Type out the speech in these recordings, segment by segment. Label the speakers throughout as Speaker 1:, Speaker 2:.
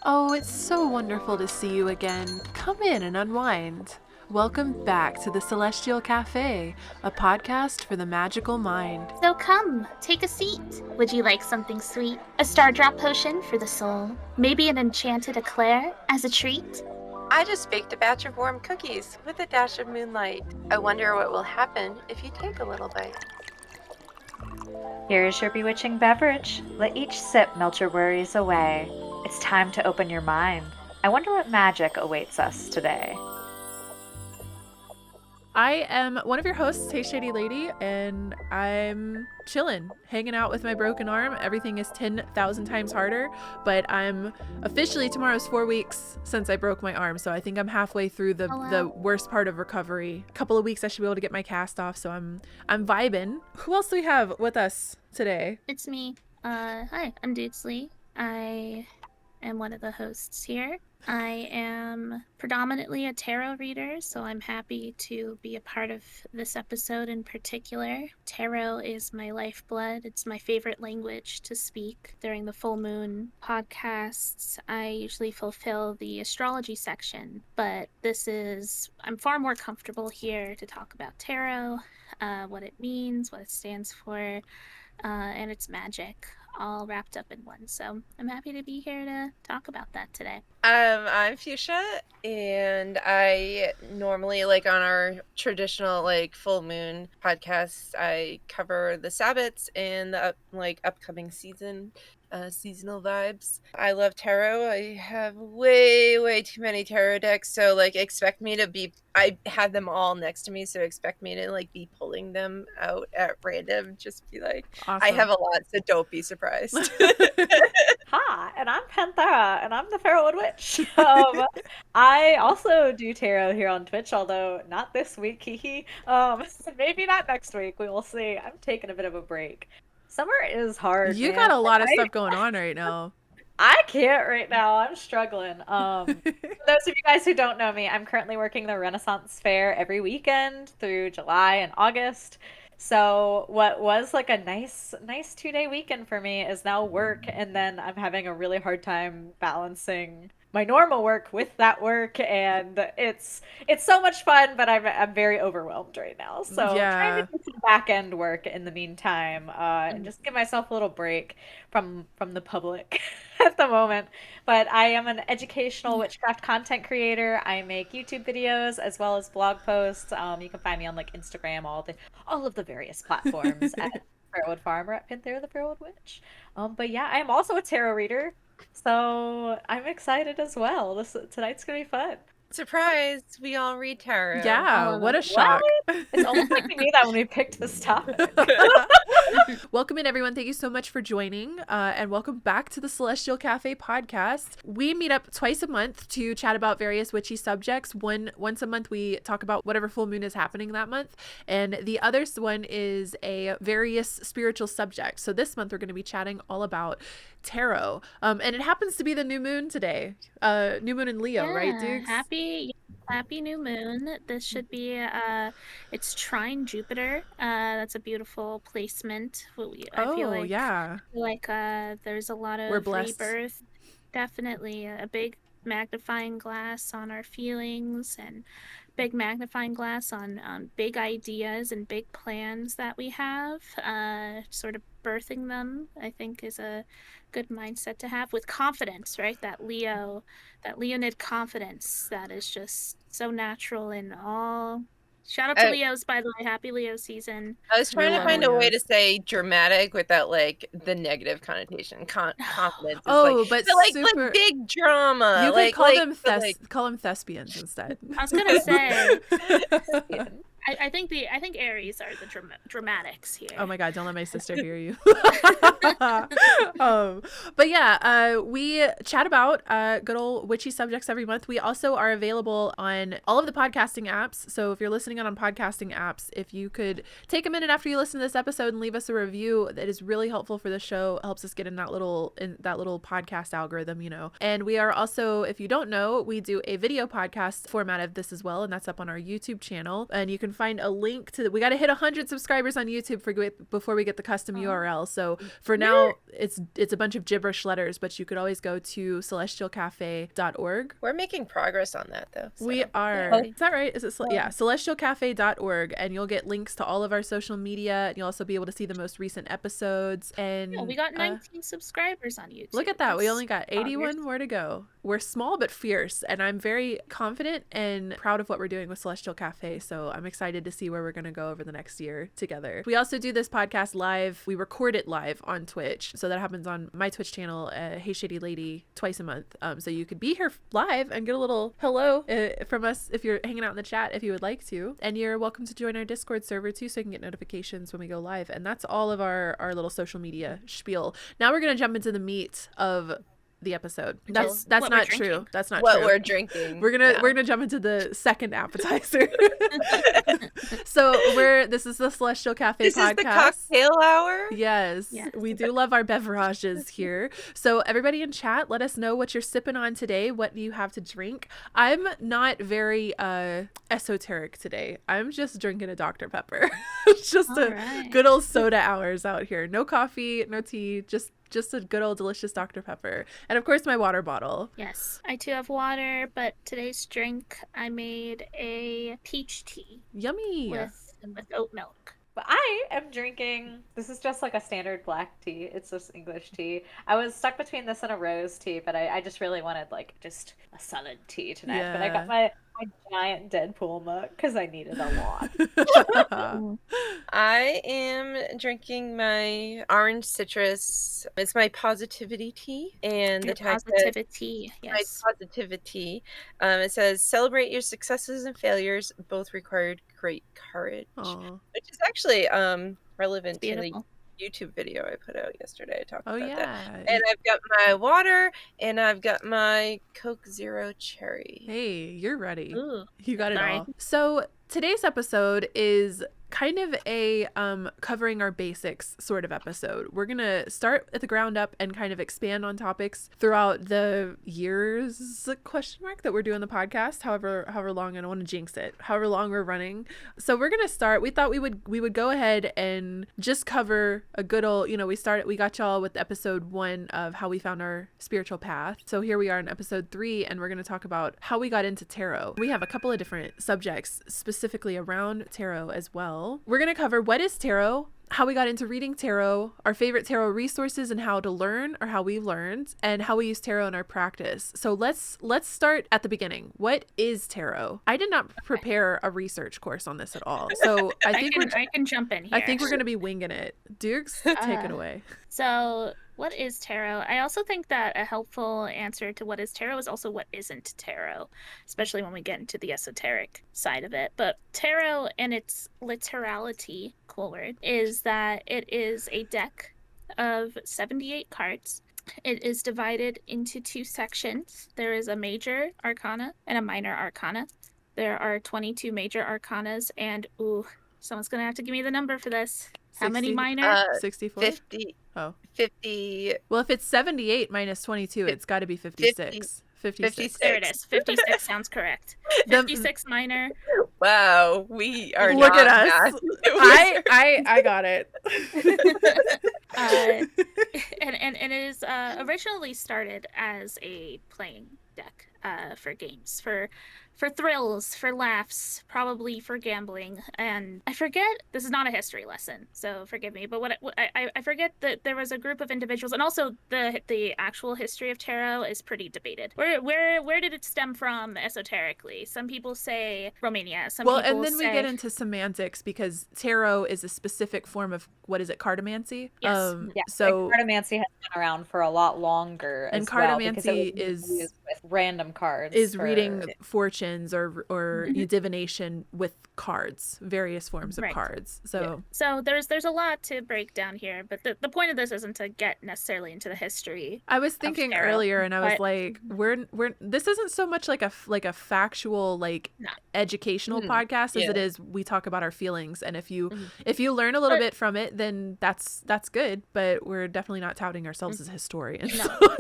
Speaker 1: Oh, it's so wonderful to see you again. Come in and unwind. Welcome back to the Celestial Café, a podcast for the magical mind.
Speaker 2: So come, take a seat. Would you like something sweet? A star drop potion for the soul? Maybe an enchanted eclair as a treat?
Speaker 3: I just baked a batch of warm cookies with a dash of moonlight. I wonder what will happen if you take a little bite.
Speaker 4: Here is your bewitching beverage. Let each sip melt your worries away. It's time to open your mind. I wonder what magic awaits us today.
Speaker 1: I am one of your hosts, HeyShadyLady, and I'm chilling, hanging out with my broken arm. Everything is 10,000 times harder, but I'm officially, tomorrow's 4 weeks since I broke my arm, so I think I'm halfway through the worst part of recovery. A couple of weeks I should be able to get my cast off, so I'm vibing. Who else do we have with us today?
Speaker 2: It's me. Hi, I'm Doogsley. I am one of the hosts here. I am predominantly a tarot reader, so I'm happy to be a part of this episode in particular. Tarot is my lifeblood. It's my favorite language to speak. During the full moon podcasts, I usually fulfill the astrology section, but I'm far more comfortable here to talk about tarot, what it means, what it stands for, and its magic, all wrapped up in one. So I'm happy to be here to talk about that today.
Speaker 3: I'm Fuchsia, and I normally, on our traditional, full moon podcast, I cover the Sabbats and the upcoming seasonal vibes. I love tarot. I have way too many tarot decks, so expect me to be, I have them all next to me, so expect me to be pulling them out at random. Just be like,
Speaker 1: Awesome.
Speaker 3: I have a lot, so don't be surprised.
Speaker 4: Hi, and I'm Panthera, and I'm the Fairwood Witch. I also do tarot here on Twitch, although not this week, maybe not next week, we will see. I'm taking a bit of a break. Summer is hard.
Speaker 1: You
Speaker 4: man.
Speaker 1: got a lot of stuff going on right now.
Speaker 4: I can't right now. I'm struggling. For those of you guys who don't know me, I'm currently working the Renaissance Fair every weekend through July and August. So what was a nice 2-day weekend for me is now work, and then I'm having a really hard time balancing my normal work with that work, and it's so much fun, but I'm very overwhelmed right now. So
Speaker 1: Yeah.
Speaker 4: trying to do some back end work in the meantime, and just give myself a little break from the public at the moment. But I am an educational witchcraft content creator. I make YouTube videos as well as blog posts. You can find me on Instagram, all of the various platforms at Fairwood Farm or at Panthera the Fairwood Witch. But yeah, I am also a tarot reader. So I'm excited as well. Tonight's gonna be fun.
Speaker 3: Surprise! We all read tarot.
Speaker 1: Yeah, what a shock.
Speaker 4: It's almost like we knew that when we picked this topic.
Speaker 1: Welcome in, everyone. Thank you so much for joining, and welcome back to the Celestial Café podcast. We meet up twice a month to chat about various witchy subjects. Once a month, we talk about whatever full moon is happening that month, and the other one is a various spiritual subject. So this month, we're going to be chatting all about tarot, and it happens to be the new moon today. New moon in Leo, right, Dukes?
Speaker 2: Happy new moon. This should be it's trine Jupiter. That's a beautiful placement. I feel like there's a lot of
Speaker 1: We're blessed.
Speaker 2: rebirth. Definitely a big magnifying glass on our feelings, and big magnifying glass on big ideas and big plans that we have. Sort of birthing them, I think, is a good mindset to have with confidence, right? That Leonid confidence that is just so natural in all. Shout out to Leos, by the way. Happy Leo season.
Speaker 3: I was trying to find a way to say dramatic without the negative connotation. Confidence.
Speaker 1: But
Speaker 3: super big drama.
Speaker 1: You could call them thespians instead.
Speaker 2: I was gonna say. I think Aries are the dramatics here.
Speaker 1: Oh my God! Don't let my sister hear you. But yeah, we chat about good old witchy subjects every month. We also are available on all of the podcasting apps. So if you're listening on podcasting apps, if you could take a minute after you listen to this episode and leave us a review, that is really helpful for the show. It helps us get in that little podcast algorithm, And we are also, if you don't know, we do a video podcast format of this as well, and that's up on our YouTube channel. And you can find a link to we got to hit 100 subscribers on YouTube before we get the custom URL. So for now, it's a bunch of gibberish letters, but you could always go to celestialcafe.org.
Speaker 3: We're making progress on that though. So.
Speaker 1: We are.
Speaker 2: Yeah.
Speaker 1: Is that right? Is it? Yeah, celestialcafe.org, and you'll get links to all of our social media, and you'll also be able to see the most recent episodes. And
Speaker 2: Yeah, we got 19 subscribers on YouTube.
Speaker 1: look at that. We
Speaker 2: That's
Speaker 1: only got 81 more to go. We're small but fierce, and I'm very confident and proud of what we're doing with Celestial Cafe. So I'm excited to see where we're going to go over the next year together. We also do this podcast live. We record it live on Twitch. So that happens on my Twitch channel, HeyShadyLady, twice a month. So you could be here live and get a little hello from us if you're hanging out in the chat, if you would like to. And you're welcome to join our Discord server too, so you can get notifications when we go live. And that's all of our little social media spiel. Now we're going to jump into the meat of the episode. That's
Speaker 2: what
Speaker 1: not
Speaker 2: we're
Speaker 1: true.
Speaker 2: drinking.
Speaker 1: That's not
Speaker 3: What
Speaker 1: true.
Speaker 3: we're drinking.
Speaker 1: We're gonna jump into the second appetizer. So this is the Celestial Cafe
Speaker 3: This
Speaker 1: podcast.
Speaker 3: is the cocktail hour.
Speaker 1: Yes, we do love our beverages here. So everybody in chat, let us know what you're sipping on today. What do you have to drink? I'm not very esoteric today. I'm just drinking a Dr. Pepper. It's just
Speaker 2: Alright.
Speaker 1: good old soda hours out here. No coffee, no tea, just a good old delicious Dr. Pepper. And of course my water bottle.
Speaker 2: Yes, I too have water, but today's drink I made a peach tea
Speaker 1: Yummy.
Speaker 2: with oat milk.
Speaker 4: But I am drinking, this is just like a standard black tea. It's just English tea. I was stuck between this and a rose tea, but I just really wanted like just a solid tea tonight. But I got my giant Deadpool mug because I needed a lot.
Speaker 3: I am drinking my orange citrus. It's my positivity tea, and
Speaker 2: Your
Speaker 3: the tag says
Speaker 2: positivity,
Speaker 3: my
Speaker 2: yes.
Speaker 3: positivity. It says celebrate your successes and failures. Both required great courage,
Speaker 1: Aw.
Speaker 3: which is actually relevant to the
Speaker 2: Beautiful.
Speaker 3: YouTube video I put out yesterday. I talked
Speaker 1: Oh
Speaker 3: about that.
Speaker 1: yeah.
Speaker 3: And I've got my water, and I've got my Coke Zero Cherry.
Speaker 1: Hey, you're ready.
Speaker 2: Ooh.
Speaker 1: You got it
Speaker 2: Sorry.
Speaker 1: all. So today's episode is kind of a covering our basics sort of episode. We're gonna start at the ground up and kind of expand on topics throughout the years question mark that we're doing the podcast, however long. I don't want to jinx it, however long we're running. So we're gonna start. We thought we would go ahead and just cover a good old, we got y'all with episode 1 of how we found our spiritual path. So here we are in episode 3, and we're gonna talk about how we got into tarot. We have a couple of different subjects specifically around tarot as well. We're going to cover what is tarot, how we got into reading tarot, our favorite tarot resources and how to learn, or how we've learned, and how we use tarot in our practice. So let's start at the beginning. What is tarot? I did not prepare a research course on this at all. So I
Speaker 2: can jump in here.
Speaker 1: I think we're going to be winging it. Dukes, take it away.
Speaker 2: So, what is tarot? I also think that a helpful answer to what is tarot is also what isn't tarot, especially when we get into the esoteric side of it. But tarot, in its literality, cool word, is that it is a deck of 78 cards. It is divided into 2 sections. There is a major arcana and a minor arcana. There are 22 major arcanas, and someone's gonna have to give me the number for this. How many
Speaker 1: 60?
Speaker 2: minor?
Speaker 1: 64?
Speaker 3: 50.
Speaker 1: Oh.
Speaker 3: 50.
Speaker 1: Well, if it's 78 minus 22, it's got to be 56. 56.
Speaker 2: There it is. 56 sounds correct. 56 minor.
Speaker 3: Wow, we are
Speaker 1: Look
Speaker 3: not
Speaker 1: at us.
Speaker 3: math.
Speaker 1: I got it.
Speaker 2: And it is originally started as a playing deck for games, for thrills, for laughs, probably for gambling. And I forget, this is not a history lesson, so forgive me, but I forget that there was a group of individuals, and also the actual history of tarot is pretty debated. Where did it stem from esoterically? Some people say Romania. Some people
Speaker 1: and then
Speaker 2: say...
Speaker 1: we get into semantics, because tarot is a specific form of, what is it, cartomancy?
Speaker 2: Yes.
Speaker 1: So
Speaker 4: cartomancy has been around for a lot longer.
Speaker 1: And
Speaker 4: as well, because
Speaker 1: cartomancy
Speaker 4: it was
Speaker 1: is
Speaker 4: used with random cards.
Speaker 1: is
Speaker 4: for-
Speaker 1: reading fortunes or divination with cards, various forms of
Speaker 2: Right.
Speaker 1: cards. So
Speaker 2: So there's a lot to break down here, but the point of this isn't to get necessarily into the history.
Speaker 1: I was thinking
Speaker 2: tarot,
Speaker 1: earlier, and I was
Speaker 2: but-
Speaker 1: like, we're this isn't so much like a factual, like,
Speaker 2: No.
Speaker 1: educational podcast as it is we talk about our feelings, and if you learn a little bit from it, then that's good, but we're definitely not touting ourselves as historians.
Speaker 2: No.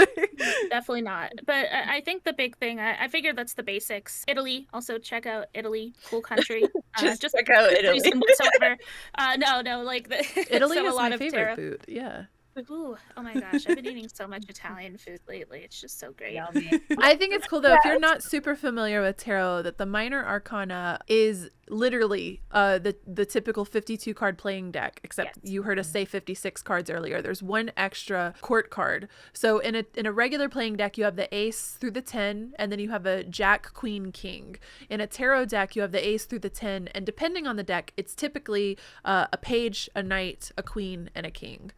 Speaker 2: Definitely not. But I think the big thing, I figured that's the basics. Italy, also check out Italy, cool country.
Speaker 3: Just check out
Speaker 2: no
Speaker 3: Italy.
Speaker 2: reason whatsoever. No, like
Speaker 1: Italy
Speaker 2: so
Speaker 1: is
Speaker 2: a lot
Speaker 1: my
Speaker 2: of
Speaker 1: favorite
Speaker 2: tarot.
Speaker 1: food. Yeah.
Speaker 2: Ooh, oh my gosh, I've been eating so much Italian food lately. It's just so great.
Speaker 4: Yummy.
Speaker 1: I think it's cool though, if you're not super familiar with tarot, that the minor arcana is literally the typical 52 card playing deck, except
Speaker 2: Yes.
Speaker 1: you heard us say 56 cards earlier. There's one extra court card. So in a regular playing deck, you have the ace through the 10, and then you have a jack, queen, king. In a tarot deck, you have the ace through the 10, and depending on the deck, it's typically a page, a knight, a queen, and a king.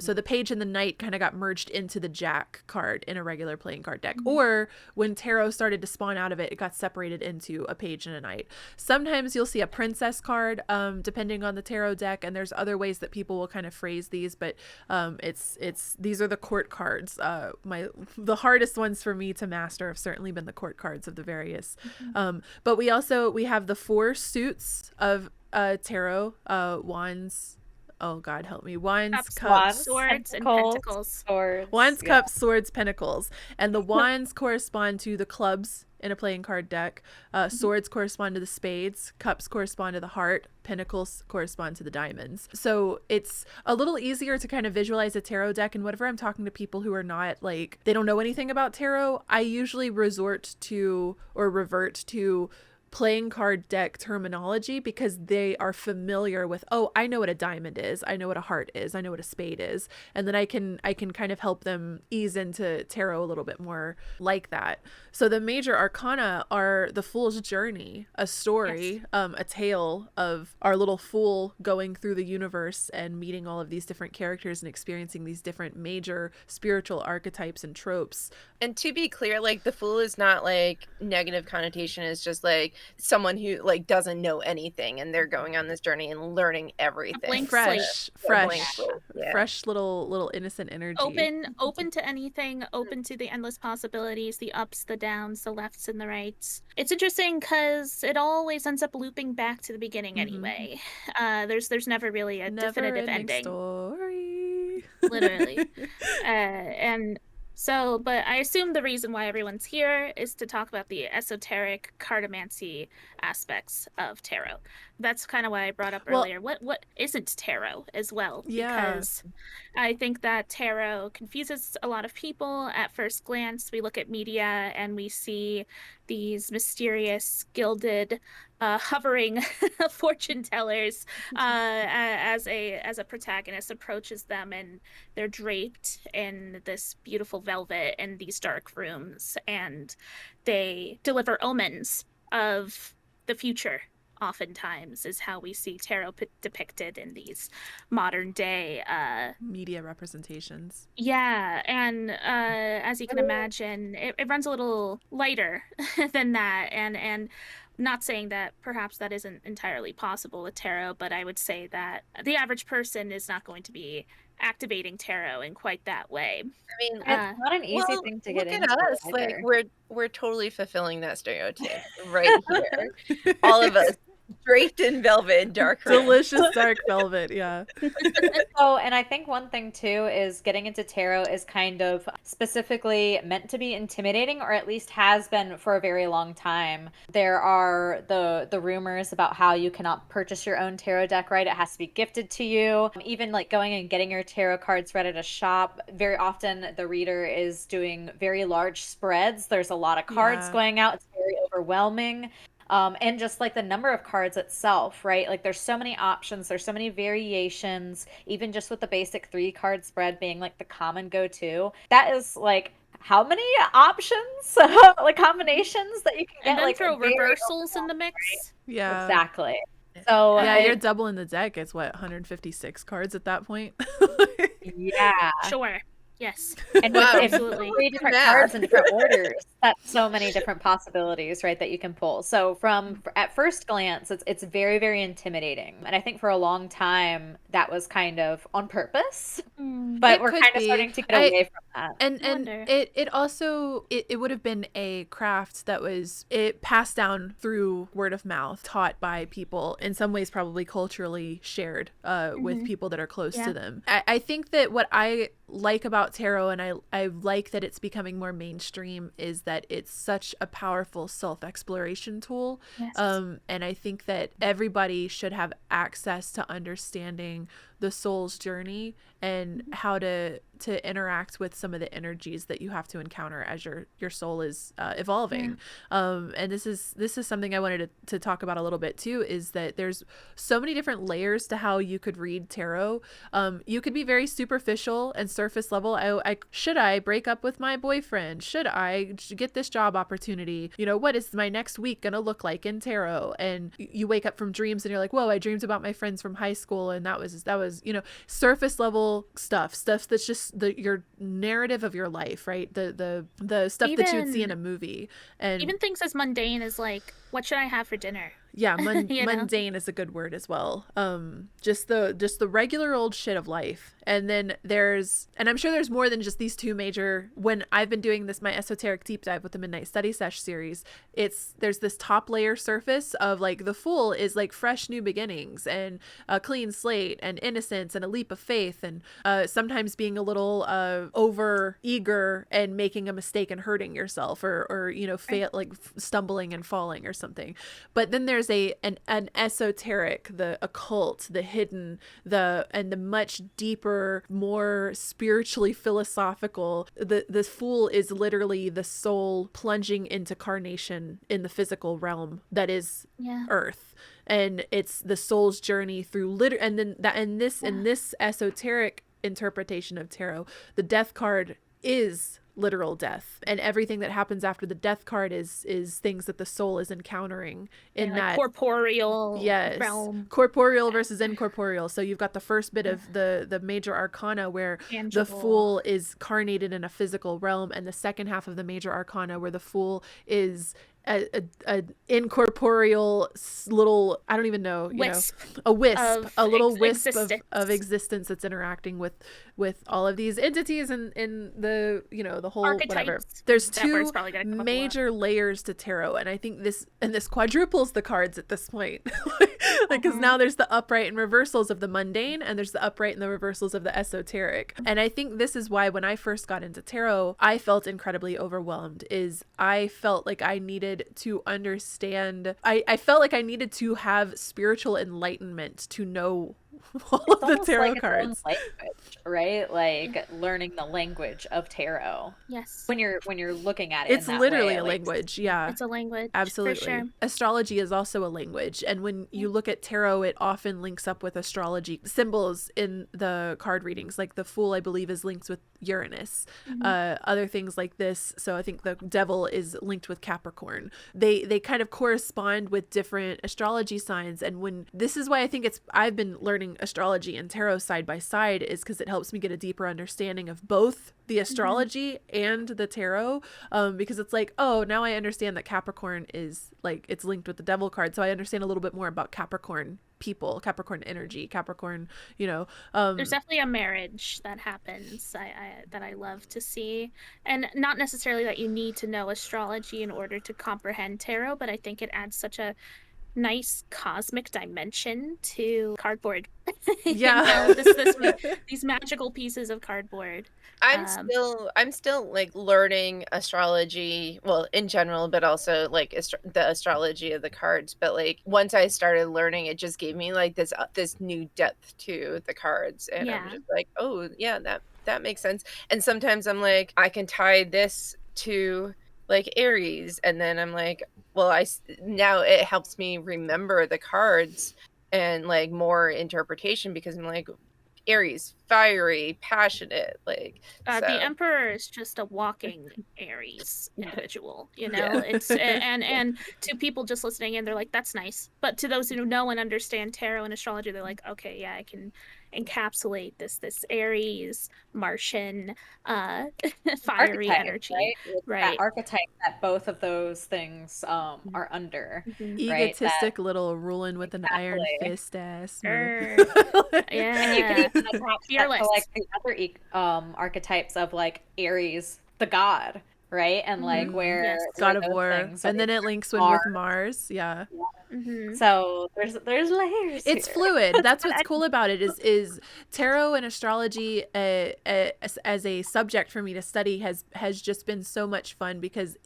Speaker 1: So the page and the knight kind of got merged into the jack card in a regular playing card deck. Or when tarot started to spawn out of it, it got separated into a page and a knight. Sometimes you'll see a princess card, depending on the tarot deck, and there's other ways that people will kind of phrase these, but these are the court cards. The hardest ones for me to master have certainly been the court cards of the various. But we have the 4 suits of tarot, wands. Oh God, help me! Wands, cups,
Speaker 2: swords, and pentacles.
Speaker 4: Swords.
Speaker 1: Wands, cups, swords, pentacles, and the wands correspond to the clubs in a playing card deck. Swords correspond to the spades, cups correspond to the heart, pentacles correspond to the diamonds. So it's a little easier to kind of visualize a tarot deck. And whenever I'm talking to people who are not like, they don't know anything about tarot, I usually revert to playing card deck terminology, because they are familiar with, oh, I know what a diamond is, I know what a heart is, I know what a spade is, and then I can kind of help them ease into tarot a little bit more like that. So the major arcana are the Fool's Journey, a story, a tale of our little fool going through the universe and meeting all of these different characters and experiencing these different major spiritual archetypes and tropes.
Speaker 3: And to be clear, like, the fool is not like negative connotation. It's just like someone who like doesn't know anything and they're going on this journey and learning everything.
Speaker 2: Blank
Speaker 1: Fresh
Speaker 3: Yeah.
Speaker 1: fresh little innocent energy.
Speaker 2: Open to anything, open to the endless possibilities, the ups, the downs, the lefts and the rights. It's interesting because it always ends up looping back to the beginning anyway. There's never really a definitive ending.
Speaker 1: Story.
Speaker 2: Literally. But I assume the reason why everyone's here is to talk about the esoteric cartomancy aspects of tarot. That's kind of why I brought up earlier what isn't tarot as well, because I think that tarot confuses a lot of people at first glance. We look at media and we see these mysterious gilded hovering fortune tellers as a protagonist approaches them, and they're draped in this beautiful velvet in these dark rooms, and they deliver omens of the future. Oftentimes is how we see tarot depicted in these modern day
Speaker 1: media representations.
Speaker 2: Yeah, and as you can imagine, it runs a little lighter than that, and not saying that perhaps that isn't entirely possible with tarot, but I would say that the average person is not going to be activating tarot in quite that way.
Speaker 3: I mean,
Speaker 4: It's not an easy thing to get
Speaker 3: look
Speaker 4: into.
Speaker 3: at us.
Speaker 4: Either.
Speaker 3: Like, we're totally fulfilling that stereotype right here. All of us draped in velvet and dark rooms.
Speaker 1: Delicious dark velvet, yeah.
Speaker 4: Oh, and I think one thing too is getting into tarot is kind of specifically meant to be intimidating, or at least has been for a very long time. There are the rumors about how you cannot purchase your own tarot deck, right? It has to be gifted to you. Even like going and getting your tarot cards read at a shop, very often the reader is doing very large spreads. There's a lot of cards going out. It's very overwhelming. And just like the number of cards itself, right? Like there's so many options, there's so many variations, even just with the basic 3-card spread being like the common go-to. That is like how many options, like combinations that you can get,
Speaker 2: and then
Speaker 4: like
Speaker 2: throw reversals in the mix.
Speaker 4: Right?
Speaker 1: Yeah.
Speaker 4: Exactly. So
Speaker 1: yeah, you're doubling the deck. It's what, 156 cards at that point?
Speaker 4: Yeah.
Speaker 2: Sure. Yes.
Speaker 4: And
Speaker 3: Wow.
Speaker 4: if 3 different cards in different orders, that's so many different possibilities, right, that you can pull. So at first glance, it's very, very intimidating. And I think for a long time, that was kind of on purpose. But we're kind of starting to get away from that.
Speaker 1: And it also it would have been a craft that was passed down through word of mouth, taught by people, in some ways probably culturally shared with people that are close to them. I think that what I like about tarot, and I like that it's becoming more mainstream, is that it's such a powerful self-exploration tool.
Speaker 2: Yes.
Speaker 1: And I think that everybody should have access to understanding the soul's journey and how to interact with some of the energies that you have to encounter as your soul is evolving. And this is something I wanted to talk about a little bit too, is that there's so many different layers to how you could read tarot. You could be very superficial and surface level. Should I break up with my boyfriend? Should I get this job opportunity? You know, what is my next week gonna look like in tarot? And you wake up from dreams and you're like, whoa, I dreamed about my friends from high school, and that was, you know, surface level stuff that's just your narrative of your life, right? The stuff that you would see in a movie. And
Speaker 2: even things as mundane as like, what should I have for dinner?
Speaker 1: Yeah,
Speaker 2: You know?
Speaker 1: mundane is a good word as well. Just the regular old shit of life. And then and I'm sure there's more than just these two major. When I've been doing my esoteric deep dive with the Midnight Study Sesh series, there's this top layer surface of like the Fool is like fresh new beginnings and a clean slate and innocence and a leap of faith, and sometimes being a little over eager and making a mistake and hurting yourself, or you know, stumbling and falling or something. But then there's an esoteric, the occult, the hidden, and the much deeper, more spiritually philosophical. The Fool is literally the soul plunging into carnation in the physical realm that is Earth, and it's the soul's journey through and then that in this esoteric interpretation of tarot, the Death card is literal death, and everything that happens after the Death card is things that the soul is encountering in that
Speaker 2: corporeal realm.
Speaker 1: Corporeal versus incorporeal. So you've got the first bit of the major arcana where
Speaker 2: Tangible.
Speaker 1: the Fool is carnated in a physical realm, and the second half of the major arcana where the Fool is a incorporeal little, I don't even know, a wisp, a little wisp of existence that's interacting with all of these entities and in the, you know, the whole
Speaker 2: Archetypes.
Speaker 1: whatever. There's
Speaker 2: That
Speaker 1: two
Speaker 2: word's probably gonna come up a lot.
Speaker 1: major layers to tarot, and I think this quadruples the cards at this point. Because now there's the upright and reversals of the mundane, and there's the upright and the reversals of the esoteric. And I think this is why when I first got into tarot, I felt incredibly overwhelmed. I felt like I needed to understand, I felt like I needed to have spiritual enlightenment to know all of the tarot cards,
Speaker 4: language, right? Like learning the language of tarot.
Speaker 2: Yes.
Speaker 4: When you're looking at it,
Speaker 1: it's literally a language. Yeah,
Speaker 2: it's a language.
Speaker 1: Absolutely.
Speaker 2: For sure.
Speaker 1: Astrology is also a language, and when you look at tarot, it often links up with astrology symbols in the card readings. Like the Fool, I believe, is linked with Uranus. Other things like this. So I think the Devil is linked with Capricorn. They kind of correspond with different astrology signs, and when this is why I think I've been learning astrology and tarot side by side, is because it helps me get a deeper understanding of both the astrology and the tarot, because it's like, oh, now I understand that Capricorn is like, it's linked with the Devil card, so I understand a little bit more about Capricorn people, Capricorn energy, Capricorn, you know.
Speaker 2: There's definitely a marriage that happens that I love to see, and not necessarily that you need to know astrology in order to comprehend tarot, but I think it adds such a nice cosmic dimension to cardboard.
Speaker 1: Yeah.
Speaker 2: These magical pieces of cardboard.
Speaker 3: I'm still like learning astrology, well, in general, but also like the astrology of the cards. But like once I started learning, it just gave me like this new depth to the cards, and I'm just like, oh yeah, that makes sense. And sometimes I'm like, I can tie this to like Aries, and then I'm like, well, now it helps me remember the cards and like more interpretation, because I'm like, Aries, fiery, passionate, like
Speaker 2: the Emperor is just a walking Aries individual, you know. It's and to people just listening in, they're like, that's nice, but to those who know and understand tarot and astrology, they're like, okay, yeah, I can encapsulate this Aries, Martian, fiery energy, right?
Speaker 4: That archetype that both of those things are under.
Speaker 1: Egotistic little ruling with an iron fist ass.
Speaker 2: Yeah.
Speaker 4: And you can even attach that to like the other archetypes of like Aries, the god, right? And like where
Speaker 2: Yes.
Speaker 1: God of
Speaker 4: those
Speaker 1: War,
Speaker 4: things
Speaker 1: and then it links in with Mars. Yeah.
Speaker 4: So there's layers.
Speaker 1: It's
Speaker 4: here.
Speaker 1: fluid. That's what's cool about it is tarot and astrology as a subject for me to study has just been so much fun because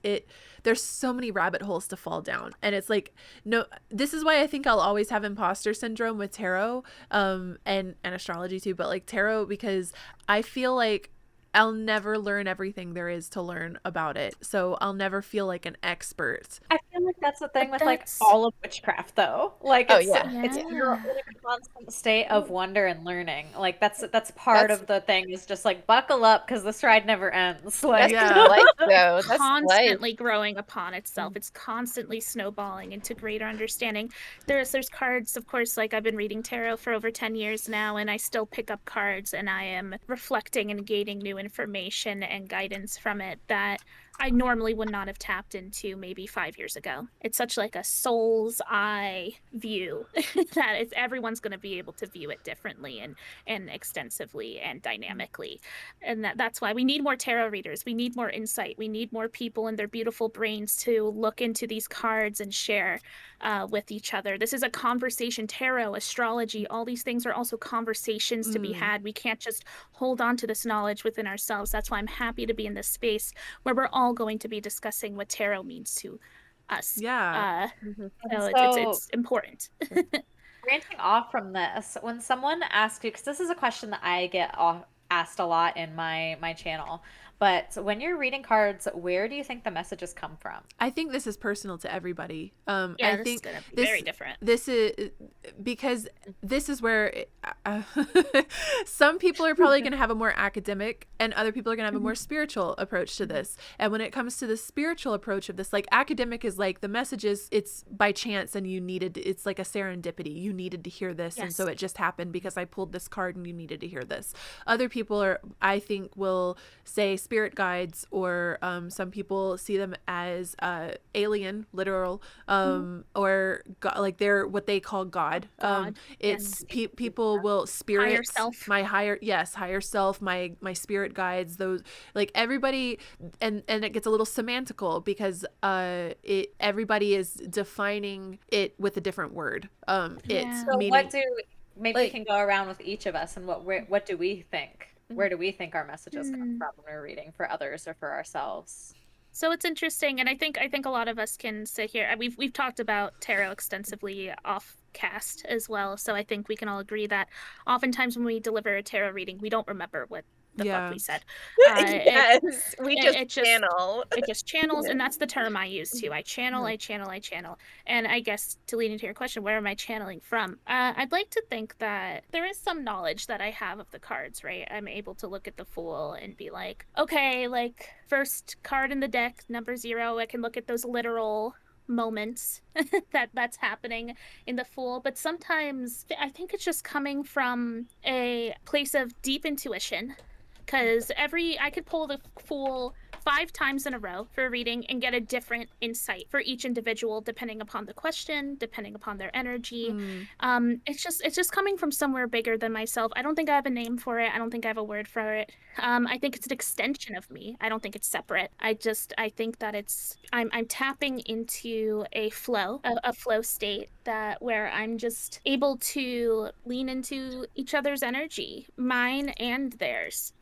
Speaker 1: there's so many rabbit holes to fall down, and it's like, no, this is why I think I'll always have imposter syndrome with tarot and astrology too, but like tarot, because I feel like I'll never learn everything there is to learn about it. So I'll never feel like an expert.
Speaker 4: I feel like that's the thing
Speaker 2: But
Speaker 4: with like
Speaker 2: that's-
Speaker 4: all of witchcraft though. Like
Speaker 3: Oh,
Speaker 4: it's
Speaker 3: yeah.
Speaker 4: it's you're in a constant state of wonder and learning. Like that's part
Speaker 3: That's-
Speaker 4: of the thing, is just like buckle up because this ride never ends. Like
Speaker 3: That's
Speaker 1: Yeah.
Speaker 3: life, though. That's life.
Speaker 2: constantly growing upon itself. It's constantly snowballing into greater understanding. There's cards, of course, like I've been reading tarot for over 10 years now, and I still pick up cards and I am reflecting and gaining new information and guidance from it that I normally would not have tapped into maybe 5 years ago. It's such like a soul's eye view that everyone's going to be able to view it differently and extensively and dynamically. And that's why we need more tarot readers. We need more insight. We need more people and their beautiful brains to look into these cards and share with each other. This is a conversation. Tarot, astrology, all these things are also conversations to be had. We can't just hold on to this knowledge within ourselves. That's why I'm happy to be in this space where we're all going to be discussing what tarot means to us.
Speaker 1: Yeah.
Speaker 2: It's important.
Speaker 4: branching off from this, when someone asks you, because this is a question that I get asked a lot in my channel, but when you're reading cards, where do you think the messages come from?
Speaker 1: I think this is personal to everybody.
Speaker 2: Yeah,
Speaker 1: I
Speaker 2: this
Speaker 1: think
Speaker 2: is gonna be very different.
Speaker 1: This is because this is where some people are probably going to have a more academic, and other people are going to have a more spiritual approach to this. And when it comes to the spiritual approach of this, like academic is like the messages, it's by chance, and it's like a serendipity. You needed to hear this, and so it just happened because I pulled this card and you needed to hear this. Other people I think will say spirit guides, or some people see them as alien, literal, or God, like they're what they call God. It's people will spirit,
Speaker 2: higher self.
Speaker 1: my higher self, my spirit guides, those, like everybody, and it gets a little semantical because everybody is defining it with a different word. It's
Speaker 4: so
Speaker 1: meaning,
Speaker 4: maybe we can go around with each of us and what do we think? Where do we think our messages come from when we're reading for others or for ourselves?
Speaker 2: So it's interesting, and I think a lot of us can sit here. We've talked about tarot extensively off cast as well, so I think we can all agree that oftentimes when we deliver a tarot reading, we don't remember what the fuck we said.
Speaker 3: Yes, we just
Speaker 2: it
Speaker 3: channel.
Speaker 2: It just channels, and that's the term I use too. I channel, and I guess to lead into your question, where am I channeling from? I'd like to think that there is some knowledge that I have of the cards, right? I'm able to look at the Fool and be like, okay, like first card in the deck, number 0. I can look at those literal moments that's happening in the Fool, but sometimes I think it's just coming from a place of deep intuition, because I could pull the Fool 5 times in a row for a reading and get a different insight for each individual, depending upon the question, depending upon their energy. It's just coming from somewhere bigger than myself. I don't think I have a name for it. I don't think I have a word for it. I think it's an extension of me. I don't think it's separate. I think that I'm tapping into a flow state where I'm just able to lean into each other's energy, mine and theirs,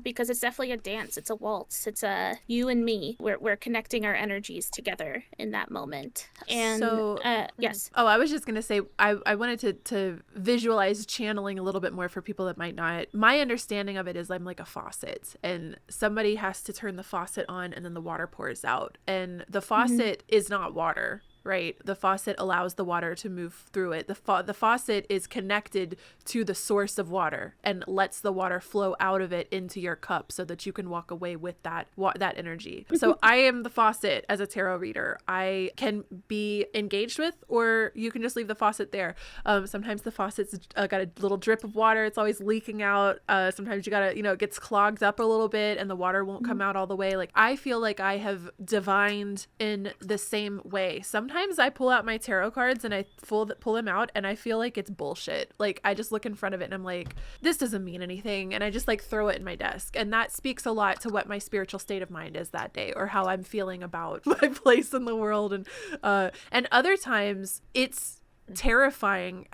Speaker 2: because it's definitely a dance. It's a waltz. It's a you and me. We're connecting our energies together in that moment. And
Speaker 1: so
Speaker 2: yes.
Speaker 1: Oh, I was just gonna say I wanted to visualize channeling a little bit more for people that might not. My understanding of it is I'm like a faucet, and somebody has to turn the faucet on, and then the water pours out, and the faucet is not water. Right? The faucet allows the water to move through it. The faucet is connected to the source of water and lets the water flow out of it into your cup so that you can walk away with that energy. So I am the faucet as a tarot reader. I can be engaged with, or you can just leave the faucet there. Sometimes the faucet's got a little drip of water. It's always leaking out. Sometimes you gotta, it gets clogged up a little bit and the water won't come out all the way. Like I feel like I have divined in the same way. Sometimes sometimes I pull out my tarot cards and I pull them out and I feel like it's bullshit. Like I just look in front of it and I'm like, this doesn't mean anything, and I just like throw it in my desk, and that speaks a lot to what my spiritual state of mind is that day, or how I'm feeling about my place in the world. And other times it's terrifying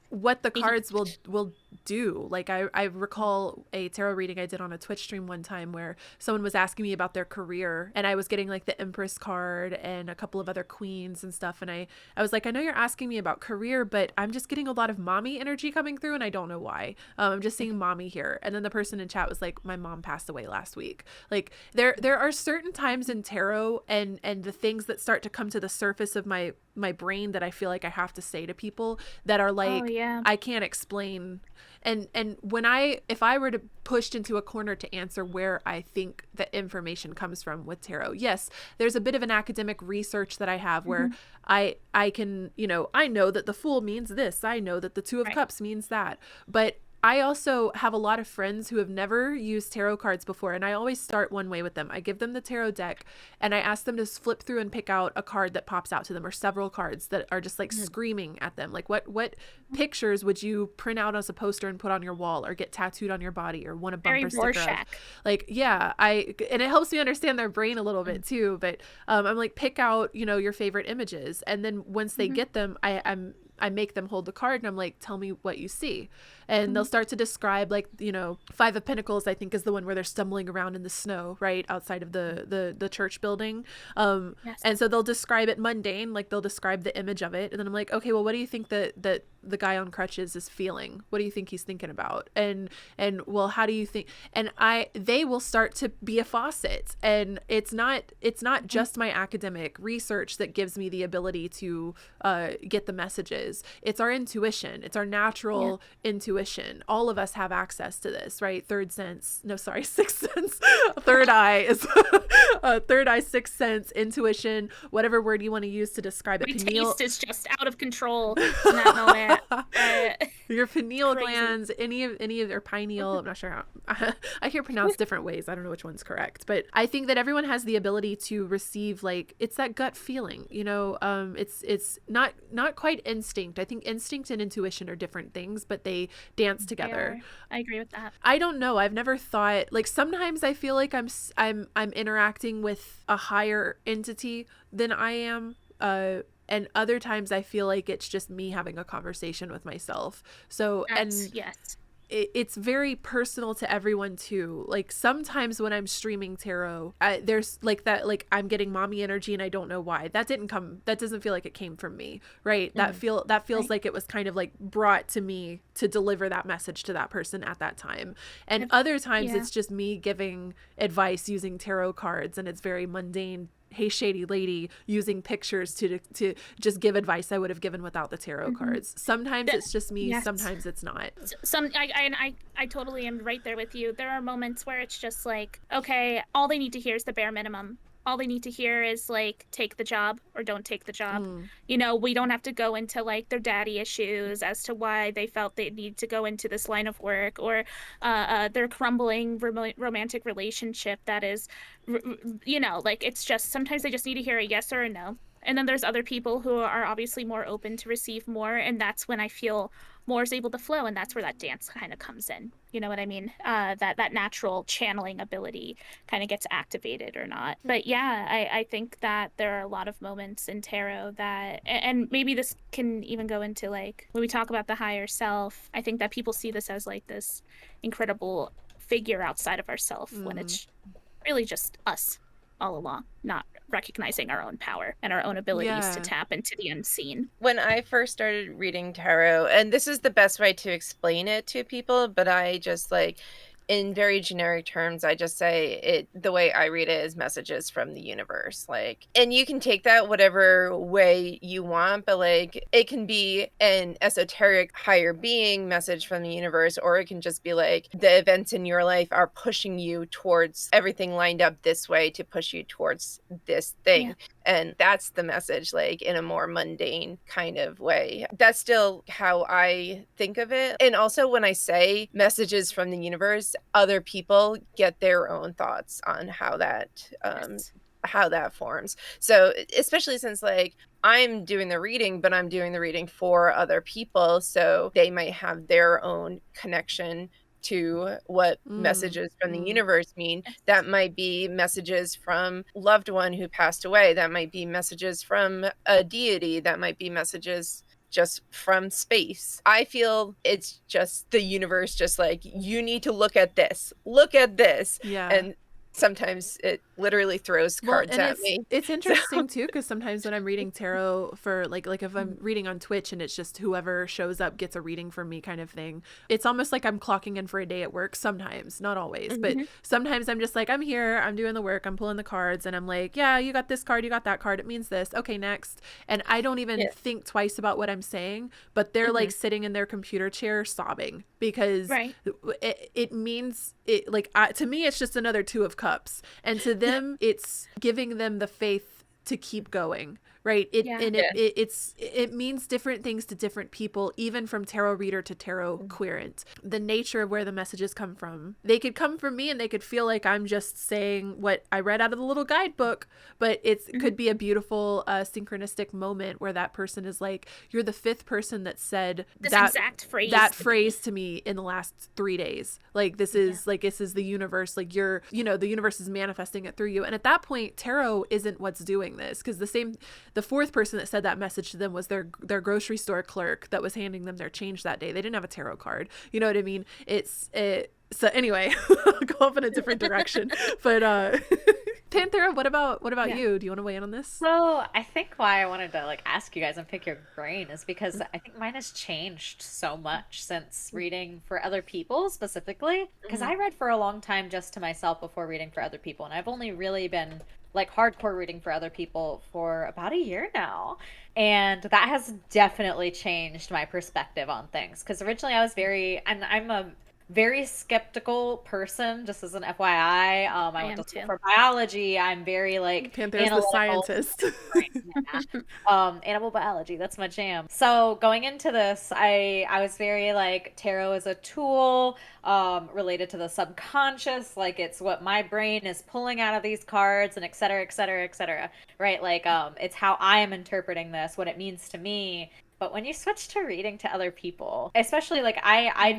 Speaker 1: what the cards will do. Like I recall a tarot reading I did on a Twitch stream one time where someone was asking me about their career, and I was getting like the Empress card and a couple of other queens and stuff, and I was like, I know you're asking me about career, but I'm just getting a lot of mommy energy coming through and I don't know why. I'm just seeing mommy here. And then the person in chat was like, my mom passed away last week. Like there are certain times in tarot and the things that start to come to the surface of my brain that I feel like I have to say to people that are like, I can't explain. And if I were to pushed into a corner to answer where I think that information comes from with tarot, yes, there's a bit of an academic research that I have where I can, I know that the Fool means this. I know that the Two of Cups means that. But I also have a lot of friends who have never used tarot cards before, and I always start one way with them. I give them the tarot deck and I ask them to flip through and pick out a card that pops out to them, or several cards that are just like screaming at them. Like what pictures would you print out as a poster and put on your wall, or get tattooed on your body, or want a bumper sticker of? Like, yeah, and it helps me understand their brain a little bit too. But I'm like, pick out, your favorite images. And then once they get them, I make them hold the card and I'm like, tell me what you see. And they'll start to describe, like, Five of Pentacles, I think, is the one where they're stumbling around in the snow, right outside of the church building. And so they'll describe it mundane, like they'll describe the image of it. And then I'm like, okay, well, what do you think that the guy on crutches is feeling? What do you think he's thinking about? And well, how do you think? And they will start to be a faucet. And it's not just my academic research that gives me the ability to get the messages. It's our intuition. It's our natural intuition. All of us have access to this, right? Sixth sense. Third eye is third eye, sixth sense, intuition, whatever word you want to use to describe it.
Speaker 2: My taste is just out of control in that moment.
Speaker 1: Your pineal glands, any of their pineal, I'm not sure how I hear pronounced different ways. I don't know which one's correct, but I think that everyone has the ability to receive, like, it's that gut feeling, it's not quite instinct. I think instinct and intuition are different things, but they dance together.
Speaker 2: I agree with that.
Speaker 1: I don't know. I've never thought, like, sometimes I feel like I'm interacting with a higher entity than I am. And other times I feel like it's just me having a conversation with myself. So,
Speaker 2: yes.
Speaker 1: It's very personal to everyone too. Like, sometimes when I'm streaming tarot, there's like that, like, I'm getting mommy energy and I don't know why. That doesn't feel like it came from me, right? That feels like it was kind of like brought to me to deliver that message to that person at that time. And other times it's just me giving advice using tarot cards, and it's very mundane. Hey Shady Lady using pictures to just give advice I would have given without the tarot cards. Sometimes it's just me, sometimes it's not.
Speaker 2: I totally am right there with you. There are moments where it's just like, okay, all they need to hear is the bare minimum. All they need to hear is, like, take the job or don't take the job. We don't have to go into, like, their daddy issues as to why they felt they need to go into this line of work, or their crumbling romantic relationship that is, like, it's just, sometimes they just need to hear a yes or a no. And then there's other people who are obviously more open to receive more, and that's when I feel more is able to flow, and that's where that dance kind of comes in. You know what I mean? That natural channeling ability kind of gets activated or not. But yeah, I think that there are a lot of moments in tarot that, and maybe this can even go into, like, when we talk about the higher self, I think that people see this as, like, this incredible figure outside of ourself, when it's really just us all along, not recognizing our own power and our own abilities to tap into the unseen.
Speaker 3: When I first started reading tarot, and this is the best way to explain it to people, but I just, like, in very generic terms, I just say it, the way I read it is messages from the universe. Like, and you can take that whatever way you want, but, like, it can be an esoteric higher being message from the universe, or it can just be like, the events in your life are pushing you towards everything lined up this way to push you towards this thing. And that's the message, like, in a more mundane kind of way. That's still how I think of it. And also, when I say messages from the universe, other people get their own thoughts on how that how that forms. So especially since like I'm doing the reading, but I'm doing the reading for other people, so they might have their own connection to what messages from the universe mean. That might be messages from loved one who passed away. That might be messages from a deity. That might be messages just from space. I feel it's just the universe just like, you need to look at this. Look at this.
Speaker 1: Yeah.
Speaker 3: And sometimes it literally throws cards at me.
Speaker 1: It's interesting too, because sometimes when I'm reading tarot for like if I'm reading on Twitch and it's just whoever shows up gets a reading from me kind of thing, it's almost like I'm clocking in for a day at work sometimes, not always, but sometimes I'm just like, I'm here, I'm doing the work, I'm pulling the cards, and I'm like, yeah, you got this card, you got that card, it means this, okay, next. And I don't even think twice about what I'm saying, but they're like sitting in their computer chair sobbing because it means it, like, to me it's just another Two of Cups, and to them it's giving them the faith to keep going, right? It means different things to different people, even from tarot reader to tarot querent. The nature of where the messages come from, they could come from me and they could feel like I'm just saying what I read out of the little guidebook, but it could be a beautiful synchronistic moment where that person is like, you're the fifth person that said
Speaker 2: this
Speaker 1: that
Speaker 2: exact phrase
Speaker 1: that phrase to me in the last 3 days. Like, this is like, this is the universe, like, you're, you know, the universe is manifesting it through you. And at that point, tarot isn't what's doing this, because the fourth person that said that message to them was their grocery store clerk that was handing them their change that day. They didn't have a tarot card. You know what I mean? So anyway, I'll go off in a different direction. But Panthera, what about you? Do you want to weigh in on this?
Speaker 4: So I think why I wanted to like ask you guys and pick your brain is because I think mine has changed so much since reading for other people specifically. Because I read for a long time just to myself before reading for other people, and I've only really been like hardcore reading for other people for about a year now. And that has definitely changed my perspective on things. Because originally I'm a very skeptical person, just as an FYI. I went to school for biology. I'm very like
Speaker 1: Panthera's the scientist.
Speaker 4: Animal biology, that's my jam. So going into this, I was very like, tarot is a tool related to the subconscious, like it's what my brain is pulling out of these cards, and et cetera, et cetera, et cetera, right? Like it's how I am interpreting this, what it means to me. But when you switch to reading to other people, especially like I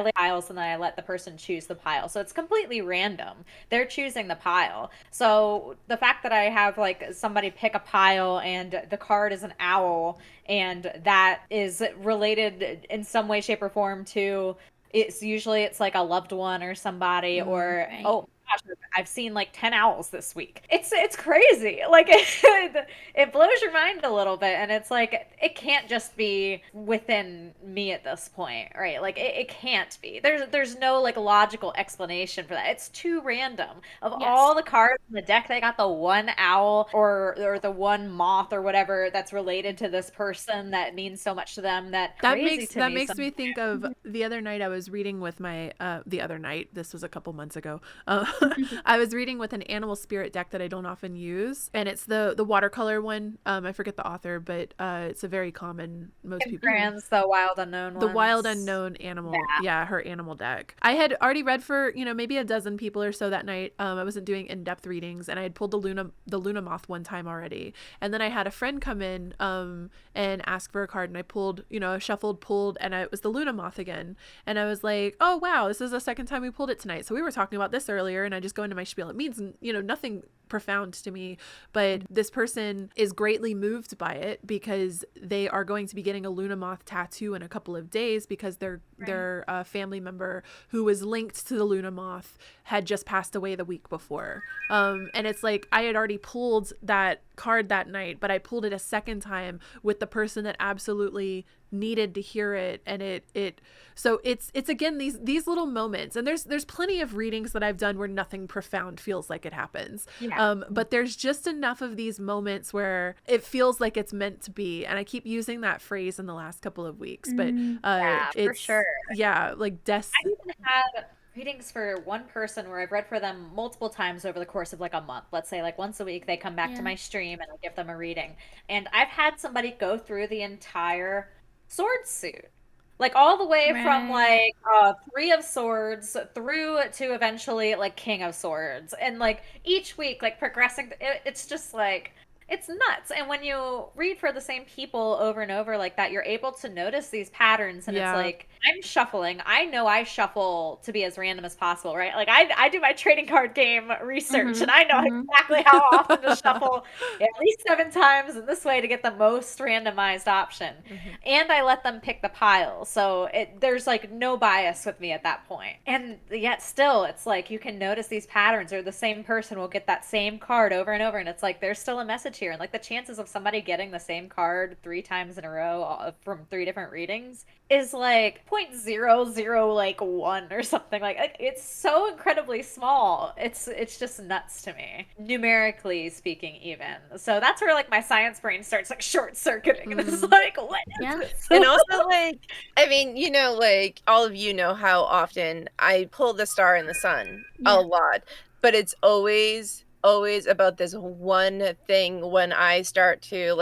Speaker 4: lay piles and then I let the person choose the pile. So it's completely random. They're choosing the pile. So the fact that I have like somebody pick a pile and the card is an owl, and that is related in some way, shape, or form to, it's like a loved one or somebody, or oh gosh, I've seen like 10 owls this week. It's crazy. Like it blows your mind a little bit, and it's like, it can't just be within me at this point, right? Like it can't be. There's no like logical explanation for that. It's too random. Of all the cards in the deck, they got the one owl or the one moth or whatever that's related to this person that means so much to them. That
Speaker 1: makes me think of the other night I was reading with my this was a couple months ago. I was reading with an animal spirit deck that I don't often use, and it's the watercolor one. I forget the author, but it's a very common, most people.
Speaker 4: The Wild Unknown one.
Speaker 1: The Wild Unknown animal. Yeah, her animal deck. I had already read for, maybe a dozen people or so that night. I wasn't doing in-depth readings, and I had pulled the Luna Moth one time already. And then I had a friend come in and ask for a card, and I pulled, shuffled, pulled, and it was the Luna Moth again. And I was like, oh wow, this is the second time we pulled it tonight. So we were talking about this earlier, and I just go into my spiel. It means, nothing profound to me, but this person is greatly moved by it because they are going to be getting a Luna Moth tattoo in a couple of days, because their family member who was linked to the Luna Moth had just passed away the week before. And it's like, I had already pulled that card that night, but I pulled it a second time with the person that absolutely needed to hear it. And so it's again these little moments, and there's plenty of readings that I've done where nothing profound feels like it happens. But there's just enough of these moments where it feels like it's meant to be, and I keep using that phrase in the last couple of weeks. But
Speaker 4: for sure.
Speaker 1: Like
Speaker 4: I even had readings for one person where I've read for them multiple times over the course of like a month. Let's say like once a week they come back to my stream and I give them a reading, and I've had somebody go through the entire sword suit Like all the way from
Speaker 2: Right.
Speaker 4: like Three of Swords through to eventually like King of Swords. And like each week, like progressing, it's just like it's nuts. And when you read for the same people over and over like that, you're able to notice these patterns. And it's
Speaker 1: Yeah.
Speaker 4: like, I'm shuffling. I know I shuffle to be as random as possible, right? Like I do my trading card game research and I know exactly how often to shuffle at least 7 times in this way to get the most randomized option.
Speaker 1: Mhm.
Speaker 4: And I let them pick the pile. So there's like no bias with me at that point. And yet still it's like you can notice these patterns, or the same person will get that same card over and over, and it's like there's still a message here. And like the chances of somebody getting the same card 3 times in a row from 3 different readings is like 0.00 like 1 or something. Like it's so incredibly small. It's just nuts to me, numerically speaking, even. So that's where like my science brain starts like short circuiting, and it's like, what is
Speaker 2: Yeah.
Speaker 4: this?
Speaker 3: And also, like, I mean, like, all of you know how often I pull the star in the sun
Speaker 2: Yeah.
Speaker 3: a lot, but it's always about this one thing when I start to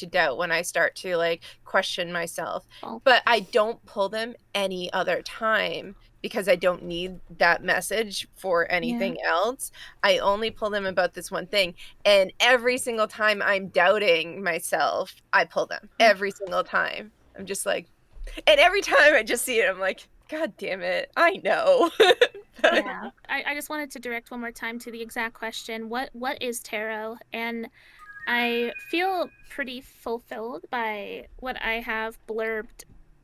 Speaker 3: doubt, when I start to like question myself.
Speaker 2: Oh.
Speaker 3: But I don't pull them any other time because I don't need that message for anything else. I only pull them about this one thing. And every single time I'm doubting myself, I pull them. Every single time. I'm just like, and every time I just see it, I'm like, God damn it, I know.
Speaker 2: Yeah. I just wanted to direct one more time to the exact question. What is tarot? And I feel pretty fulfilled by what I have blurbed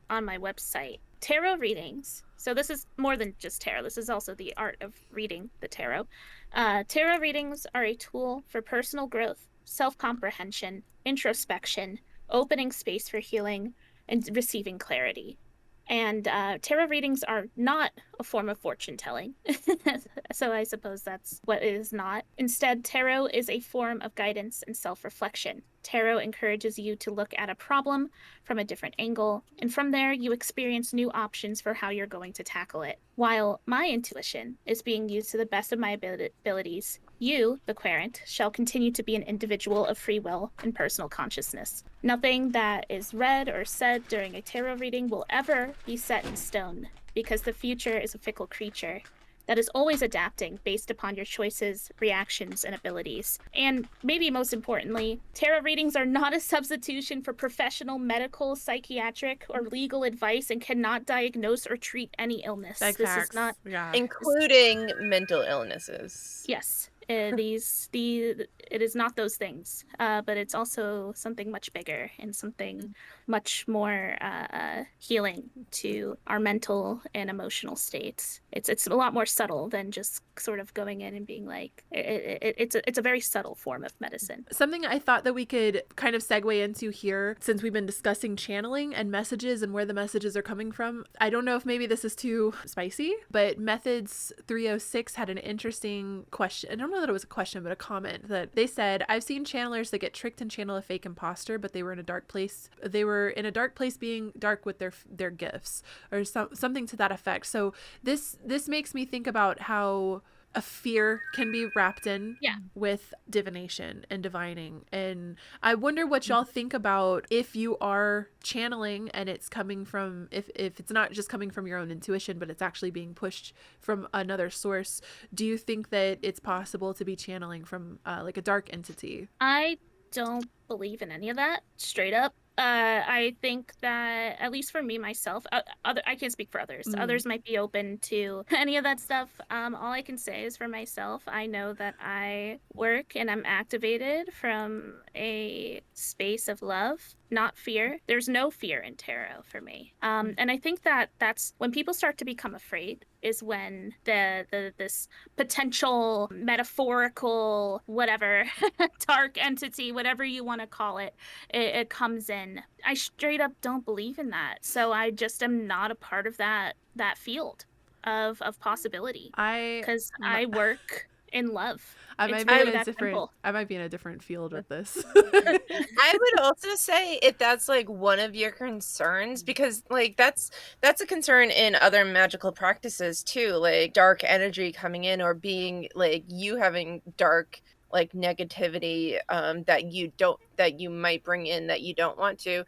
Speaker 2: on my website. Tarot readings. So this is more than just tarot. This is also the art of reading the tarot. Tarot readings are a tool for personal growth, self-comprehension, introspection, opening space for healing, and receiving clarity. And tarot readings are not a form of fortune telling. So I suppose that's what it is not. Instead, tarot is a form of guidance and self reflection. Tarot encourages you to look at a problem from a different angle, and from there, you experience new options for how you're going to tackle it. While my intuition is being used to the best of my abilities, you, the querent, shall continue to be an individual of free will and personal consciousness. Nothing that is read or said during a tarot reading will ever be set in stone, because the future is a fickle creature that is always adapting based upon your choices, reactions, and abilities. And maybe most importantly, tarot readings are not a substitution for professional medical, psychiatric, or legal advice and cannot diagnose or treat any illness.
Speaker 1: Like
Speaker 2: This
Speaker 1: facts.
Speaker 2: is not,
Speaker 1: Yeah.
Speaker 3: Including mental illnesses.
Speaker 2: yes, it is not those things, but it's also something much bigger and something much more healing to our mental and emotional states. It's a lot more subtle than just sort of going in and being like, it's a very subtle form of medicine.
Speaker 1: Something I thought that we could kind of segue into here, since we've been discussing channeling and messages and where the messages are coming from. I don't know if maybe this is too spicy, but Methods 306 had an interesting question. I don't know that it was a question, but a comment that they said, I've seen channelers that get tricked and channel a fake imposter, but they were in a dark place. They were in a dark place being dark with their gifts, or something to that effect. So this makes me think about how a fear can be wrapped in with divination and divining. And I wonder what y'all think about if you are channeling and it's coming from, if it's not just coming from your own intuition, but it's actually being pushed from another source. Do you think that it's possible to be channeling from like a dark entity?
Speaker 2: I don't believe in any of that, straight up. I think that, at least for me myself, I can't speak for others. Others might be open to any of that stuff. All I can say is for myself, I know that I work and I'm activated from a space of love, not fear. There's no fear in tarot for me. And I think that that's when people start to become afraid, is when this potential metaphorical whatever dark entity, whatever you want to call it, it comes in. I straight up don't believe in that, so I just am not a part of that field of possibility, because I work in love.
Speaker 1: I
Speaker 2: It's
Speaker 1: might be
Speaker 2: really
Speaker 1: in a
Speaker 2: that
Speaker 1: different
Speaker 2: simple.
Speaker 1: I might be in a different field with this.
Speaker 3: I would also say if that's like one of your concerns, because like that's a concern in other magical practices too, like dark energy coming in, or being like you having dark like negativity that you might bring in that you don't want to.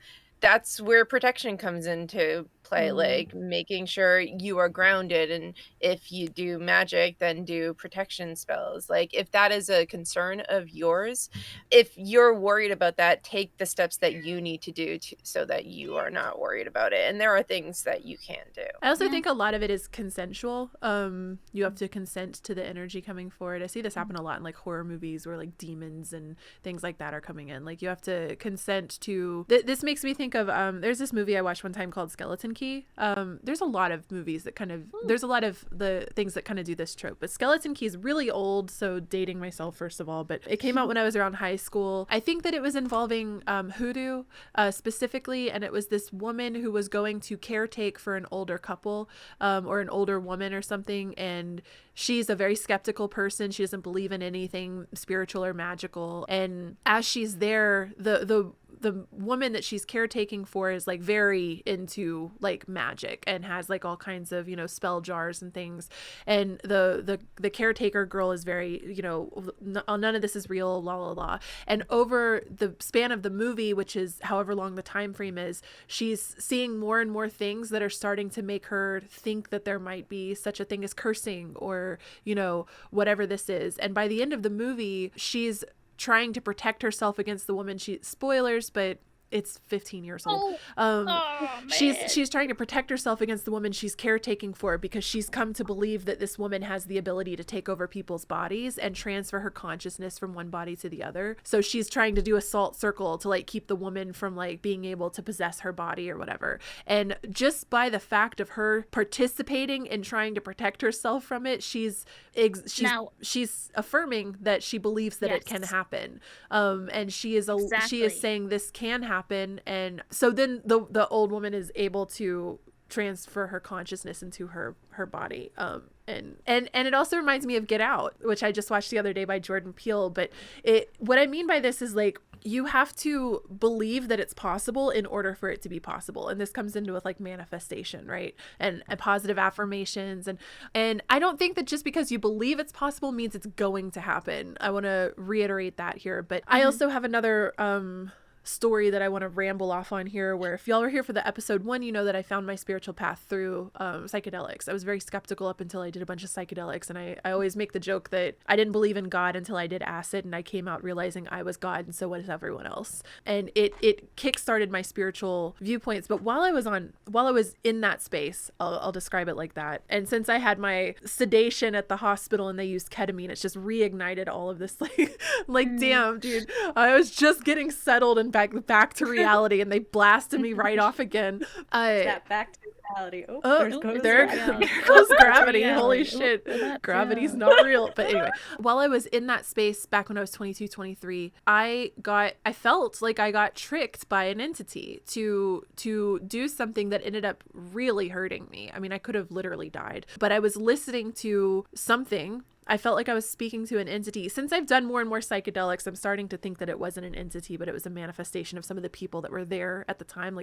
Speaker 3: that's where protection comes into play, like making sure you are grounded, and if you do magic, then do protection spells. Like if that is a concern of yours, if you're worried about that, take the steps that you need to do so that you are not worried about it. And there are things that you can do.
Speaker 1: I also think a lot of it is consensual. You have to consent to the energy coming forward. I see this happen a lot in like horror movies where like demons and things like that are coming in. Like you have to consent to this makes me think of there's this movie I watched one time called Skeleton Key. There's a lot of movies that kind of there's a lot of the things that kind of do this trope, but Skeleton Key is really old, so dating myself first of all, but it came out when I was around high school. I think that it was involving hoodoo specifically, and it was this woman who was going to caretake for an older couple or an older woman or something, and she's a very skeptical person. She doesn't believe in anything spiritual or magical, and as she's there, the woman that she's caretaking for is like very into like magic and has like all kinds of, you know, spell jars and things, and the caretaker girl is very, you know, none of this is real, la la la. And over the span of the movie, which is however long the time frame is, she's seeing more and more things that are starting to make her think that there might be such a thing as cursing or, you know, whatever this is. And by the end of the movie, she's trying to protect herself against the woman. Spoilers, but it's 15 years old. She's trying to protect herself against the woman she's caretaking for, because she's come to believe that this woman has the ability to take over people's bodies and transfer her consciousness from one body to the other. So she's trying to do a salt circle to like keep the woman from like being able to possess her body or whatever. And just by the fact of her participating and trying to protect herself from it, she's affirming that she believes that it can happen. And she is saying this can happen. And so then the old woman is able to transfer her consciousness into her body. And it also reminds me of Get Out, which I just watched the other day by Jordan Peele. But what I mean by this is like, you have to believe that it's possible in order for it to be possible. And this comes into with like manifestation, right? And positive affirmations. And I don't think that just because you believe it's possible means it's going to happen. I want to reiterate that here. But I also have another story that I want to ramble off on here, where if y'all were here for the episode 1, you know that I found my spiritual path through psychedelics. I was very skeptical up until I did a bunch of psychedelics, and I always make the joke that I didn't believe in God until I did acid, and I came out realizing I was God, and so was everyone else. And it kickstarted my spiritual viewpoints. But while I was in that space, I'll describe it like that. And since I had my sedation at the hospital and they used ketamine, it's just reignited all of this like damn, dude, I was just getting settled and back to reality, and they blasted me right off again.
Speaker 4: That back to reality.
Speaker 1: There goes gravity. Holy shit. Gravity's not real. But anyway, while I was in that space back when I was 22, 23, I felt like I got tricked by an entity to do something that ended up really hurting me. I mean, I could have literally died, but I was listening to something. I felt like I was speaking to an entity. Since I've done more and more psychedelics, I'm starting to think that it wasn't an entity, but it was a manifestation of some of the people that were there at the time.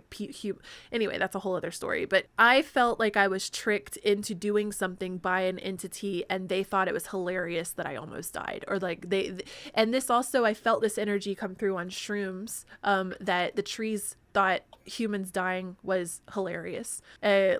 Speaker 1: Anyway, that's a whole other story. But I felt like I was tricked into doing something by an entity, and they thought it was hilarious that I almost died. Or like and this also, I felt this energy come through on shrooms, that the trees thought humans dying was hilarious. I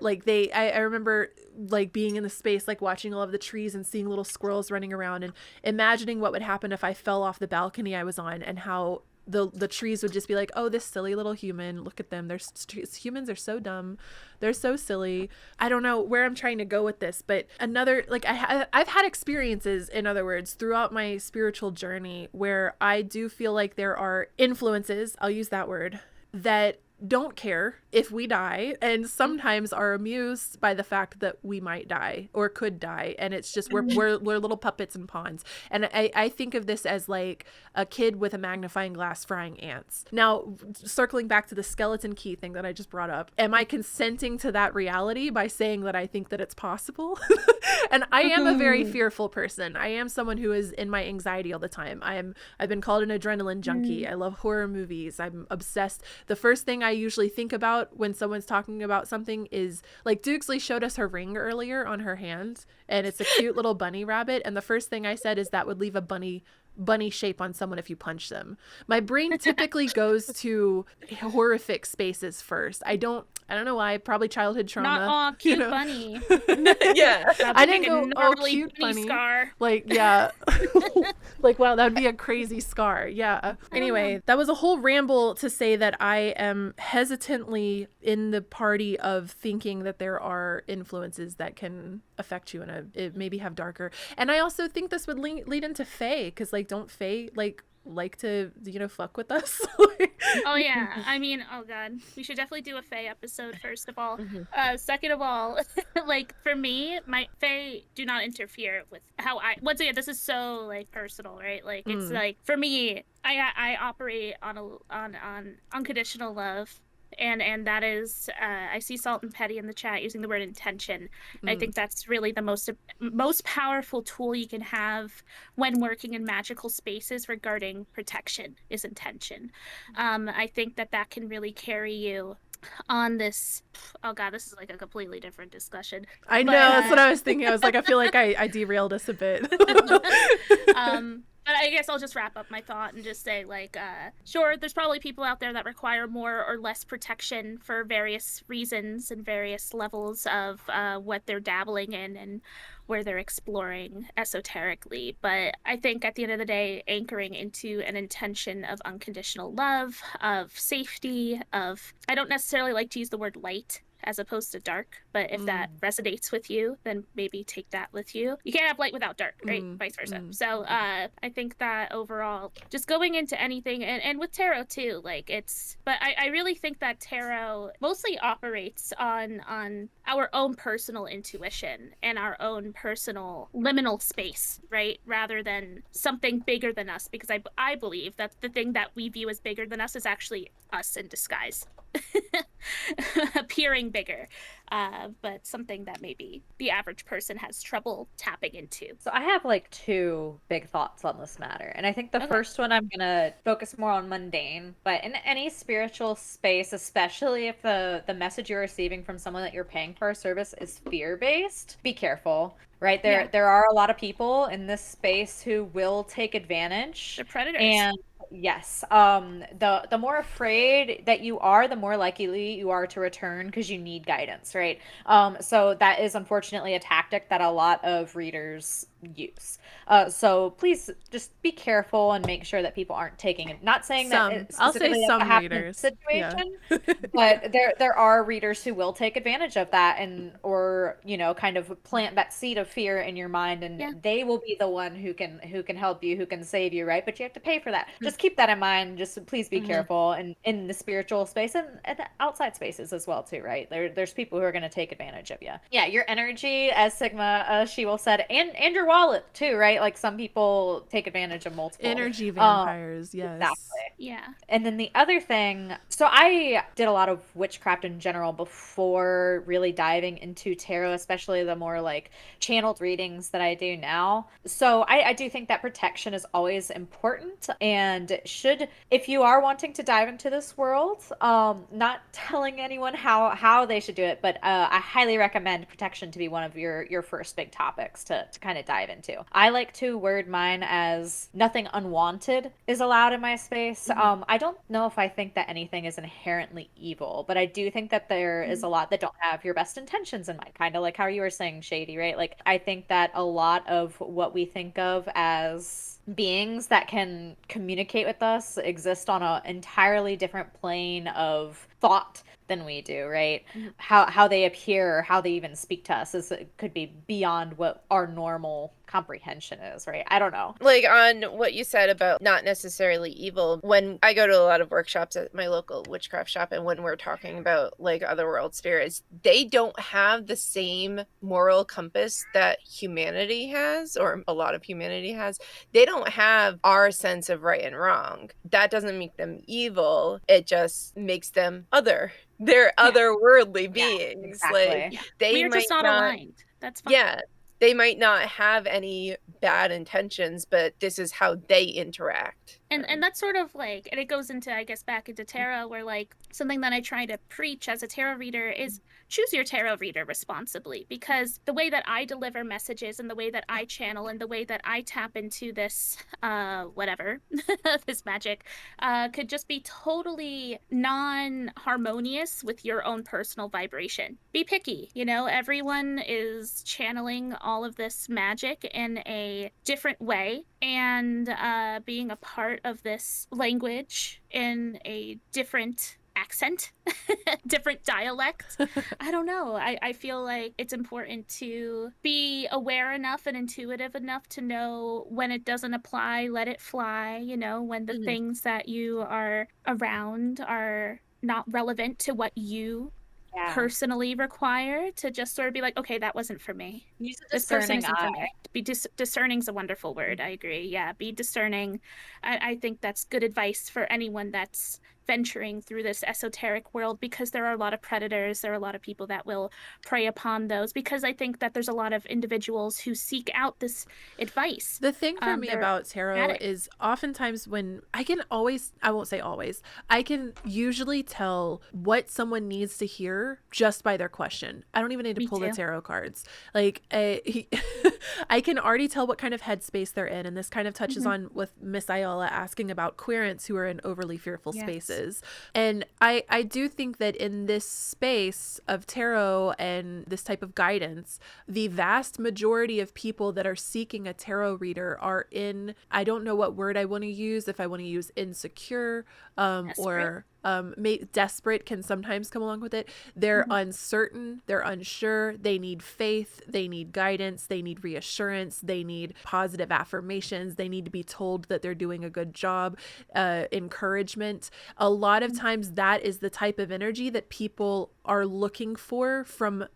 Speaker 1: remember like being in the space, like watching all of the trees and seeing little squirrels running around and imagining what would happen if I fell off the balcony I was on, and how the trees would just be like, oh, this silly little human, look at them. Humans are so dumb. They're so silly. I don't know where I'm trying to go with this, but I've had experiences, in other words, throughout my spiritual journey where I do feel like there are influences, I'll use that word, that don't care if we die, and sometimes are amused by the fact that we might die or could die, and it's just we're little puppets and pawns. And I think of this as like a kid with a magnifying glass frying ants. Now, circling back to the skeleton key thing that I just brought up, am I consenting to that reality by saying that I think that it's possible? And I am a very fearful person. I am someone who is in my anxiety all the time. I've been called an adrenaline junkie. I love horror movies. I'm obsessed. The first thing I usually think about when someone's talking about something is, like, Doogsley showed us her ring earlier on her hand, and it's a cute little bunny rabbit, and the first thing I said is that would leave a bunny bunny shape on someone if you punch them. My brain typically goes to horrific spaces first. I don't know why, probably childhood trauma.
Speaker 2: Not all cute bunny.
Speaker 3: Yeah.
Speaker 1: I didn't go, oh,
Speaker 2: gnarly
Speaker 1: cute bunny.
Speaker 2: scar.
Speaker 1: Like, yeah. Like, wow, that would be a crazy scar. Yeah. Anyway, that was a whole ramble to say that I am hesitantly in the party of thinking that there are influences that can affect you and maybe have darker. And I also think this would lead into Fae, because like, don't Fae like to, you know, fuck with us?
Speaker 2: Oh yeah, I mean, oh god, we should definitely do a Fae episode first of all. Second of all, like for me, my Fae do not interfere with how I. Once again, this is so like personal, right? Like it's like for me, I operate on unconditional love. And that is, I see Salt and Petty in the chat using the word intention. I think that's really the most powerful tool you can have when working in magical spaces regarding protection is intention. I think that can really carry you on this. Oh god, this is like a completely different discussion.
Speaker 1: I know, that's what I was thinking. I was like, I feel like I derailed us a bit.
Speaker 2: But I guess I'll just wrap up my thought and just say, like, sure, there's probably people out there that require more or less protection for various reasons and various levels of what they're dabbling in and where they're exploring esoterically. But I think at the end of the day, anchoring into an intention of unconditional love, of safety, I don't necessarily like to use the word light as opposed to dark, but if that resonates with you, then maybe take that with you. You can't have light without dark, right? Vice versa. So I think that overall, just going into anything, and with tarot too, like but I really think that tarot mostly operates on our own personal intuition and our own personal liminal space, right? Rather than something bigger than us, because I believe that the thing that we view as bigger than us is actually us in disguise. Appearing bigger, but something that maybe the average person has trouble tapping into.
Speaker 4: So I have like two big thoughts on this matter. And I think the first one, I'm going to focus more on mundane, but in any spiritual space, especially if the message you're receiving from someone that you're paying for a service is fear-based, be careful. Right? There are a lot of people in this space who will take advantage.
Speaker 2: They're predators.
Speaker 4: And yes, the more afraid that you are, the more likely you are to return because you need guidance, right? So that is unfortunately a tactic that a lot of readers use. So please just be careful and make sure that people aren't taking it. Not saying that
Speaker 1: I'll say some readers
Speaker 4: situation, but there are readers who will take advantage of that or you know, kind of plant that seed of fear in your mind, and they will be the one who can help you, who can save you, right? But you have to pay for that. Just keep that in mind. Just please be careful, and in the spiritual space and the outside spaces as well too, right? There's people who are going to take advantage of you. Yeah, your energy, as Sigma she will said, and your wallet too, right? Like some people take advantage of multiple
Speaker 1: energy vampires. Yes,
Speaker 4: exactly.
Speaker 2: Yeah.
Speaker 4: And then the other thing, so I did a lot of witchcraft in general before really diving into tarot, especially the more like channeled readings that I do now. So I do think that protection is always important, and if you are wanting to dive into this world, not telling anyone how they should do it, but I highly recommend protection to be one of your first big topics to kind of dive into. I like to word mine as nothing unwanted is allowed in my space. I don't know if I think that anything is inherently evil, but I do think that there is a lot that don't have your best intentions in mind, kind of like how you were saying, Shady, right? Like I think that a lot of what we think of as beings that can communicate with us exist on an entirely different plane of thought than we do, right? How they appear, how they even speak to us could be beyond what our normal comprehension is, right? I don't know.
Speaker 3: Like on what you said about not necessarily evil, when I go to a lot of workshops at my local witchcraft shop, and when we're talking about like otherworld spirits, they don't have the same moral compass that humanity has, or a lot of humanity has. They don't have our sense of right and wrong. That doesn't make them evil. It just makes them other. They're otherworldly beings.
Speaker 4: Exactly.
Speaker 3: Like they
Speaker 2: We're
Speaker 3: might
Speaker 2: just not aligned. That's fine.
Speaker 3: Yeah. they might not have any bad intentions, but this is how they interact.
Speaker 2: And that's sort of like, and it goes into, I guess, back into tarot, where like something that I try to preach as a tarot reader is choose your tarot reader responsibly, because the way that I deliver messages and the way that I channel and the way that I tap into this whatever this magic could just be totally non-harmonious with your own personal vibration. Be picky, you know, everyone is channeling all of this magic in a different way, and being a part of this language in a different accent, different dialect. I don't know. I feel like it's important to be aware enough and intuitive enough to know when it doesn't apply, let it fly, you know, when the things that you are around are not relevant to what you personally require, to just sort of be like, okay, that wasn't for me.
Speaker 4: Use a
Speaker 2: This person
Speaker 4: discerning
Speaker 2: isn't for
Speaker 4: eye.
Speaker 2: me. Be discerning is a wonderful word. I agree. Yeah, be discerning. I think that's good advice for anyone that's venturing through this esoteric world, because there are a lot of predators. There are a lot of people that will prey upon those, because I think that there's a lot of individuals who seek out this advice.
Speaker 1: The thing for me
Speaker 2: they're
Speaker 1: about tarot
Speaker 2: addicts.
Speaker 1: is oftentimes when I won't say always, I can usually tell what someone needs to hear just by their question. I don't even need to
Speaker 2: Me
Speaker 1: pull the
Speaker 2: too.
Speaker 1: tarot cards. Like, I can already tell what kind of headspace they're in. And this kind of touches on with Miss Ayala asking about querents who are in overly fearful
Speaker 2: Yes.
Speaker 1: spaces. And I do think that in this space of tarot and this type of guidance, the vast majority of people that are seeking a tarot reader are in, I don't know what word I want to use, if I want to use insecure, or desperate can sometimes come along with it. They're uncertain, they're unsure, they need faith, they need guidance, they need reassurance, they need positive affirmations, they need to be told that they're doing a good job, encouragement. A lot of times that is the type of energy that people are looking for from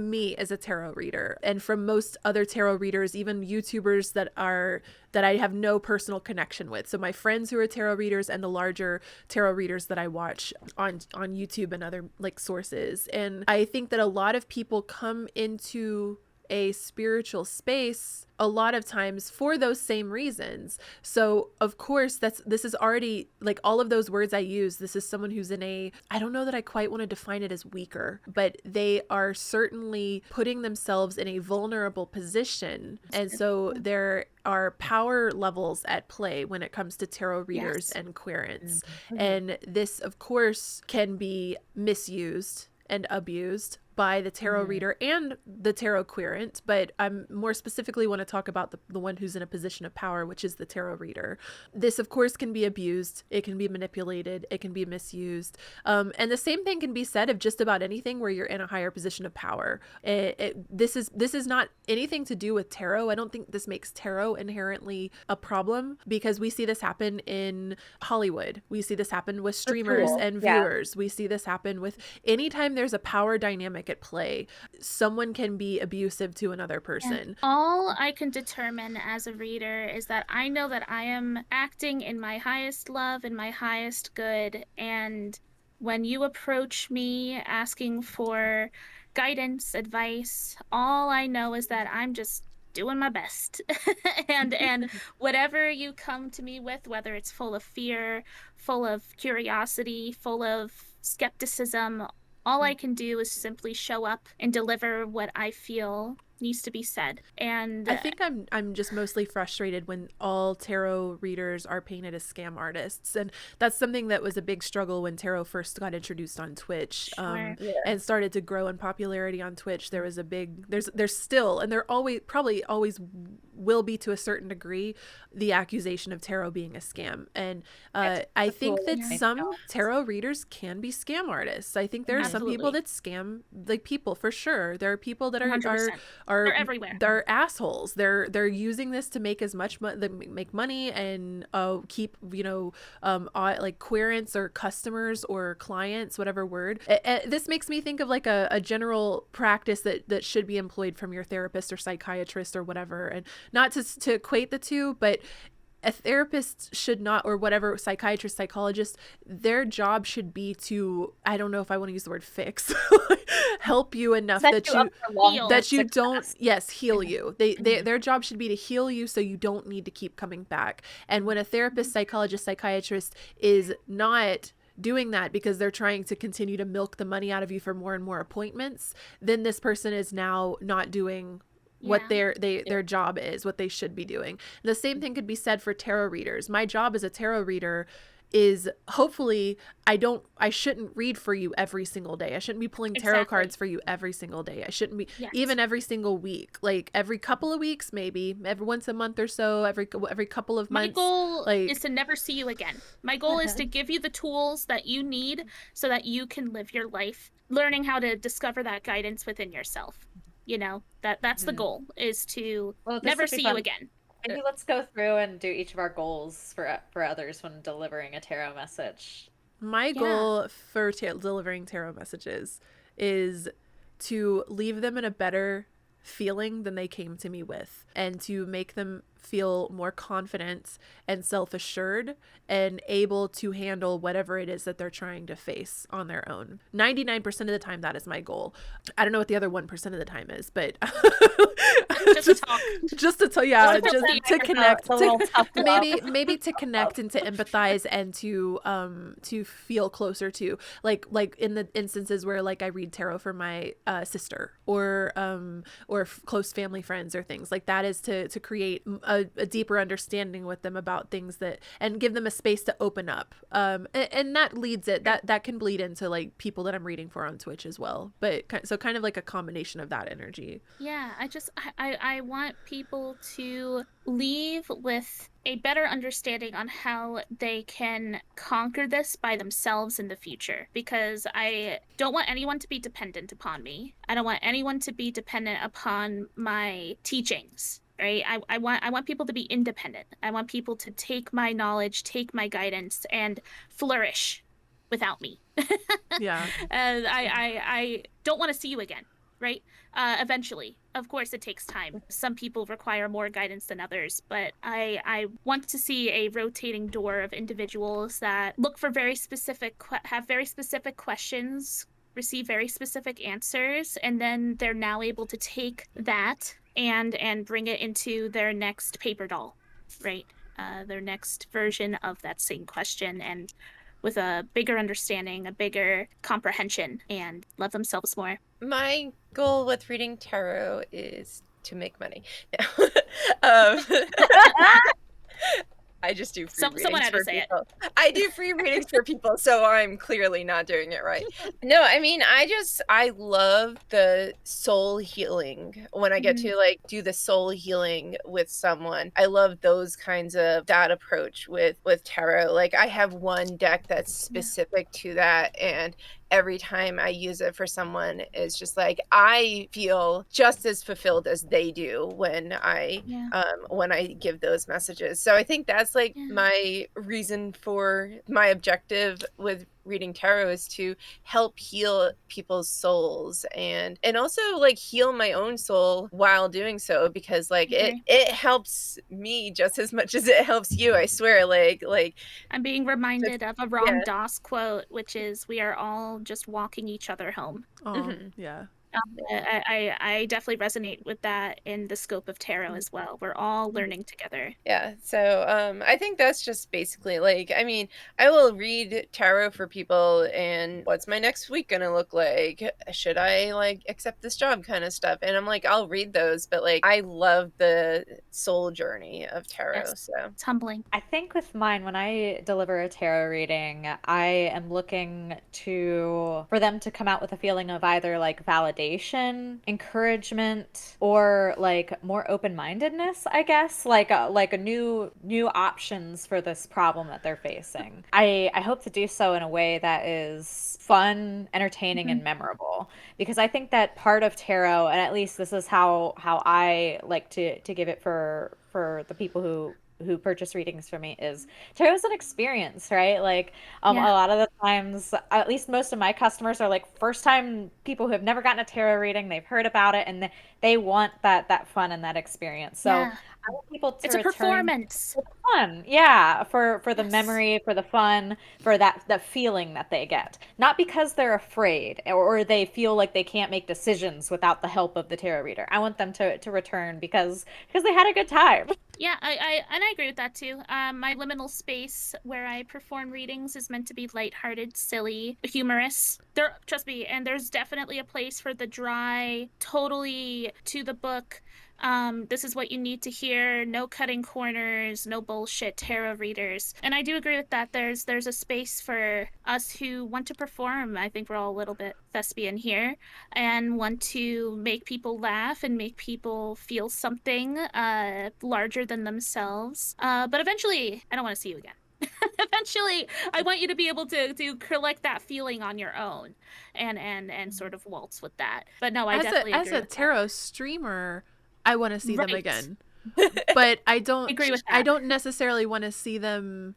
Speaker 1: me as a tarot reader, and from most other tarot readers, even YouTubers that I have no personal connection with. So my friends who are tarot readers and the larger tarot readers that I watch on YouTube and other like sources. And I think that a lot of people come into a spiritual space a lot of times for those same reasons. So of course this is already like all of those words I use. This is someone who's in a, I don't know that I quite want to define it as weaker, but they are certainly putting themselves in a vulnerable position. And so there are power levels at play when it comes to tarot readers and querents. And this of course can be misused and abused by the tarot reader and the tarot querent, but I'm more specifically want to talk about the one who's in a position of power, which is the tarot reader. This, of course, can be abused. It can be manipulated. It can be misused. And the same thing can be said of just about anything where you're in a higher position of power. This is not anything to do with tarot. I don't think this makes tarot inherently a problem, because we see this happen in Hollywood. We see this happen with streamers and viewers. We see this happen with anytime there's a power dynamic at play, someone can be abusive to another person.
Speaker 2: And all I can determine as a reader is that I know that I am acting in my highest love and my highest good. And when you approach me asking for guidance, advice, all I know is that I'm just doing my best. and whatever you come to me with, whether it's full of fear, full of curiosity, full of skepticism, all I can do is simply show up and deliver what I feel needs to be said. And
Speaker 1: I think I'm just mostly frustrated when all tarot readers are painted as scam artists, and that's something that was a big struggle when tarot first got introduced on Twitch, and started to grow in popularity on Twitch. There was a big there's still, and there probably always will be to a certain degree, the accusation of tarot being a scam. And I think that some tarot readers can be scam artists. I think there are some people that scam like people, for sure. There are people that
Speaker 2: they're everywhere.
Speaker 1: They're assholes. They're using this to make as much make money and keep like querents or customers or clients, whatever word. This makes me think of like a general practice that should be employed from your therapist or psychiatrist or whatever, and not to equate the two, but a therapist should not, or whatever, psychiatrist, psychologist, their job should be to, I don't know if I want to use the word fix, help you enough
Speaker 4: Set
Speaker 1: that
Speaker 4: you
Speaker 1: you
Speaker 4: up for long-term
Speaker 1: that you
Speaker 4: success.
Speaker 1: don't, yes, heal you. Their job should be to heal you so you don't need to keep coming back. And when a therapist, psychologist, psychiatrist is not doing that because they're trying to continue to milk the money out of you for more and more appointments, then this person is now not doing what their job is, what they should be doing. The same thing could be said for tarot readers. My job as a tarot reader is, hopefully, I shouldn't read for you every single day. I shouldn't be pulling tarot cards for you every single day. I shouldn't be even every single week. Like every couple of weeks, maybe every once a month or so, every couple of months.
Speaker 2: My goal is to never see you again. My goal is to give you the tools that you need so that you can live your life, learning how to discover that guidance within yourself. You know, that's the goal, is to never see you again.
Speaker 4: Maybe let's go through and do each of our goals for others when delivering a tarot message.
Speaker 1: My goal for delivering tarot messages is to leave them in a better feeling than they came to me with, and to make them feel more confident and self-assured and able to handle whatever it is that they're trying to face on their own. 99% of the time, that is my goal. I don't know what the other 1% of the time is, but just to tell you, just to connect, maybe to connect and to empathize and to feel closer to, like in the instances where like I read tarot for my sister or close family friends or things like that, is to create a deeper understanding with them about things that, and give them a space to open up. And that leads it, that can bleed into like people that I'm reading for on Twitch as well. But so kind of like a combination of that energy.
Speaker 2: Yeah, I want people to leave with a better understanding on how they can conquer this by themselves in the future, because I don't want anyone to be dependent upon me. I don't want anyone to be dependent upon my teachings. Right? I want people to be independent. I want people to take my knowledge, take my guidance, and flourish without me.
Speaker 1: Yeah.
Speaker 2: And I don't want to see you again, right? Eventually. Of course, it takes time. Some people require more guidance than others, but I want to see a rotating door of individuals that look for very specific, have very specific questions, receive very specific answers, and then they're now able to take that and bring it into their next paper doll, right? Their next version of that same question, and with a bigger understanding, a bigger comprehension, and love themselves more.
Speaker 3: My goal with reading tarot is to make money. I just do free readings for people. I do free readings for people, so I'm clearly not doing it right. No, I mean, I love the soul healing. When I get to like do the soul healing with someone, I love those kinds of that approach with tarot. Like I have one deck that's specific to that, and every time I use it for someone, it's just like I feel just as fulfilled as they do when I give those messages. So I think that's like my reason for my objective with reading tarot, is to help heal people's souls and also like heal my own soul while doing so, because like it helps me just as much as it helps you. I swear. Like
Speaker 2: I'm being reminded of a Ram Dass quote, which is, "We are all just walking each other home."
Speaker 1: Yeah.
Speaker 2: I definitely resonate with that in the scope of tarot as well. We're all learning together.
Speaker 3: Yeah. So I think that's just basically like, I mean, I will read tarot for people and what's my next week gonna look like? Should I like accept this job kind of stuff? And I'm like, I'll read those, but like I love the soul journey of tarot. So
Speaker 2: it's humbling.
Speaker 4: I think with mine, when I deliver a tarot reading, I am looking for them to come out with a feeling of either like validation, encouragement, or like more open-mindedness, I guess, like a new options for this problem that they're facing. I hope to do so in a way that is fun, entertaining, and memorable, because I think that part of tarot, and at least this is how I like to give it for the people who who purchase readings from me is tarot is an experience, right? Like a
Speaker 2: Yeah.
Speaker 4: lot of the times, at least most of my customers are like first time people who have never gotten a tarot reading, they've heard about it and they want that fun and that experience. So
Speaker 2: Yeah.
Speaker 4: I want people to
Speaker 2: It's a
Speaker 4: return
Speaker 2: performance.
Speaker 4: for the fun. Yeah, for the
Speaker 2: Yes.
Speaker 4: memory, for the fun, for that feeling that they get. Not because they're afraid or they feel like they can't make decisions without the help of the tarot reader. I want them to return because they had a good time.
Speaker 2: Yeah, I agree with that too. My liminal space where I perform readings is meant to be lighthearted, silly, humorous. Trust me, and there's definitely a place for the dry, totally to the book. This is what you need to hear. No cutting corners, no bullshit tarot readers. And I do agree with that. There's a space for us who want to perform. I think we're all a little bit thespian here and want to make people laugh and make people feel something larger than themselves. But eventually, I don't want to see you again. Eventually, I want you to be able to collect that feeling on your own and sort of waltz with that. But no, I definitely
Speaker 1: as
Speaker 2: agree
Speaker 1: a
Speaker 2: with
Speaker 1: tarot streamer, I want to see
Speaker 2: that.
Speaker 1: them
Speaker 2: Right.
Speaker 1: again. But I
Speaker 2: Agree with
Speaker 1: I
Speaker 2: that.
Speaker 1: don't necessarily want to see them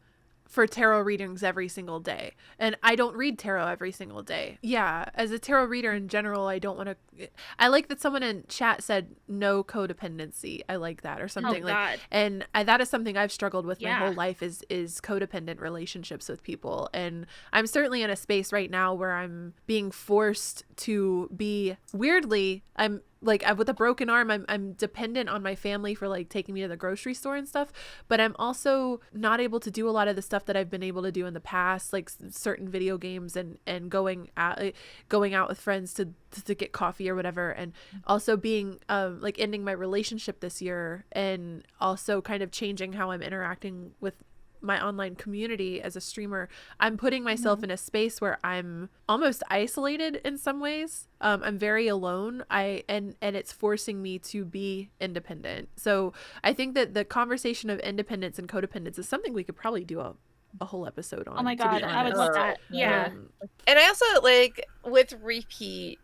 Speaker 1: for tarot readings every single day. And I don't read tarot every single day. Yeah, as a tarot reader in general, I don't want to. I like that someone in chat said no codependency. I like that or something
Speaker 2: Oh
Speaker 1: like.
Speaker 2: God.
Speaker 1: And that is something I've struggled with my
Speaker 2: Yeah.
Speaker 1: whole life is codependent relationships with people. And I'm certainly in a space right now where I'm being forced to be weirdly. I'm like with a broken arm, I'm dependent on my family for like taking me to the grocery store and stuff, but I'm also not able to do a lot of the stuff that I've been able to do in the past, like certain video games and going out with friends to get coffee or whatever, and also being like ending my relationship this year, and also kind of changing how I'm interacting with my online community as a streamer. I'm putting myself in a space where I'm almost isolated in some ways. I'm very alone. And it's forcing me to be independent. So I think that the conversation of independence and codependence is something we could probably do a whole episode on.
Speaker 2: Oh my
Speaker 1: to be
Speaker 2: God, I would love
Speaker 1: honest.
Speaker 2: that. Yeah.
Speaker 3: And I also like with repeat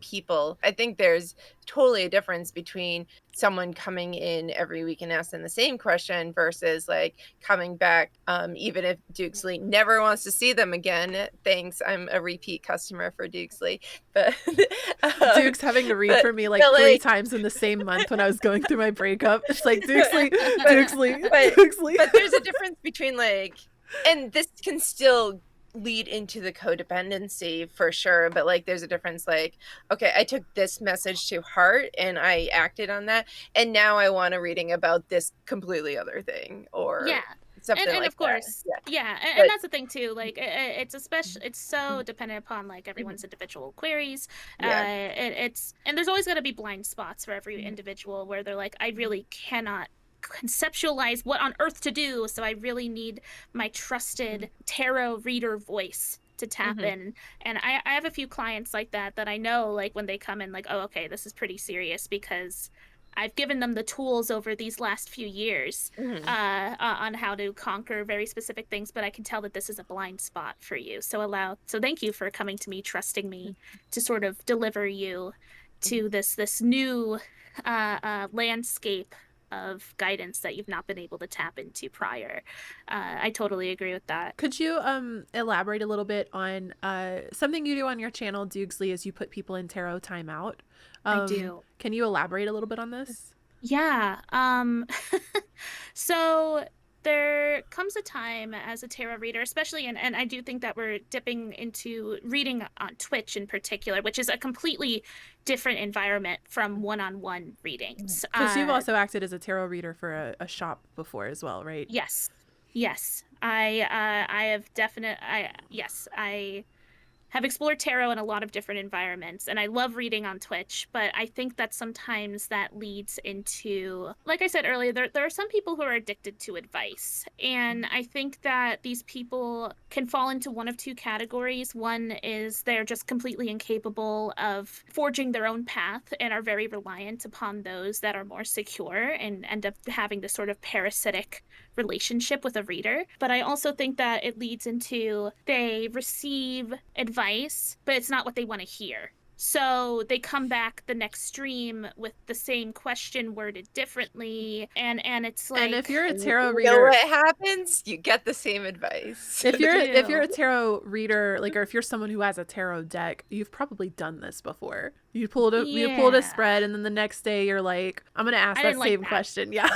Speaker 3: people, I think there's totally a difference between someone coming in every week and asking the same question versus like coming back, even if Doogsley never wants to see them again. Thanks, I'm a repeat customer for Doogsley. But
Speaker 1: Duke's having to read for me like 3 times in the same month when I was going through my breakup. It's like Doogsley,
Speaker 3: but there's a difference between like, and this can still lead into the codependency for sure, but like there's a difference. Like, okay, I took this message to heart and I acted on that, and now I want a reading about this completely other thing or
Speaker 2: Yeah.
Speaker 3: something
Speaker 2: And
Speaker 3: like
Speaker 2: of course,
Speaker 3: that.
Speaker 2: yeah,
Speaker 3: But-
Speaker 2: and that's the thing too. Like, it's especially, it's so dependent upon like everyone's individual queries.
Speaker 3: Yeah.
Speaker 2: It's and there's always going to be blind spots for every individual where they're like, I really cannot conceptualize what on earth to do, so I really need my trusted tarot reader voice to tap in. And I have a few clients like that I know, like when they come in, like, oh, okay, this is pretty serious because I've given them the tools over these last few years on how to conquer very specific things, but I can tell that this is a blind spot for you. So thank you for coming to me, trusting me to sort of deliver you to this new landscape of guidance that you've not been able to tap into prior. I totally agree with that.
Speaker 1: Could you elaborate a little bit on something you do on your channel, Doogsley, is you put people in tarot timeout?
Speaker 2: I do.
Speaker 1: Can you elaborate a little bit on this?
Speaker 2: Yeah. So there comes a time as a tarot reader, especially, and I do think that we're dipping into reading on Twitch in particular, which is a completely different environment from one-on-one readings.
Speaker 1: Because you've also acted as a tarot reader for a shop before as well, right?
Speaker 2: Yes. I have explored tarot in a lot of different environments, and I love reading on Twitch, but I think that sometimes that leads into, like I said earlier, there are some people who are addicted to advice, and I think that these people can fall into one of two categories. One is they're just completely incapable of forging their own path and are very reliant upon those that are more secure and end up having this sort of parasitic relationship with a reader. But I also think that it leads into they receive advice, but it's not what they want to hear. So they come back the next stream with the same question worded differently, and it's like,
Speaker 1: And if you're a
Speaker 3: And
Speaker 1: tarot
Speaker 3: you know
Speaker 1: reader,
Speaker 3: what happens? You get the same advice.
Speaker 1: if you're
Speaker 2: do.
Speaker 1: a tarot reader, like, or if you're someone who has a tarot deck, you've probably done this before. You pulled a
Speaker 2: Yeah.
Speaker 1: spread, and then the next day you're like, I'm gonna ask
Speaker 2: I
Speaker 1: that
Speaker 2: didn't like
Speaker 1: same
Speaker 2: that.
Speaker 1: question. Yeah.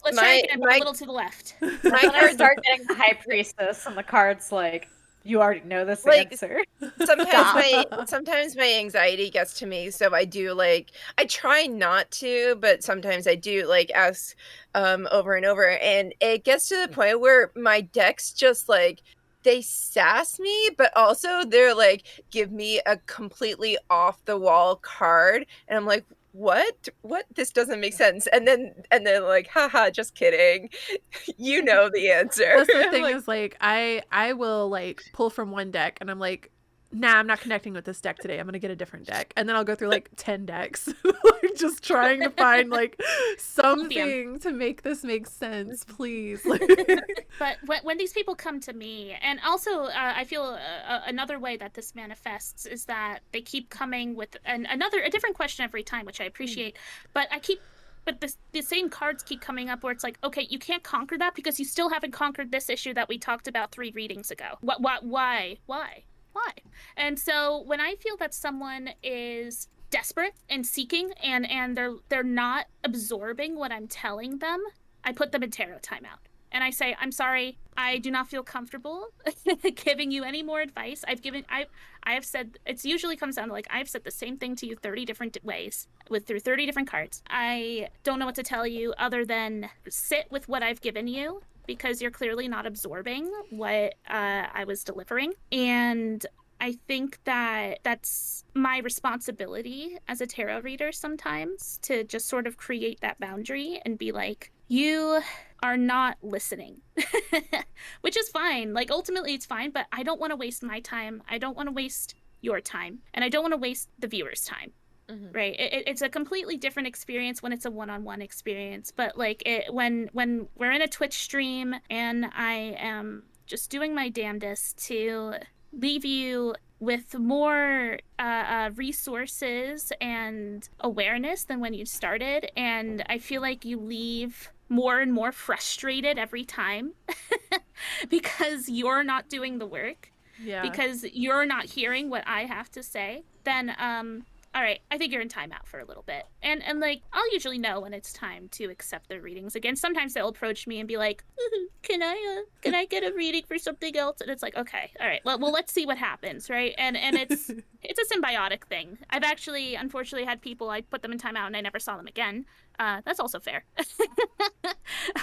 Speaker 2: Let's try again, but a little to the left.
Speaker 4: That's
Speaker 3: My
Speaker 4: when I
Speaker 3: card,
Speaker 4: start getting the high priestess and the card's like, you already know this
Speaker 3: Like,
Speaker 4: answer.
Speaker 3: sometimes my anxiety gets to me, so I do like I try not to, but sometimes I do like ask over and over, and it gets to the point where my decks just like they sass me, but also they're like give me a completely off the wall card, and I'm like, what, this doesn't make sense, and then like, haha, just kidding. You know the answer.
Speaker 1: That's the
Speaker 3: I'm
Speaker 1: thing
Speaker 3: like,
Speaker 1: is, like, I will like pull from one deck, and I'm like, nah, I'm not connecting with this deck today. I'm gonna get a different deck, and then I'll go through like 10 decks, like, just trying to find like something to make this make sense, please.
Speaker 2: But when these people come to me, and also I feel another way that this manifests is that they keep coming with a different question every time, which I appreciate. But the same cards keep coming up where it's like, okay, you can't conquer that because you still haven't conquered this issue that we talked about 3 readings ago. Why? And so when I feel that someone is desperate and seeking, and they're not absorbing what I'm telling them, I put them in tarot timeout. And I say, I'm sorry, I do not feel comfortable giving you any more advice. I have said, it's usually comes down to like, I've said the same thing to you 30 different ways through 30 different cards. I don't know what to tell you other than sit with what I've given you, because you're clearly not absorbing what I was delivering. And I think that that's my responsibility as a tarot reader sometimes, to just sort of create that boundary and be like, you are not listening, which is fine. Like, ultimately it's fine, but I don't want to waste my time. I don't want to waste your time, and I don't want to waste the viewer's time.
Speaker 3: mhm.
Speaker 2: Right. It's a completely different experience when it's a one-on-one experience. But like when we're in a Twitch stream and I am just doing my damnedest to leave you with more resources and awareness than when you started, and I feel like you leave more and more frustrated every time because you're not doing the work,
Speaker 1: Yeah.
Speaker 2: because you're not hearing what I have to say, then all right, I think you're in timeout for a little bit. And like, I'll usually know when it's time to accept their readings again. Sometimes they'll approach me and be like, can I get a reading for something else? And it's like, okay, all right, well let's see what happens, right? And it's a symbiotic thing. I've actually unfortunately had people, I put them in timeout and I never saw them again. That's also fair.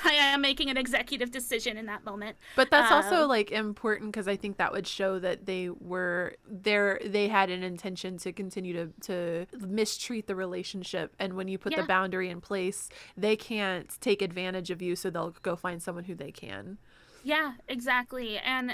Speaker 2: I am making an executive decision in that moment.
Speaker 1: But that's also like important, because I think that would show that they had an intention to continue to mistreat the relationship, and when you put the boundary in place, they can't take advantage of you, so they'll go find someone who they can.
Speaker 2: Yeah, exactly. And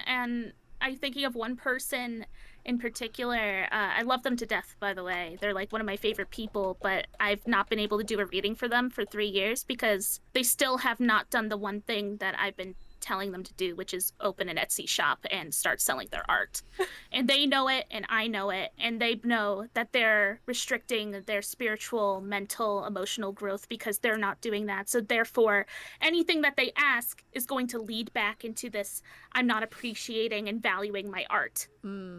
Speaker 2: I'm thinking of one person in particular. I love them to death, by the way. They're like one of my favorite people, but I've not been able to do a reading for them for 3 years because they still have not done the one thing that I've been telling them to do, which is open an Etsy shop and start selling their art. And they know it, and I know it, and they know that they're restricting their spiritual, mental, emotional growth because they're not doing that. So therefore, anything that they ask is going to lead back into this, I'm not appreciating and valuing my art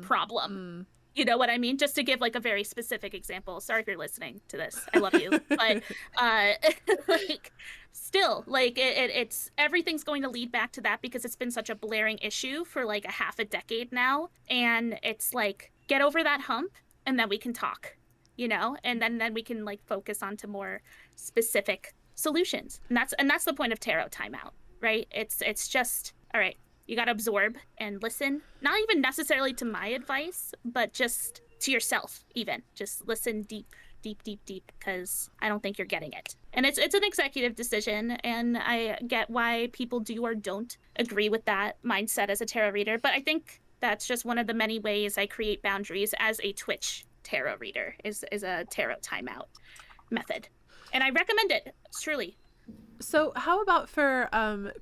Speaker 2: problem. You know what I mean? Just to give like a very specific example. Sorry if you're listening to this. I love you. But like, still, like, it's everything's going to lead back to that because it's been such a blaring issue for like a half a decade now. And it's like, get over that hump and then we can talk, you know? And then we can like focus on to more specific solutions. And that's the point of tarot timeout, right? It's just, all right, you got to absorb and listen, not even necessarily to my advice, but just to yourself. Even just listen deep, because I don't think you're getting it. And it's an executive decision, and I get why people do or don't agree with that mindset as a tarot reader, but I think that's just one of the many ways I create boundaries as a Twitch tarot reader is a tarot timeout method, and I recommend it truly.
Speaker 1: So how about for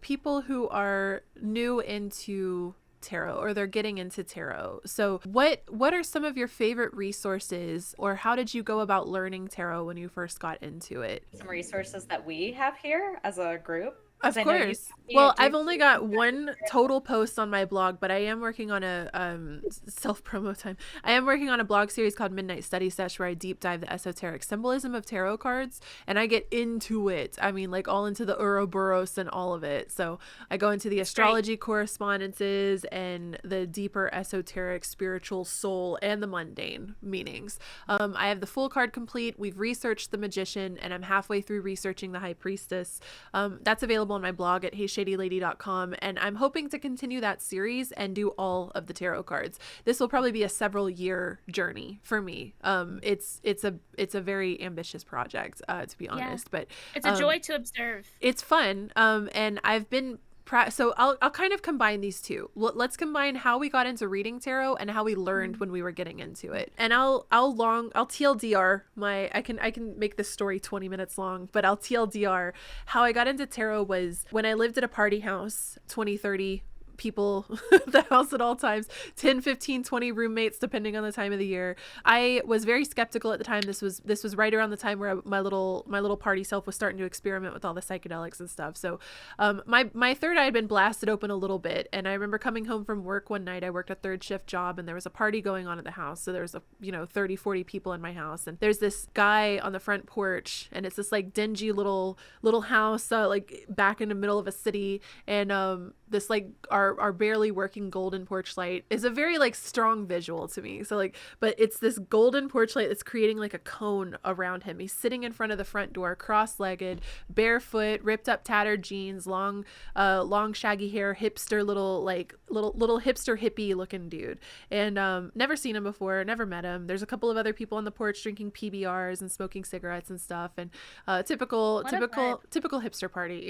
Speaker 1: people who are new into tarot or they're getting into tarot. So what are some of your favorite resources, or how did you go about learning tarot when you first got into it?
Speaker 4: Some resources that we have here as a group.
Speaker 1: Of course. Well, I've only got one total post on my blog, but I am working on a self-promo time. I am working on a blog series called Midnight Study Sesh, where I deep dive the esoteric symbolism of tarot cards, and I get into it. I mean, like all into the Ouroboros and all of it. So I go into the astrology correspondences and the deeper esoteric spiritual soul and the mundane meanings. I have the full card complete. We've researched the magician, and I'm halfway through researching the high priestess. That's available on my blog at HeyShadyLady.com, and I'm hoping to continue that series and do all of the tarot cards. This will probably be a several year journey for me. It's a very ambitious project, to be honest, but
Speaker 2: it's a joy to observe.
Speaker 1: It's fun, and I've been so I'll kind of combine these two. Let's combine how we got into reading tarot and how we learned when we were getting into it. And I'll TLDR I can make this story 20 minutes long, but I'll TLDR how I got into tarot was when I lived at a party house, 20, 30 people at the house at all times, 10, 15, 20 roommates depending on the time of the year. I was very skeptical at the time. This was right around the time where my little party self was starting to experiment with all the psychedelics and stuff. So my third eye had been blasted open a little bit, and I remember coming home from work one night. I worked a third shift job, and there was a party going on at the house. So there was 30, 40 people in my house, and there's this guy on the front porch, and it's this like dingy little house like back in the middle of a city, and this like our barely working golden porch light is a very like strong visual to me. So like, but it's this golden porch light that's creating like a cone around him. He's sitting in front of the front door, cross-legged, barefoot, ripped up tattered jeans, long shaggy hair, hipster little hipster hippie looking dude. And never seen him before, never met him. There's a couple of other people on the porch drinking PBRs and smoking cigarettes and stuff, and typical hipster party,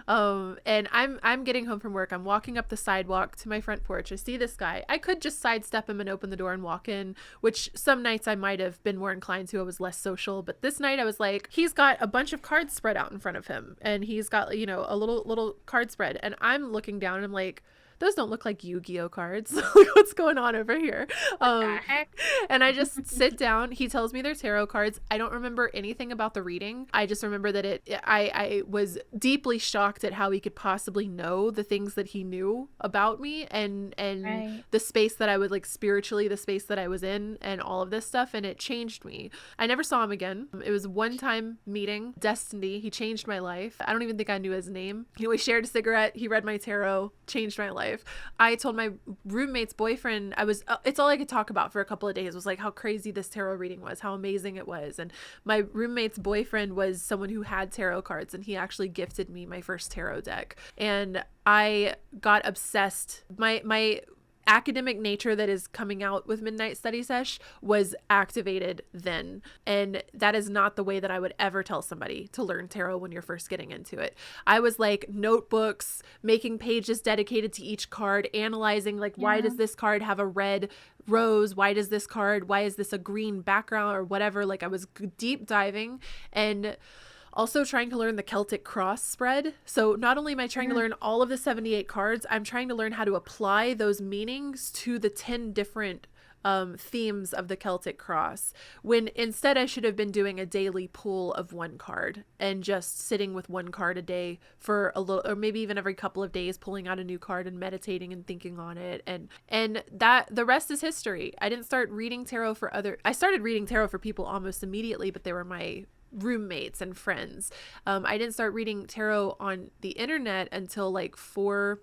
Speaker 1: and I'm getting home from work. I'm walking up the sidewalk to my front porch. I see this guy. I could just sidestep him and open the door and walk in, which some nights I might have been more inclined to. I was less social, but this night I was like, he's got a bunch of cards spread out in front of him, and he's got a little card spread, and I'm looking down and I'm like, those don't look like Yu-Gi-Oh cards. What's going on over here? And I just sit down. He tells me they're tarot cards. I don't remember anything about the reading. I just remember that I was deeply shocked at how he could possibly know the things that he knew about me and the space that I would like spiritually, the space that I was in, and all of this stuff. And it changed me. I never saw him again. It was a one-time meeting. Destiny. He changed my life. I don't even think I knew his name. We shared a cigarette. He read my tarot. Changed my life. I told my roommate's boyfriend, it's all I could talk about for a couple of days was like how crazy this tarot reading was, how amazing it was. And my roommate's boyfriend was someone who had tarot cards, and he actually gifted me my first tarot deck. And I got obsessed. My academic nature that is coming out with Midnight Study Sesh was activated then. And that is not the way that I would ever tell somebody to learn tarot when you're first getting into it. I was like notebooks, making pages dedicated to each card, analyzing like, why does this card have a red rose? Why is this a green background or whatever? Like I was deep diving and also trying to learn the Celtic cross spread. So not only am I trying to learn all of the 78 cards, I'm trying to learn how to apply those meanings to the 10 different themes of the Celtic cross, when instead I should have been doing a daily pull of one card and just sitting with one card a day for a little, or maybe even every couple of days, pulling out a new card and meditating and thinking on it. And that the rest is history. I started reading tarot for people almost immediately, but they were my roommates and friends. I didn't start reading tarot on the internet until like 4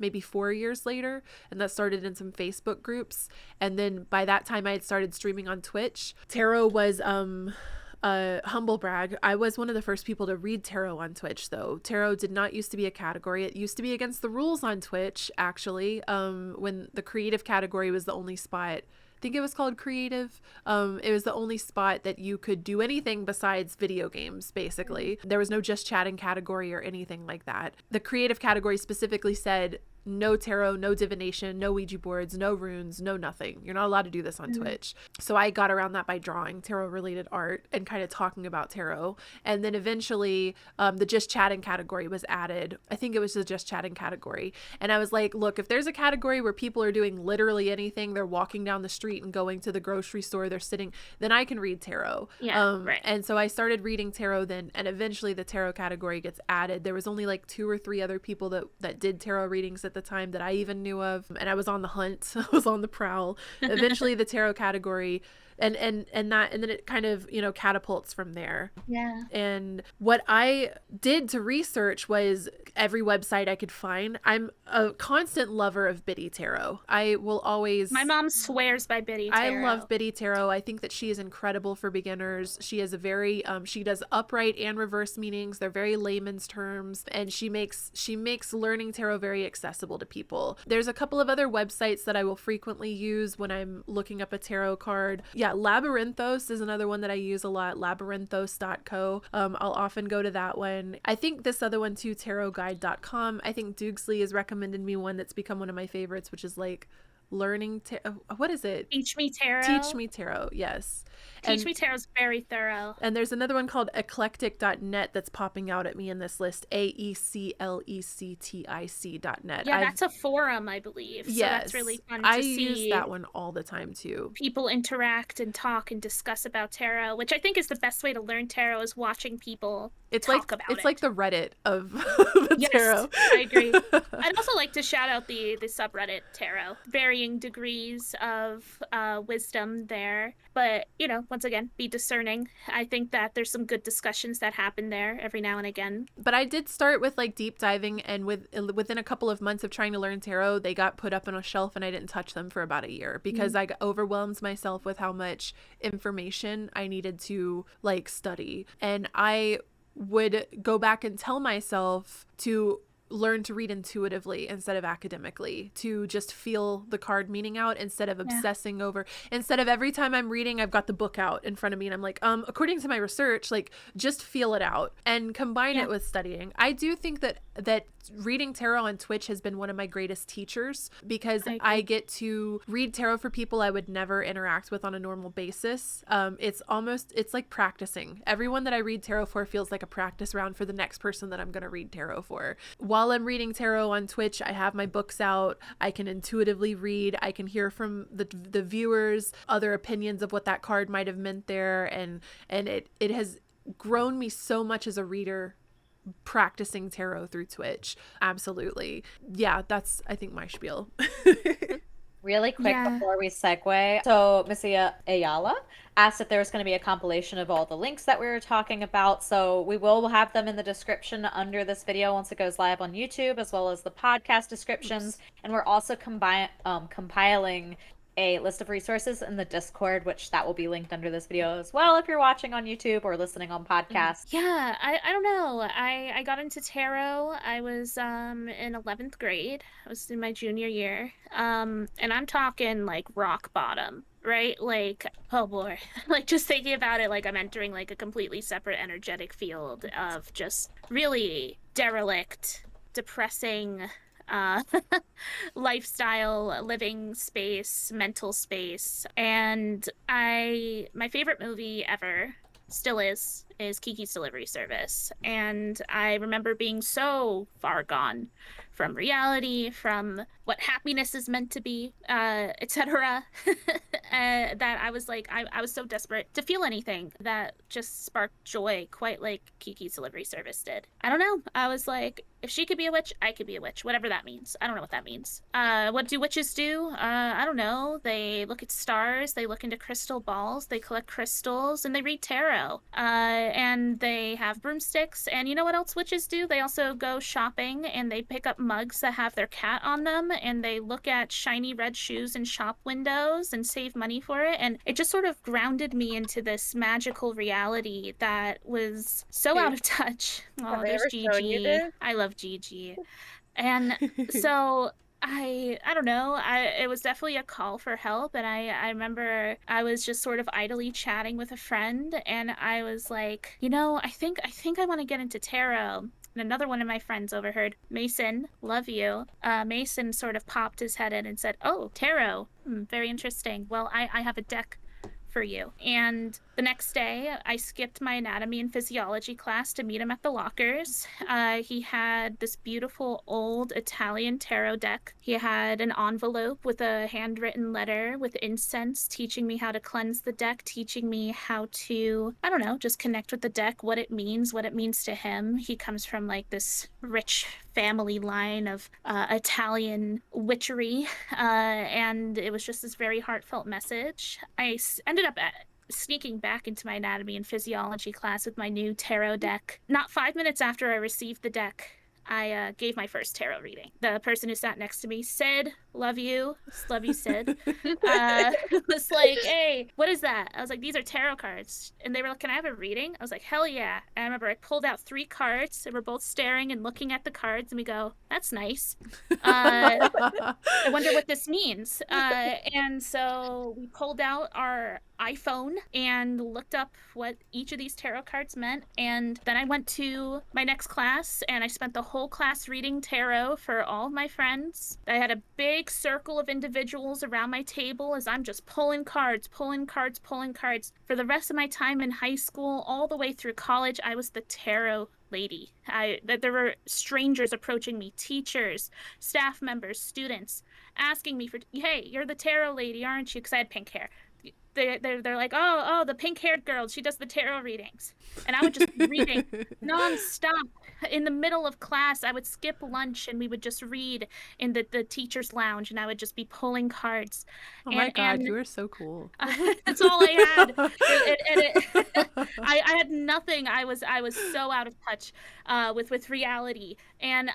Speaker 1: years later, and that started in some Facebook groups. And then by that time I had started streaming on Twitch. Tarot was humble brag, I was one of the first people to read tarot on Twitch, though. Tarot did not used to be a category. It used to be against the rules on Twitch, actually, when the creative category was the only spot. I think it was called creative. It was the only spot that you could do anything besides video games, basically. There was no just chatting category or anything like that. The creative category specifically said no tarot, no divination, no Ouija boards, no runes, no nothing. You're not allowed to do this on Twitch. So I got around that by drawing tarot related art and kind of talking about tarot. And then eventually the just chatting category was added. I think it was the just chatting category. And I was like, look, if there's a category where people are doing literally anything, they're walking down the street and going to the grocery store, they're sitting, then I can read tarot.
Speaker 2: Right.
Speaker 1: And so I started reading tarot then, and eventually the tarot category gets added. There was only like 2 or 3 other people that did tarot readings at the time that I even knew of, and I was on the hunt. I was on the prowl. Eventually the tarot category and then it kind of, you know, catapults from there.
Speaker 2: Yeah.
Speaker 1: And what I did to research was every website I could find. I'm a constant lover of Biddy Tarot. I will always...
Speaker 2: My mom swears by Biddy Tarot.
Speaker 1: I love Biddy Tarot. I think that she is incredible for beginners. She is a very she does upright and reverse meanings. They're very layman's terms, and she makes learning tarot very accessible to people. There's a couple of other websites that I will frequently use when I'm looking up a tarot card. Yeah, Labyrinthos is another one that I use a lot, labyrinthos.co. I'll often go to that one. I think this other one too, tarotguide.com. I think Doogsley has recommended me one that's become one of my favorites, which is like learning what is it?
Speaker 2: Teach Me Tarot.
Speaker 1: Teach Me Tarot, yes.
Speaker 2: Teach Me Tarot is very thorough.
Speaker 1: And there's another one called eclectic.net that's popping out at me in this list, AECLECTIC.net.
Speaker 2: Yeah, that's a forum, I believe.
Speaker 1: Yes,
Speaker 2: so that's really fun to see.
Speaker 1: I use that one all the time too.
Speaker 2: People interact and talk and discuss about tarot, which I think is the best way to learn tarot, is watching people talk about it.
Speaker 1: It's like the Reddit of
Speaker 2: yes,
Speaker 1: tarot.
Speaker 2: I agree. I'd also like to shout out the subreddit tarot. Varying degrees of wisdom there. But, you know, once again, be discerning. I think that there's some good discussions that happen there every now and again.
Speaker 1: But I did start with like deep diving, and within a couple of months of trying to learn tarot, they got put up on a shelf and I didn't touch them for about a year because I overwhelmed myself with how much information I needed to like study. And I would go back and tell myself to learn to read intuitively instead of academically, to just feel the card meaning out instead of obsessing over, instead of every time I'm reading, I've got the book out in front of me and I'm like, according to my research, like just feel it out and combine it with studying. I do think that reading tarot on Twitch has been one of my greatest teachers because I get to read tarot for people I would never interact with on a normal basis. It's like practicing. Everyone that I read tarot for feels like a practice round for the next person that I'm going to read tarot for. While I'm reading tarot on Twitch, I have my books out. I can intuitively read. I can hear from the viewers other opinions of what that card might have meant there, and it has grown me so much as a reader practicing tarot through Twitch. Absolutely. Yeah, that's, I think, my spiel.
Speaker 4: Really quick before we segue. So Missy Ayala asked if there was going to be a compilation of all the links that we were talking about. So we will have them in the description under this video once it goes live on YouTube, as well as the podcast descriptions. And we're also compiling a list of resources in the Discord, which that will be linked under this video as well if you're watching on YouTube or listening on podcast.
Speaker 2: Yeah, I don't know. I got into tarot. I was in 11th grade. I was in my junior year. And I'm talking like rock bottom, right? Like, oh boy. Like just thinking about it, like I'm entering like a completely separate energetic field of just really derelict, depressing lifestyle, living space, mental space. And my favorite movie ever still is Kiki's Delivery Service. And I remember being so far gone from reality, from what happiness is meant to be, etc. That I was like, I was so desperate to feel anything that just sparked joy, quite like Kiki's Delivery Service did. I don't know. I was like, if she could be a witch, I could be a witch. Whatever that means. I don't know what that means. What do witches do? I don't know. They look at stars. They look into crystal balls. They collect crystals, and they read tarot. And they have broomsticks. And you know what else witches do? They also go shopping, and they pick up mugs that have their cat on them, and they look at shiny red shoes in shop windows and save money for it. And it just sort of grounded me into this magical reality that was so out of touch. Oh, there's Gigi. I love Gigi. And so I don't know. It was definitely a call for help. And I remember I was just sort of idly chatting with a friend, and I was like, you know, I think I want to get into tarot. and another one of my friends overheard. Mason, love you. Mason sort of popped his head in and said, "Oh, tarot. Very interesting. Well, I have a deck for you." And the next day, I skipped my anatomy and physiology class to meet him at the lockers. He had this beautiful old Italian tarot deck. He had an envelope with a handwritten letter with incense, teaching me how to cleanse the deck, teaching me how to, I don't know, just connect with the deck, what it means to him. He comes from like this rich family line of Italian witchery, and it was just this very heartfelt message. I ended up sneaking back into my anatomy and physiology class with my new tarot deck. Not 5 minutes after I received the deck, I gave my first tarot reading. The person who sat next to me said, "Love you, Sid." Was like, "Hey, what is that?" I was like, "These are tarot cards." And they were like, "Can I have a reading?" I was like, "Hell yeah." And I remember I pulled out 3 cards, and we're both staring and looking at the cards, and we go, "That's nice. I wonder what this means." And so we pulled out our iPhone and looked up what each of these tarot cards meant. And then I went to my next class, and I spent the whole class reading tarot for all of my friends. I had a big circle of individuals around my table as I'm just pulling cards. For the rest of my time in high school, all the way through college, I was the tarot lady. There were strangers approaching me, teachers, staff members, students, asking me for, "Hey, you're the tarot lady, aren't you?" Because I had pink hair. They're like, "Oh, the pink-haired girl, she does the tarot readings." And I would just be reading nonstop. In the middle of class, I would skip lunch and we would just read in the teacher's lounge, and I would just be pulling cards.
Speaker 1: Oh my God, you were so cool.
Speaker 2: That's all I had. I had nothing. I was so out of touch with reality, and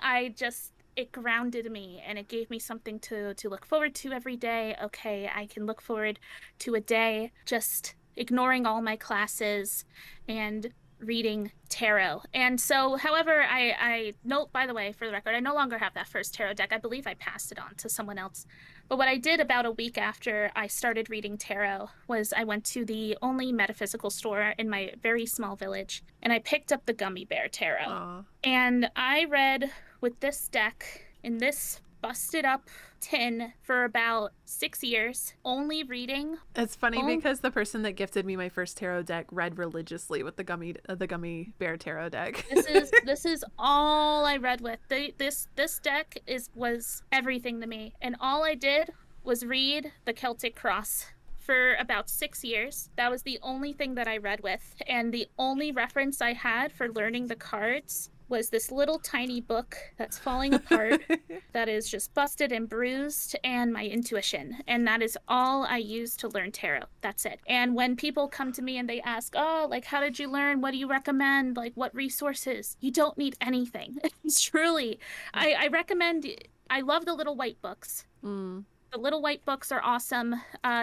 Speaker 2: it grounded me, and it gave me something to look forward to every day. Okay, I can look forward to a day just ignoring all my classes and reading tarot. And so, however, I note, by the way, for the record, I no longer have that first tarot deck. I believe I passed it on to someone else. But what I did about a week after I started reading tarot was I went to the only metaphysical store in my very small village, and I picked up the Gummy Bear Tarot.
Speaker 1: Aww.
Speaker 2: And I read with this deck in this busted up tin for about 6 years, only reading.
Speaker 1: It's funny because the person that gifted me my first tarot deck read religiously with the Gummy Bear Tarot deck.
Speaker 2: This is all I read with. This deck was everything to me, and all I did was read the Celtic Cross for about 6 years. That was the only thing that I read with, and the only reference I had for learning the cards was this little tiny book that's falling apart, that is just busted and bruised, and my intuition. And that is all I use to learn tarot. That's it. And when people come to me and they ask, "Oh, like, how did you learn? What do you recommend? Like, what resources?" You don't need anything. Truly. I recommend, I love the little white books. The little white books are awesome.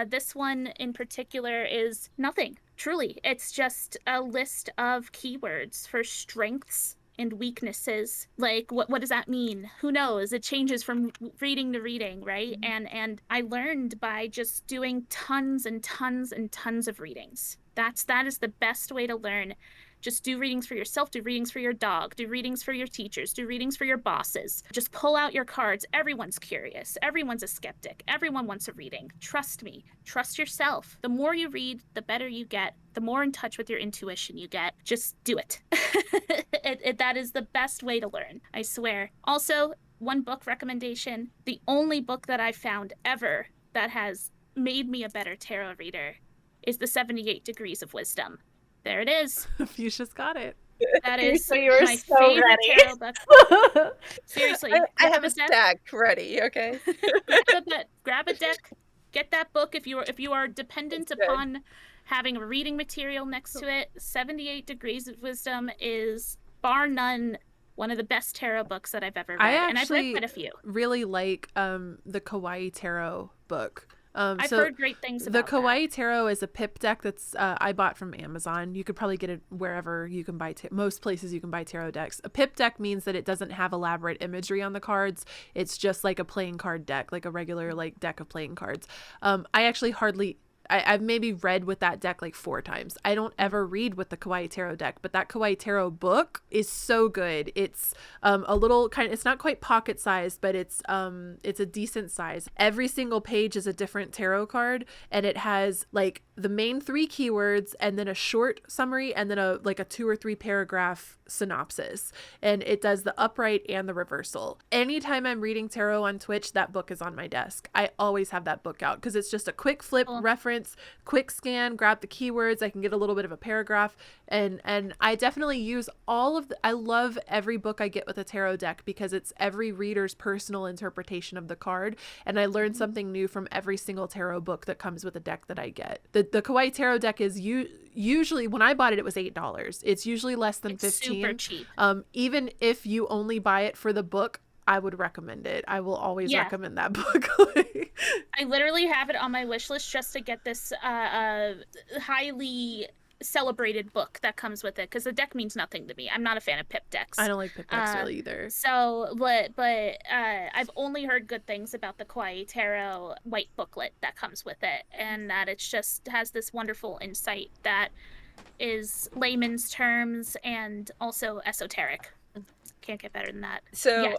Speaker 2: This one in particular is nothing. Truly. It's just a list of keywords for strengths and weaknesses. Like, what does that mean? Who knows? It changes from reading to reading, right? And I learned by just doing tons and tons and tons of readings. That is the best way to learn. Just do readings for yourself, do readings for your dog, do readings for your teachers, do readings for your bosses. Just pull out your cards. Everyone's curious. Everyone's a skeptic. Everyone wants a reading. Trust me. Trust yourself. The more you read, the better you get. The more in touch with your intuition you get. Just do it. That is the best way to learn, I swear. Also, one book recommendation. The only book that I've found ever that has made me a better tarot reader is the 78 Degrees of Wisdom. There it is.
Speaker 1: Fuchsia's got it.
Speaker 2: That is
Speaker 4: You were
Speaker 2: my
Speaker 4: so
Speaker 2: favorite
Speaker 4: ready.
Speaker 2: tarot book. Seriously.
Speaker 3: I have a stack ready, okay?
Speaker 2: Grab a deck. Get that book if you are dependent upon having a reading material next to it. 78 Degrees of Wisdom is, bar none, one of the best tarot books that I've ever read. And I've read quite a few.
Speaker 1: Really like the Kawaii Tarot book.
Speaker 2: I've heard great things about
Speaker 1: the Kawaii Tarot is a pip deck that's I bought from Amazon. You could probably get it wherever you can buy most places you can buy tarot decks. A pip deck means that it doesn't have elaborate imagery on the cards. It's just like a playing card deck, like a regular like deck of playing cards. I actually hardly I've maybe read with that deck like 4 times. I don't ever read with the Kawaii Tarot deck, but that Kawaii Tarot book is so good. It's a little kind of, it's not quite pocket sized, but it's a decent size. Every single page is a different tarot card, and it has like the main 3 keywords and then a short summary and then a 2 or 3 paragraph synopsis. And it does the upright and the reversal. Anytime I'm reading tarot on Twitch, that book is on my desk. I always have that book out because it's just a quick flip, reference, quick scan, grab the keywords. I can get a little bit of a paragraph, and I definitely use I love every book I get with a tarot deck because it's every reader's personal interpretation of the card, and I learn something new from every single tarot book that comes with a deck that I get. The Kawaii Tarot deck is usually, when I bought it, it was $8. It's usually less than $15.
Speaker 2: Super cheap.
Speaker 1: Even if you only buy it for the book, I would recommend it. I will always recommend that book.
Speaker 2: I literally have it on my wish list just to get this highly celebrated book that comes with it, because the deck means nothing to me. I'm not a fan of pip decks.
Speaker 1: I don't like pip decks really either.
Speaker 2: So, but I've only heard good things about the Kawaii Tarot white booklet that comes with it, and that it just has this wonderful insight that is layman's terms and also esoteric. Can't get better than that.
Speaker 3: So
Speaker 2: yes.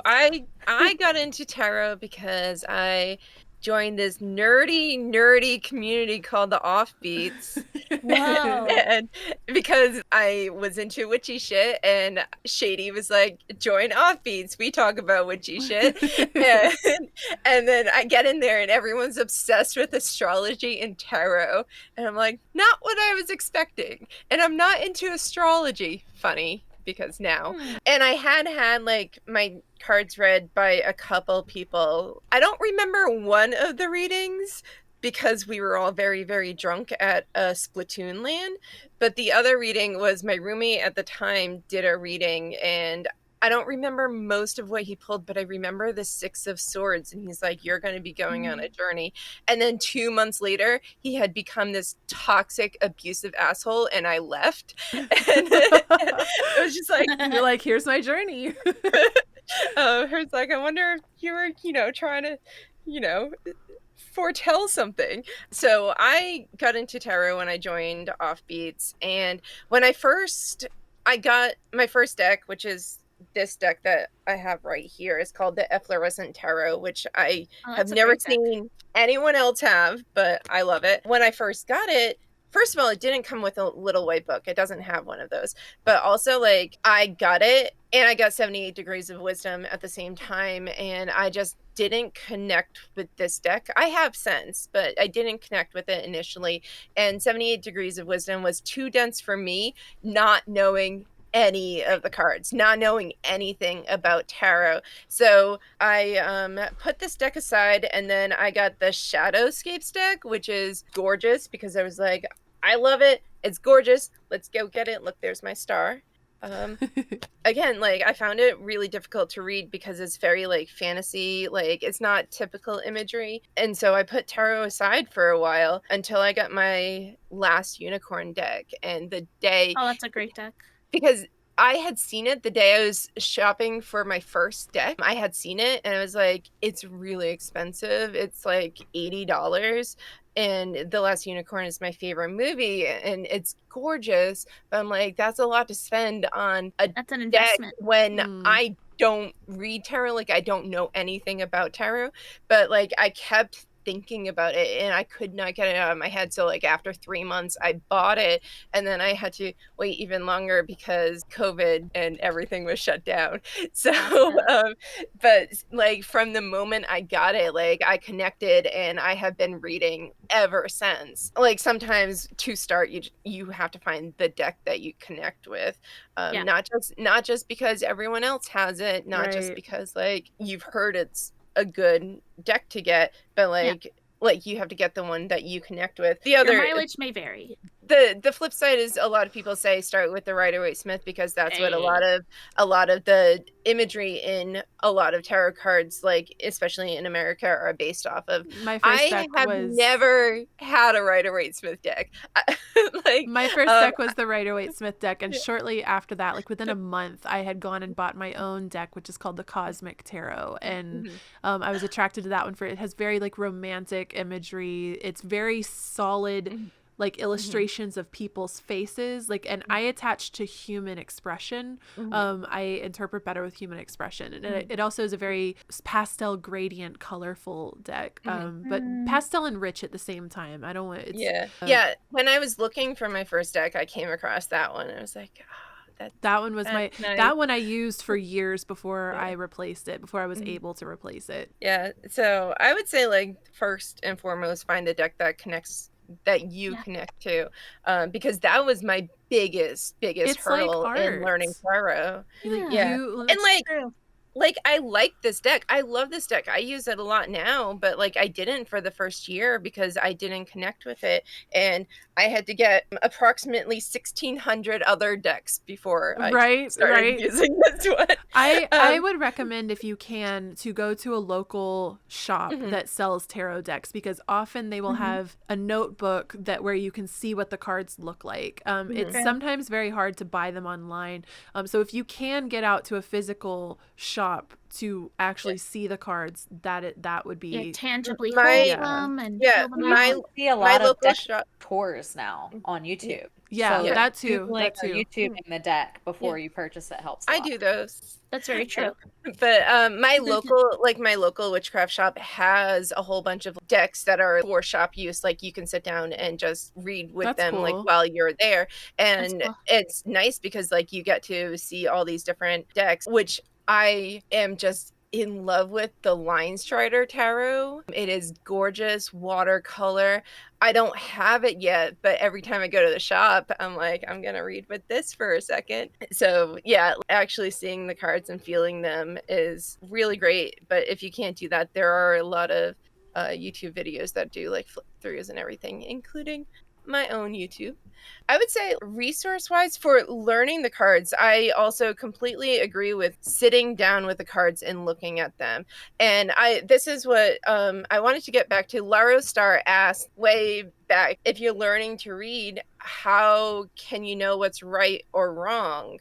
Speaker 3: I got into tarot because I joined this nerdy community called the Offbeats.
Speaker 2: Whoa.
Speaker 3: And because I was into witchy shit, and Shady was like, join Offbeats, we talk about witchy shit. and then I get in there and everyone's obsessed with astrology and tarot, and I'm like, not what I was expecting. And I'm not into astrology. Funny, because now. And I had like my cards read by a couple people. I don't remember one of the readings because we were all very, very drunk at a Splatoon LAN. But the other reading was my roommate at the time did a reading, and I don't remember most of what he pulled, but I remember the 6 of Swords, and he's like, you're going to be going on a journey. And then 2 months later, he had become this toxic, abusive asshole, and I left. And it was just like,
Speaker 1: you're like, here's my journey.
Speaker 3: It's like, I wonder if you were, trying to, foretell something. So I got into tarot when I joined Offbeats, and when I got my first deck, which is this deck that I have right here, is called the Efflorescent Tarot, which I have never seen anyone else have, but I love it. When I first got it, first of all, it didn't come with a little white book. It doesn't have one of those. But also, like, I got it, and I got 78 Degrees of Wisdom at the same time, and I just didn't connect with this deck. I have since, but I didn't connect with it initially. And 78 Degrees of Wisdom was too dense for me, not knowing any of the cards, not knowing anything about tarot. So I put this deck aside, and then I got the Shadowscapes deck, which is gorgeous because I was like, I love it, it's gorgeous, let's go get it. Look, there's my star. Again, like, I found it really difficult to read because it's very like fantasy, like it's not typical imagery, and so I put tarot aside for a while until I got my last unicorn deck. And the day,
Speaker 2: that's a great deck.
Speaker 3: Because I had seen it the day I was shopping for my first deck. I had seen it and I was like, it's really expensive. It's like $80. And The Last Unicorn is my favorite movie, and it's gorgeous. But I'm like, that's a lot to spend on
Speaker 2: that's an investment
Speaker 3: when I don't read tarot. Like, I don't know anything about tarot. But like, I kept thinking about it and I could not get it out of my head. So like, after 3 months I bought it, and then I had to wait even longer because COVID and everything was shut down. So but like, from the moment I got it, like, I connected, and I have been reading ever since. Like, sometimes to start, you have to find the deck that you connect with. Not just because everyone else has it, not just because like you've heard it's a good deck to get, but like you have to get the one that you connect with. The other
Speaker 2: mileage may vary.
Speaker 3: the flip side is a lot of people say start with the Rider-Waite-Smith because that's what a lot of the imagery in a lot of tarot cards, like especially in America, are based off of.
Speaker 1: My first
Speaker 3: I
Speaker 1: deck
Speaker 3: have
Speaker 1: was
Speaker 3: never had a Rider-Waite-Smith deck. Like
Speaker 1: my first deck was the Rider-Waite-Smith deck, and shortly after that, like within a month, I had gone and bought my own deck, which is called the Cosmic Tarot, and I was attracted to that one for it has very like romantic imagery. It's very solid, like illustrations of people's faces, like, and I attach to human expression. I interpret better with human expression, and it also is a very pastel gradient colorful deck, but pastel and rich at the same time. I don't want
Speaker 3: yeah when I was looking for my first deck, I came across that one. I was like,
Speaker 1: that one was
Speaker 3: nice.
Speaker 1: That one I used for years before I replaced it, before I was able to replace it.
Speaker 3: Yeah, so I would say, like, first and foremost, find a deck that connects, that you connect to, because that was my biggest
Speaker 1: It's
Speaker 3: hurdle
Speaker 1: like
Speaker 3: in learning tarot. And like I like this deck. I love this deck. I use it a lot now, but like I didn't for the first year because I didn't connect with it, and I had to get approximately 1,600 other decks before I started using this one.
Speaker 1: I would recommend, if you can, to go to a local shop that sells tarot decks, because often they will have a notebook where you can see what the cards look like. It's sometimes very hard to buy them online. So if you can get out to a physical shop to actually see the cards, that would be
Speaker 2: tangibly hold them and feel them out.
Speaker 4: I see a lot of deck tours now on YouTube.
Speaker 1: So that too.
Speaker 4: Googling or YouTubing the deck before you purchase it helps a lot.
Speaker 3: I do those.
Speaker 2: That's very true.
Speaker 3: But my local witchcraft shop has a whole bunch of decks that are for shop use. Like you can sit down and just read with them like while you're there. And it's nice because like you get to see all these different decks, which I am just in love with the Line Strider Tarot. It is gorgeous watercolor. I don't have it yet, but every time I go to the shop, I'm like, I'm gonna read with this for a second. So yeah, actually seeing the cards and feeling them is really great. But if you can't do that, there are a lot of YouTube videos that do like flip throughs and everything, including my own YouTube. I would say resource-wise for learning the cards, I also completely agree with sitting down with the cards and looking at them. And this is what I wanted to get back to. Laro Star asked way back, if you're learning to read, how can you know what's right or wrong?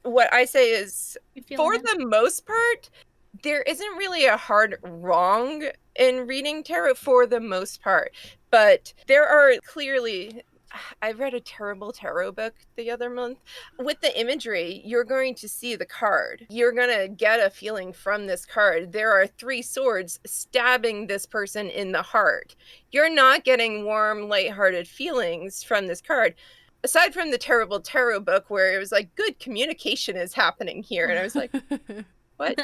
Speaker 3: What I say is, for the most part, there isn't really a hard wrong in reading tarot for the most part, but there are clearly, I read a terrible tarot book the other month. With the imagery, you're going to see the card. You're going to get a feeling from this card. There are 3 swords stabbing this person in the heart. You're not getting warm, lighthearted feelings from this card. Aside from the terrible tarot book where it was like, good communication is happening here. And I was like, what?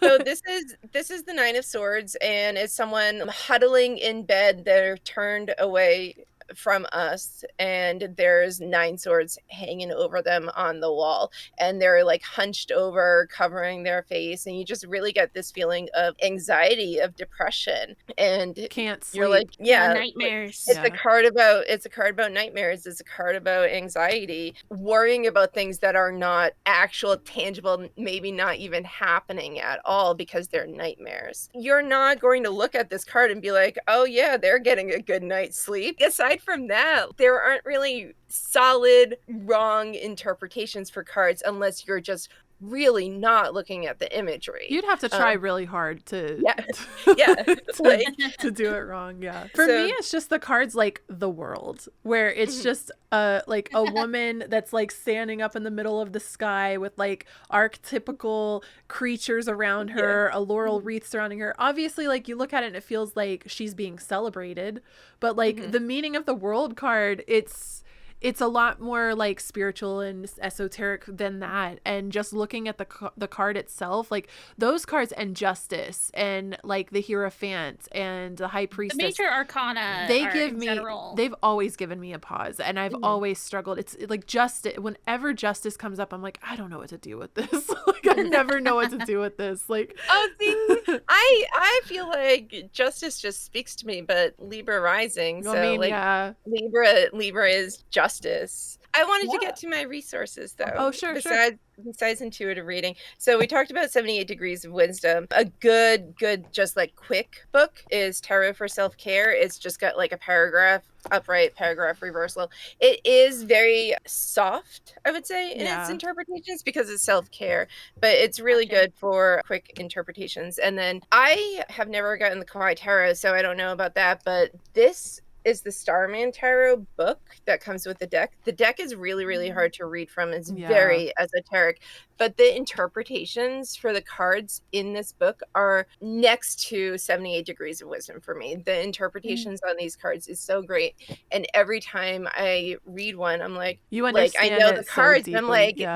Speaker 3: So this is the 9 of Swords, and it's someone huddling in bed. They're turned away from us, and there's 9 swords hanging over them on the wall, and they're like hunched over, covering their face, and you just really get this feeling of anxiety, of depression, and
Speaker 1: can't sleep.
Speaker 3: You're like,
Speaker 2: nightmares.
Speaker 3: It's a card about nightmares. It's a card about anxiety, worrying about things that are not actual, tangible, maybe not even happening at all because they're nightmares. You're not going to look at this card and be like, oh yeah, they're getting a good night's sleep. Aside from that, there aren't really solid wrong interpretations for cards unless you're just really not looking at the imagery.
Speaker 1: You'd have to try really hard to to do it wrong. For me, it's just the cards like the world, where it's just like a woman that's like standing up in the middle of the sky with like archetypical creatures around her, a laurel wreath surrounding her. Obviously, like you look at it and it feels like she's being celebrated, but like the meaning of the world card, it's it's a lot more like spiritual and esoteric than that. And just looking at the card itself, like those cards and Justice and like the Hierophant and the High
Speaker 2: The
Speaker 1: Priestess,
Speaker 2: major arcana
Speaker 1: they
Speaker 2: are
Speaker 1: give
Speaker 2: in
Speaker 1: me
Speaker 2: general.
Speaker 1: they've always given me a pause, and I've always struggled. It's like Justice, whenever Justice comes up, I'm like, I don't know what to do with this. Like I never know what to do with this. Like
Speaker 3: Oh, see, I feel like Justice just speaks to me, but Libra rising, so
Speaker 1: I mean,
Speaker 3: like
Speaker 1: yeah.
Speaker 3: Libra is justice. I wanted to
Speaker 4: Yeah.
Speaker 3: get to my resources though.
Speaker 1: Oh, sure.
Speaker 3: Besides intuitive reading. So we talked about 78 Degrees of Wisdom. A good, just like quick book is Tarot for Self-Care. It's just got like a paragraph, upright, paragraph reversal. It is very soft, I would say, in its interpretations because it's self-care, but it's really good for quick interpretations. And then I have never gotten the Kawaii Tarot, so I don't know about that, but this is the Starman Tarot book that comes with the deck. The deck is really, really hard to read from. It's very esoteric, but the interpretations for the cards in this book are next to 78 Degrees of Wisdom for me. The interpretations on these cards is so great. And every time I read one, I'm like,
Speaker 1: You
Speaker 3: I
Speaker 1: understand
Speaker 3: know
Speaker 1: it
Speaker 3: the
Speaker 1: so
Speaker 3: cards. I'm
Speaker 1: deeply.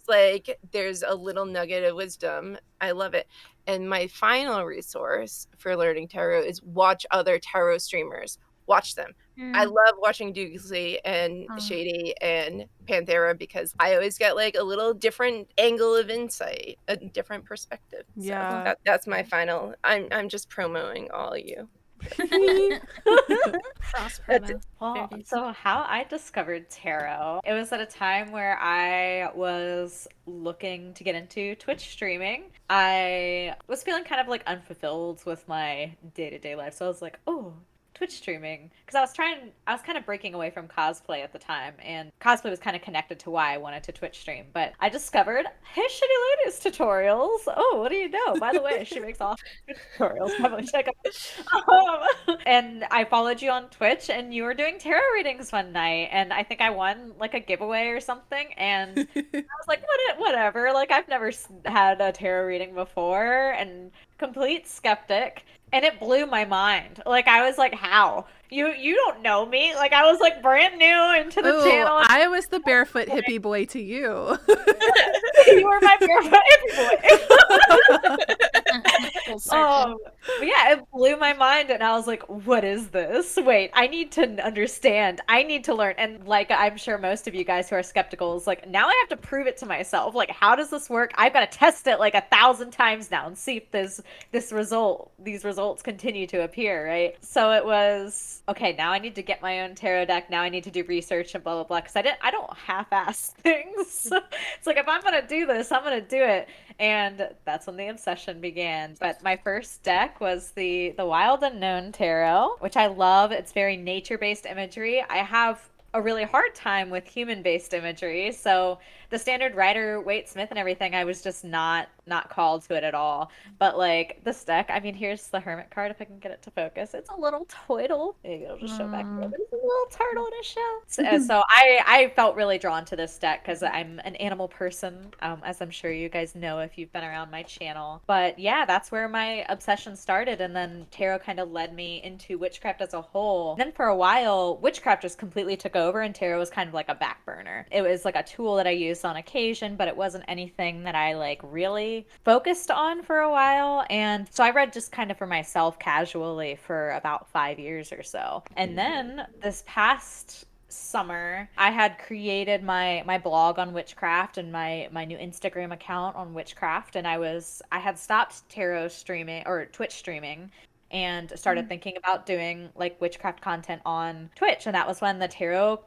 Speaker 3: like, there's a little nugget of wisdom. I love it. And my final resource for learning tarot is watch other tarot streamers. Watch them. I love watching Doogsley and Shady and Panthera because I always get like a little different angle of insight, a different perspective.
Speaker 1: Yeah.
Speaker 3: So that's my final. I'm just promoting all of you.
Speaker 2: Cross
Speaker 3: That's
Speaker 2: promo.
Speaker 4: Well, so how I discovered tarot, it was at a time where I was looking to get into Twitch streaming. I was feeling kind of like unfulfilled with my day-to-day life. So I was like, oh, Twitch streaming, because I was kind of breaking away from cosplay at the time, and cosplay was kind of connected to why I wanted to Twitch stream. But I discovered HeyShadyLady's tutorials. Oh, what do you know? By the way, she makes awesome tutorials. Probably check out. And I followed you on Twitch, and you were doing tarot readings one night, and I think I won like a giveaway or something, and I was like, whatever. Like I've never had a tarot reading before, and complete skeptic. And it blew my mind. Like I was like, "How? You don't know me?" Like I was like brand new into the channel.
Speaker 1: I was the barefoot hippie boy to you.
Speaker 4: You were my barefoot hippie boy. But yeah, it blew my mind, and I was like, "What is this? Wait, I need to understand. I need to learn." And like I'm sure most of you guys who are skeptical is like, now I have to prove it to myself. Like, how does this work? I've got to test it like 1,000 times now and see if these results continue to appear, right? So it was okay. Now I need to get my own tarot deck. Now I need to do research and blah blah blah. Because I don't half-ass things. It's like if I'm gonna do this, I'm gonna do it. And that's when the obsession began. But my first deck was the Wild Unknown Tarot, which I love. It's very nature-based imagery. I have a really hard time with human-based imagery, so the standard Rider-Waite-Smith and everything, I was just not called to it at all. But like this deck, I mean, here's the Hermit card if I can get it to focus. It's a little turtle. Maybe it'll just show back here. It's a little turtle in a shell. So I felt really drawn to this deck because I'm an animal person, as I'm sure you guys know if you've been around my channel. But yeah, that's where my obsession started, and then tarot kind of led me into witchcraft as a whole. And then for a while, witchcraft just completely took over, and tarot was kind of like a back burner. It was like a tool that I used on occasion, but it wasn't anything that I like really focused on for a while. And so I read just kind of for myself casually for about 5 years or so. And then this past summer I had created my blog on witchcraft and my new Instagram account on witchcraft, and I had stopped tarot streaming or Twitch streaming and started thinking about doing like witchcraft content on Twitch. And that was when the tarot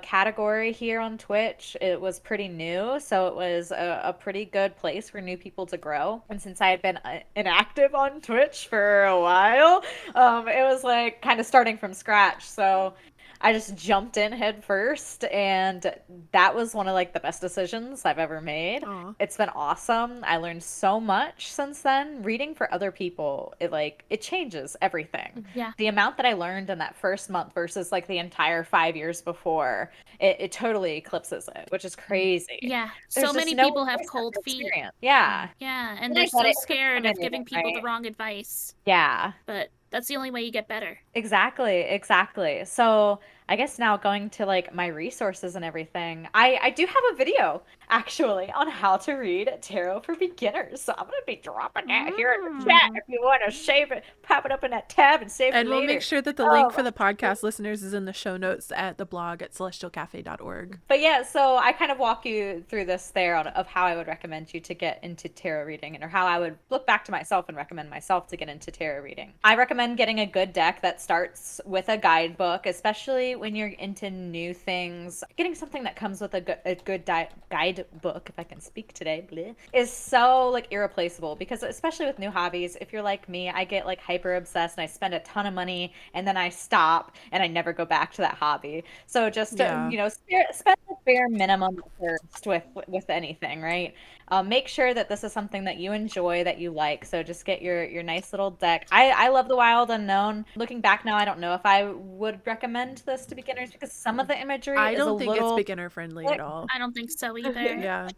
Speaker 4: category here on Twitch, it was pretty new, so it was a pretty good place for new people to grow. And since I had been inactive on Twitch for a while, it was like kind of starting from scratch. So I just jumped in head first, and that was one of like the best decisions I've ever made.
Speaker 1: Aw.
Speaker 4: It's been awesome. I learned so much since then. Reading for other people, it changes everything.
Speaker 2: Yeah.
Speaker 4: The amount that I learned in that first month versus like the entire 5 years before, it totally eclipses it, which is crazy.
Speaker 2: Yeah.
Speaker 4: There's
Speaker 2: So
Speaker 4: just
Speaker 2: many
Speaker 4: no
Speaker 2: people have
Speaker 4: place
Speaker 2: cold
Speaker 4: to
Speaker 2: feet.
Speaker 4: experience. Yeah.
Speaker 2: Yeah, and
Speaker 4: And
Speaker 2: they're
Speaker 4: I thought
Speaker 2: so
Speaker 4: it was
Speaker 2: scared of giving
Speaker 4: intimidating,
Speaker 2: people the
Speaker 4: right?
Speaker 2: wrong advice.
Speaker 4: Yeah.
Speaker 2: But that's the only way you get better.
Speaker 4: Exactly. So I guess now going to like my resources and everything, I do have a video actually on how to read tarot for beginners. So I'm gonna be dropping that here in the chat if you want to save it, pop it up in that tab and save it
Speaker 1: And we'll
Speaker 4: later.
Speaker 1: make sure that the link for the podcast listeners is in the show notes at the blog at celestialcafe.org.
Speaker 4: But yeah, so I kind of walk you through this there of how I would recommend you to get into tarot reading, or how I would look back to myself and recommend myself to get into tarot reading. I recommend getting a good deck that starts with a guidebook, especially when you're into new things. Getting something that comes with a good guidebook, if I can speak today, bleh, is so like irreplaceable, because especially with new hobbies, if you're like me, I get like hyper obsessed and I spend a ton of money and then I stop and I never go back to that hobby. So just
Speaker 1: Yeah.
Speaker 4: you know, spend the bare minimum first with anything, right? Make sure that this is something that you enjoy, that you like. So just get your nice little deck. I love the Wild Unknown. Looking back now, I don't know if I would recommend this to beginners, because some of the imagery
Speaker 1: I
Speaker 4: is
Speaker 1: don't
Speaker 4: a
Speaker 1: think
Speaker 4: little
Speaker 1: it's beginner friendly at all.
Speaker 2: I don't think so either.
Speaker 1: Yeah.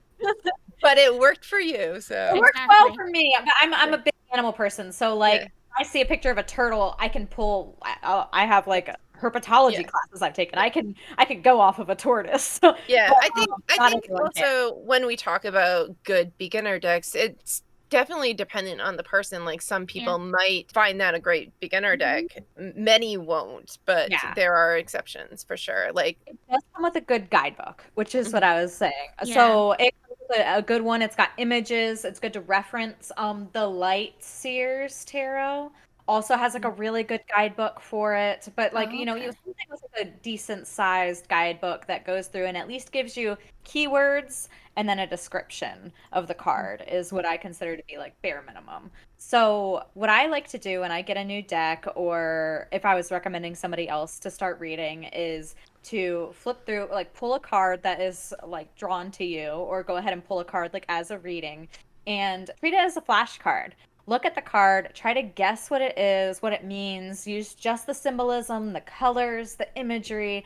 Speaker 3: But it worked for you,
Speaker 4: It
Speaker 3: so
Speaker 4: works well
Speaker 2: Exactly.
Speaker 4: for me. I'm a big animal person, so like
Speaker 3: Yeah.
Speaker 4: I see a picture of a turtle, I can pull. I have like herpetology
Speaker 3: Yeah.
Speaker 4: classes I've taken. I can go off of a tortoise.
Speaker 3: Yeah,
Speaker 4: But,
Speaker 3: I
Speaker 4: not
Speaker 3: think
Speaker 4: everyone can.
Speaker 3: also when we talk about good beginner decks, it's definitely dependent on the person. Like some people might find that a great beginner deck. Many won't, but
Speaker 4: Yeah.
Speaker 3: there are exceptions for sure. Like
Speaker 4: It does come with a good guidebook, which is what I was saying.
Speaker 2: Yeah.
Speaker 4: So it comes with a good one. It's got images. It's good to reference. The Light Seers Tarot also has like a really good guidebook for it. But like, you know,
Speaker 2: Okay.
Speaker 4: something with like a decent sized guidebook that goes through and at least gives you keywords and then a description of the card is what I consider to be like bare minimum. So what I like to do when I get a new deck, or if I was recommending somebody else to start reading, is to flip through, like pull a card that is like drawn to you, or go ahead and pull a card like as a reading and treat it as a flashcard. Look at the card, try to guess what it is, what it means, use just the symbolism, the colors, the imagery,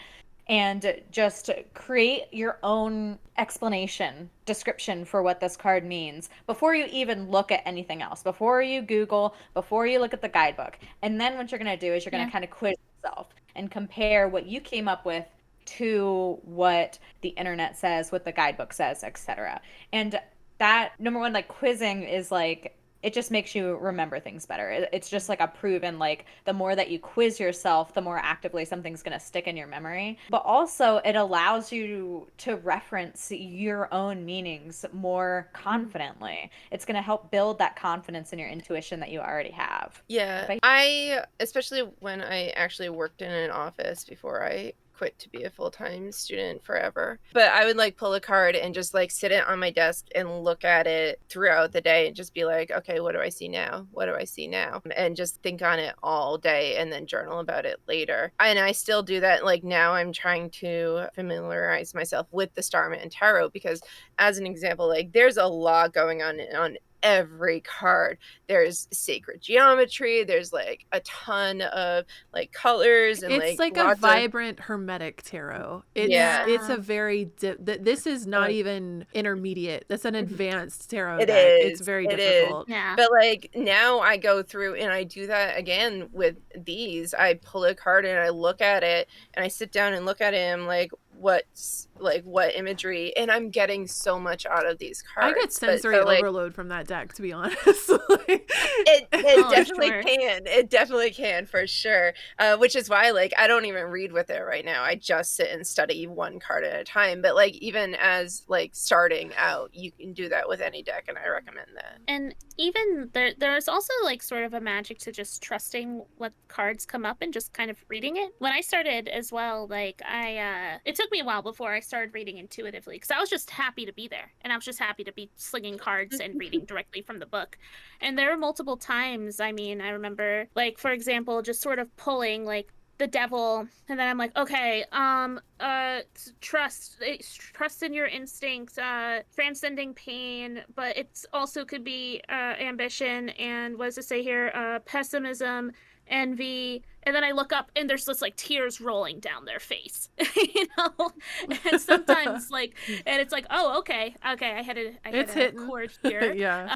Speaker 4: and just create your own explanation, description for what this card means before you even look at anything else, before you Google, before you look at the guidebook. And then what you're going to do is you're going to kind of quiz yourself and compare what you came up with to what the internet says, what the guidebook says, etc. And that, number one, like quizzing is like, it just makes you remember things better. It's just like a proven, like the more that you quiz yourself, the more actively something's going to stick in your memory. But also it allows you to reference your own meanings more confidently. It's going to help build that confidence in your intuition that you already have.
Speaker 3: yeah, I especially when I actually worked in an office before I quit to be a full-time student forever. But I would like pull a card and just like sit it on my desk and look at it throughout the day and just be like, okay, what do I see now? What do I see now? And just think on it all day and then journal about it later. And I still do that. Like now I'm trying to familiarize myself with the Starman Tarot, because as an example, like there's a lot going on every card. There's sacred geometry, there's like a ton of like colors, and
Speaker 1: It's like a
Speaker 3: lots
Speaker 1: vibrant hermetic tarot. It's a very this is not even intermediate. That's an advanced tarot
Speaker 3: It
Speaker 1: deck.
Speaker 3: is.
Speaker 1: It's very
Speaker 3: It
Speaker 1: difficult.
Speaker 2: Yeah.
Speaker 3: But like now I go through and I do that again with these. I pull a card and I look at it and I sit down and look at it and I'm like, what imagery, and I'm getting so much out of these cards.
Speaker 1: I get sensory overload from that deck, to be honest.
Speaker 3: It definitely
Speaker 2: sure.
Speaker 3: can. It definitely can, for sure. Which is why like I don't even read with it right now. I just sit and study one card at a time. But like even as like starting out, you can do that with any deck, and I recommend that.
Speaker 2: And even there's also like sort of a magic to just trusting what cards come up and just kind of reading it. When I started as well, like it took me a while before I started reading intuitively, because I was just happy to be there and I was just happy to be slinging cards and reading directly from the book. And there were multiple times, I mean, I remember, like, for example, just sort of pulling like the devil, and then I'm like, okay, trust in your instincts, transcending pain, but it's also could be ambition, and what does it say here, pessimism, envy, And then I look up and there's just like tears rolling down their face, you know? And sometimes like, and it's like, oh, okay, I hit a chord here.
Speaker 1: Yeah.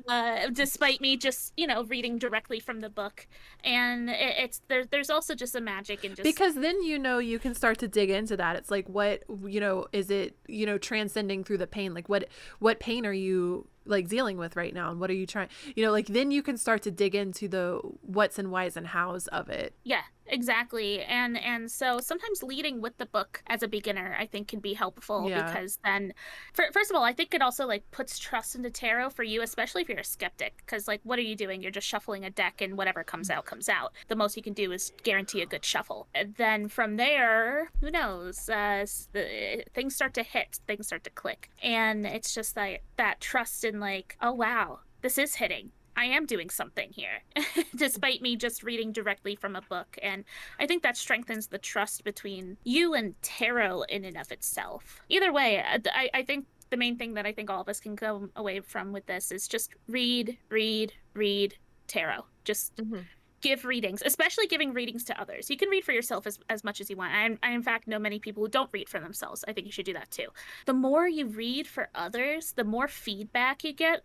Speaker 2: Despite me just, you know, reading directly from the book. And it's there's also just a magic in just,
Speaker 1: because then, you know, you can start to dig into that. It's like, what, you know, is it, you know, transcending through the pain? Like what pain are you like dealing with right now, and what are you trying, you know, like then you can start to dig into the what's and whys and hows of it.
Speaker 2: yeah, exactly. And so sometimes leading with the book as a beginner, I think, can be helpful.
Speaker 1: Yeah.
Speaker 2: Because then first of all, I think it also like puts trust into tarot for you, especially if you're a skeptic, because like, what are you doing? You're just shuffling a deck and whatever comes out comes out. The most you can do is guarantee a good shuffle, and then from there, who knows, things start to hit, things start to click, and it's just that trust in like, oh wow, this is hitting, I am doing something here, despite me just reading directly from a book. And I think that strengthens the trust between you and tarot in and of itself. Either way, I think the main thing that I think all of us can go away from with this is just read tarot. Just give readings, especially giving readings to others. You can read for yourself as much as you want. I in fact know many people who don't read for themselves. I think you should do that too. The more you read for others, the more feedback you get,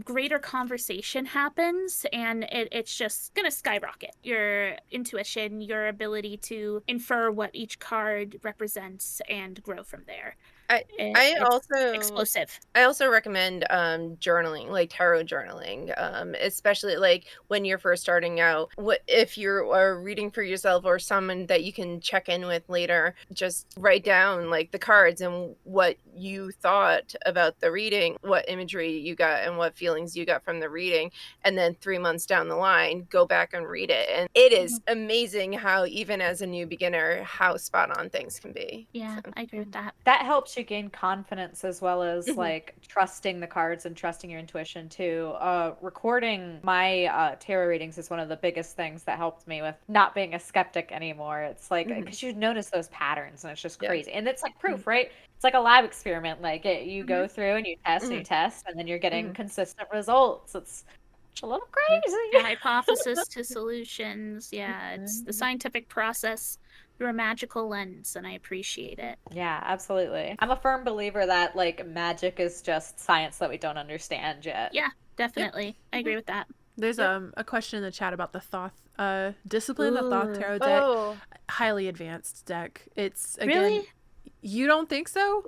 Speaker 2: greater conversation happens, and it's just gonna skyrocket your intuition, your ability to infer what each card represents, and grow from there. It's explosive.
Speaker 3: I also recommend journaling, like tarot journaling, especially like when you're first starting out. What if you are reading for yourself or someone that you can check in with later? Just write down like the cards and what you thought about the reading, what imagery you got, and what feelings you got from the reading, and then 3 months down the line, go back and read it, and it is amazing how even as a new beginner, how spot on things can be.
Speaker 2: Yeah,
Speaker 3: So.
Speaker 2: I agree with that.
Speaker 4: That helps you gain confidence as well as like trusting the cards and trusting your intuition too. Recording my tarot readings is one of the biggest things that helped me with not being a skeptic anymore. It's like, because you notice those patterns and it's just crazy. And it's like proof, right? It's like a lab experiment. Like you go through and you test and you test, and then you're getting consistent results. It's a little crazy.
Speaker 2: The hypothesis to solutions. Yeah, it's the scientific process through a magical lens, and I appreciate it.
Speaker 4: Yeah, absolutely. I'm a firm believer that like magic is just science that we don't understand yet.
Speaker 2: Yeah, definitely. I agree with that.
Speaker 1: There's a question in the chat about the Thoth discipline, the Thoth tarot deck. Highly advanced deck. It's again,
Speaker 2: really?
Speaker 1: You don't think so?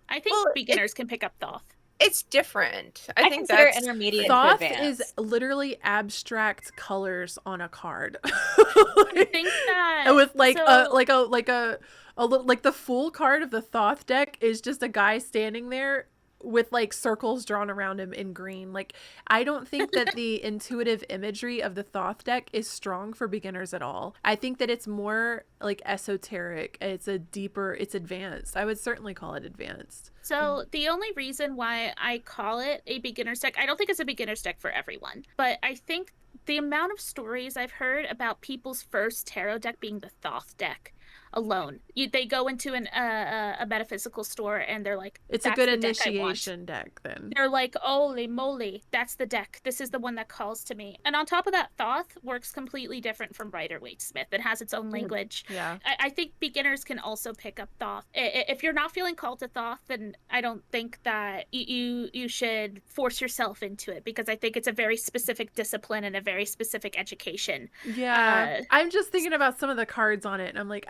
Speaker 2: I think beginners can pick up Thoth.
Speaker 3: It's different.
Speaker 4: I think that's intermediate.
Speaker 1: Thoth is literally abstract colors on a card.
Speaker 2: I think that
Speaker 1: with like like the full card of the Thoth deck is just a guy standing there with like circles drawn around him in green. Like, I don't think that the intuitive imagery of the Thoth deck is strong for beginners at all. I think that it's more like esoteric. It's advanced. I would certainly call it advanced.
Speaker 2: So the only reason why I call it a beginner's deck, I don't think it's a beginner's deck for everyone, but I think the amount of stories I've heard about people's first tarot deck being the Thoth deck alone. They go into a metaphysical store and they're like,
Speaker 1: it's a good initiation deck then.
Speaker 2: They're like, holy moly, that's the deck. This is the one that calls to me. And on top of that, Thoth works completely different from Rider-Waite-Smith. It has its own language.
Speaker 1: Yeah.
Speaker 2: I think beginners can also pick up Thoth. If you're not feeling called to Thoth, then I don't think that you should force yourself into it, because I think it's a very specific discipline and a very specific education.
Speaker 1: Yeah. I'm just thinking about some of the cards on it, and I'm like,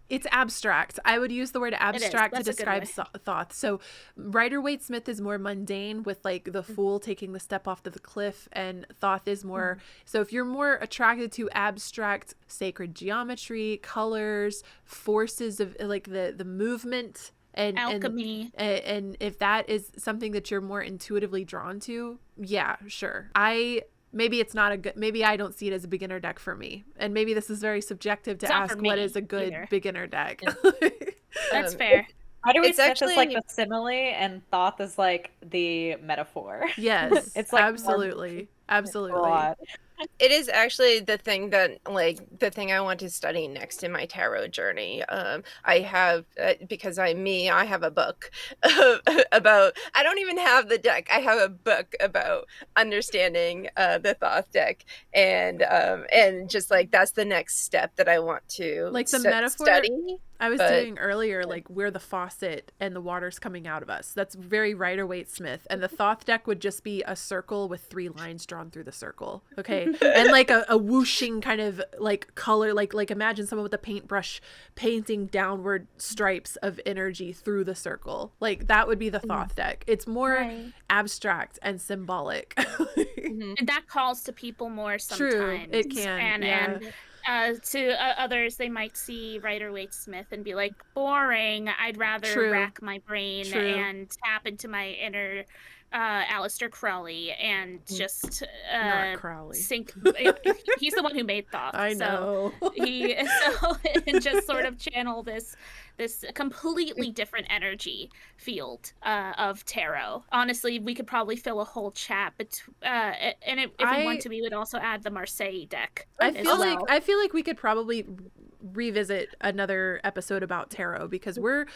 Speaker 1: it's abstract. I would use the word abstract to describe Thoth. So Rider-Waite-Smith is more mundane, with like the fool taking the step off to the cliff, and Thoth is more so if you're more attracted to abstract sacred geometry, colors, forces of like the movement and
Speaker 2: alchemy,
Speaker 1: and if that is something that you're more intuitively drawn to, yeah, sure. Maybe it's not a good, maybe I don't see it as a beginner deck for me. And maybe this is very subjective to ask what is a good beginner deck.
Speaker 2: That's fair.
Speaker 4: Rider-Waite-Smith is like the simile and Thoth is like the metaphor.
Speaker 1: Yes,
Speaker 4: it's like
Speaker 1: absolutely. Absolutely.
Speaker 3: It is actually the thing that, like, the thing I want to study next in my tarot journey. I have, because I'm me, I have a book about, I don't even have the deck. I have a book about understanding the Thoth deck. And just like, that's the next step that I want to
Speaker 1: Like the metaphor
Speaker 3: study.
Speaker 1: I was
Speaker 3: but-
Speaker 1: doing earlier, like we're the faucet and the water's coming out of us. That's very Rider-Waite-Smith. And the Thoth deck would just be a circle with 3 lines drawn through the circle. Okay. And like a whooshing kind of like color, like imagine someone with a paintbrush painting downward stripes of energy through the circle. Like that would be the Thoth deck. It's more
Speaker 2: Right.
Speaker 1: abstract and symbolic.
Speaker 3: Mhm.
Speaker 2: And that calls to people more sometimes.
Speaker 1: True, it can, yeah.
Speaker 2: And to others, they might see Rider-Waite-Smith and be like, boring. I'd rather
Speaker 1: True.
Speaker 2: rack my brain
Speaker 1: True.
Speaker 2: and tap into my inner Aleister Crowley and just
Speaker 1: Not Crowley.
Speaker 2: sink. He's the one who made Thoth.
Speaker 1: I know.
Speaker 2: And just sort of channel this completely different energy field of tarot. Honestly, we could probably fill a whole chat, and if we want to, we would also add the Marseille deck.
Speaker 1: I
Speaker 2: as
Speaker 1: feel
Speaker 2: well.
Speaker 1: like we could probably revisit another episode about tarot because we're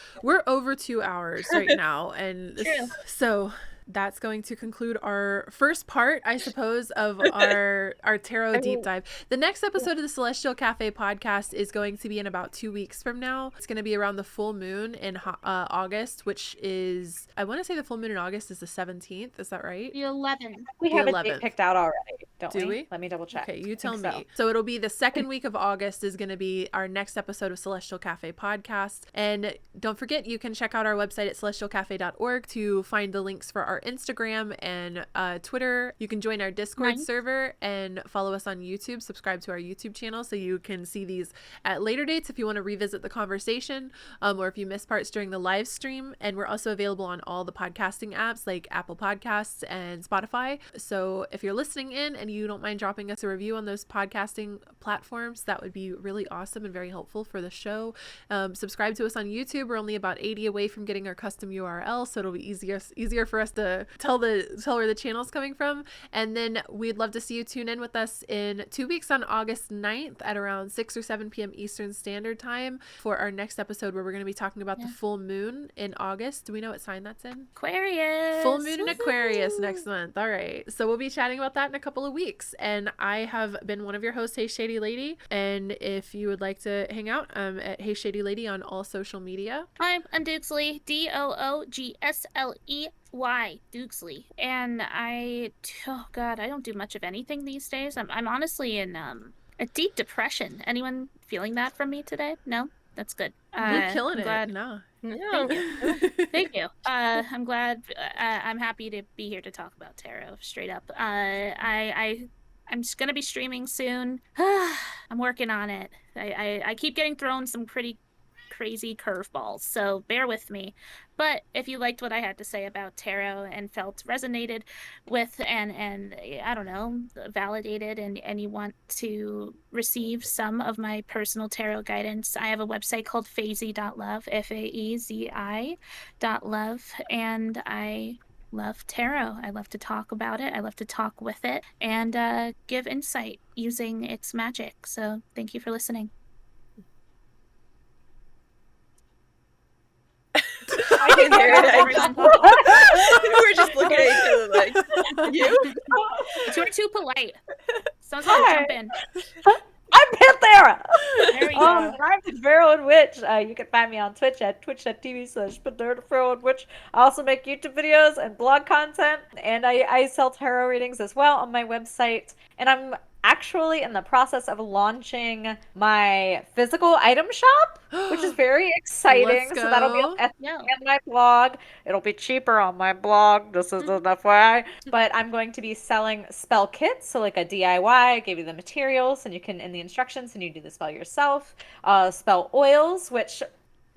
Speaker 1: over 2 hours right now, and
Speaker 2: True.
Speaker 1: so that's going to conclude our first part, I suppose, of our tarot deep dive. The next episode of the Celestial Cafe podcast is going to be in about 2 weeks from now. It's going to be around the full moon in August, which is, I want to say the full moon in August is the 17th. Is that right?
Speaker 2: The 11th.
Speaker 4: We have a
Speaker 1: 11th.
Speaker 4: date picked out already, don't
Speaker 1: Do
Speaker 4: we?
Speaker 1: we?
Speaker 4: Let me double check.
Speaker 1: Okay, you tell
Speaker 4: Think
Speaker 1: me. So it'll be the second week of August is going to be our next episode of Celestial Cafe podcast. And don't forget, you can check out our website at celestialcafe.org to find the links for our Instagram and Twitter. You can join our Discord server and follow us on YouTube. Subscribe to our YouTube channel so you can see these at later dates if you want to revisit the conversation, or if you miss parts during the live stream. And we're also available on all the podcasting apps like Apple Podcasts and Spotify. So if you're listening in and you don't mind dropping us a review on those podcasting platforms, that would be really awesome and very helpful for the show. Subscribe to us on YouTube. We're only about 80 away from getting our custom URL, so it'll be easier for us to tell where the channel's coming from. And then we'd love to see you tune in with us in 2 weeks on August 9th at around 6 or 7 p.m. Eastern Standard Time for our next episode, where we're going to be talking about the full moon in August. Do we know what sign that's in?
Speaker 2: Aquarius.
Speaker 1: Full moon in Aquarius next month. All right. So we'll be chatting about that in a couple of weeks. And I have been one of your hosts, HeyShadyLady. And if you would like to hang out, at HeyShadyLady on all social media.
Speaker 2: I'm Doogsley, Doogsley, and I don't do much of anything these days. I'm honestly in a deep depression. Anyone feeling that from me today? No? That's good.
Speaker 1: You're killing
Speaker 2: I'm glad.
Speaker 1: it. No.
Speaker 3: No.
Speaker 2: Thank you. I'm glad. I'm happy to be here to talk about tarot. Straight up. I'm just gonna be streaming soon. I'm working on it. I keep getting thrown some pretty crazy curveballs, so bear with me. But if you liked what I had to say about tarot and felt resonated with and I don't know, validated, and you want to receive some of my personal tarot guidance, I have a website called faezi.love, faezi.love, and I love tarot. I love to talk about it. I love to talk with it and give insight using its magic. So thank you for listening.
Speaker 3: I can hear it. We're just looking at each other like, you?
Speaker 2: You're too polite. Someone's gonna jump in.
Speaker 4: I'm Panthera!
Speaker 2: There we go.
Speaker 4: I'm the Pharaoh Witch. You can find me on Twitch at twitch.tv/Panthera. I also make YouTube videos and blog content, and I sell tarot readings as well on my website. And I'm actually in the process of launching my physical item shop, which is very exciting.
Speaker 1: Let's
Speaker 4: So that'll be
Speaker 1: go.
Speaker 4: on Etsy and my blog. It'll be cheaper on my blog. This is an FYI. But I'm going to be selling spell kits, so like a DIY. I gave you the materials, and you can, in the instructions, and you do the spell yourself. Spell oils, which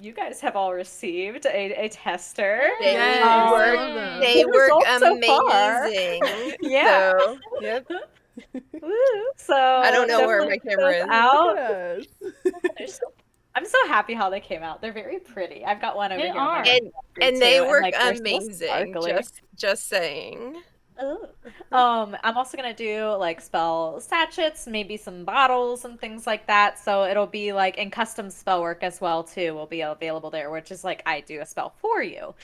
Speaker 4: you guys have all received a tester.
Speaker 3: They
Speaker 1: Yes.
Speaker 3: work.
Speaker 1: Awesome.
Speaker 3: They
Speaker 4: The
Speaker 3: work
Speaker 4: results so far.
Speaker 3: amazing.
Speaker 4: Yeah.
Speaker 3: So, yep.
Speaker 4: Woo. So
Speaker 3: I don't know where my
Speaker 4: definitely
Speaker 3: camera
Speaker 4: check
Speaker 3: is.
Speaker 4: those out.
Speaker 1: Look at us.
Speaker 4: I'm so happy how they came out. They're very pretty. I've got one over
Speaker 2: They
Speaker 4: here. on my
Speaker 2: are.
Speaker 4: room
Speaker 3: And they
Speaker 4: too,
Speaker 3: work
Speaker 4: like, they're so
Speaker 3: amazing.
Speaker 4: sparkly.
Speaker 3: Just saying.
Speaker 4: Ooh. I'm also gonna do like spell sachets, maybe some bottles and things like that. So it'll be like in custom spell work as well too will be available there, which is like I do a spell for you.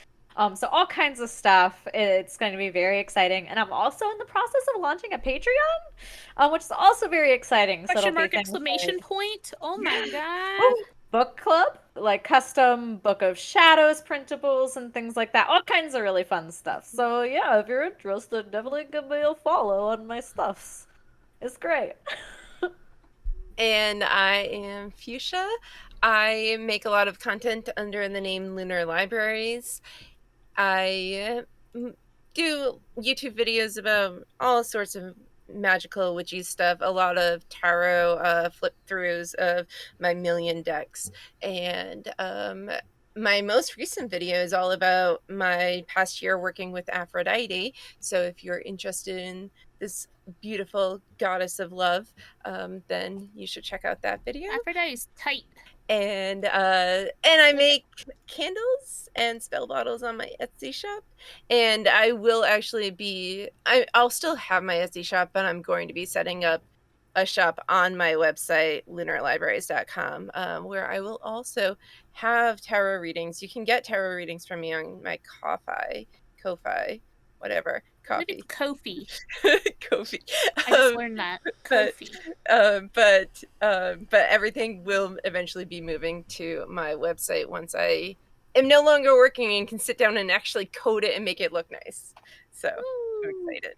Speaker 4: So all kinds of stuff. It's going to be very exciting, and I'm also in the process of launching a Patreon, which is also very exciting. So it'll
Speaker 2: Question
Speaker 4: be
Speaker 2: mark,
Speaker 4: things
Speaker 2: exclamation
Speaker 4: like
Speaker 2: point. Oh my god.
Speaker 4: Woo! Book club, like custom Book of Shadows printables and things like that. All kinds of really fun stuff. So yeah, if you're interested, definitely give me a follow on my stuffs. It's great.
Speaker 3: And I am Fuchsia. I make a lot of content under the name Lunar Libraries. I do YouTube videos about all sorts of magical witchy stuff, a lot of tarot flip throughs of my million decks, and my most recent video is all about my past year working with Aphrodite. So if you're interested in this beautiful goddess of love, then you should check out that video.
Speaker 2: Aphrodite's tight.
Speaker 3: And I make candles and spell bottles on my Etsy shop, and I will actually be I'll still have my Etsy shop, but I'm going to be setting up a shop on my website lunarlibraries.com, where I will also have tarot readings. You can get tarot readings from me on my Ko-fi, whatever,
Speaker 2: I think it's
Speaker 3: coffee.
Speaker 2: Kofi.
Speaker 3: Kofi.
Speaker 2: I just learned that.
Speaker 3: but
Speaker 2: Kofi.
Speaker 3: but everything will eventually be moving to my website once I am no longer working and can sit down and actually code it and make it look nice. So I'm excited.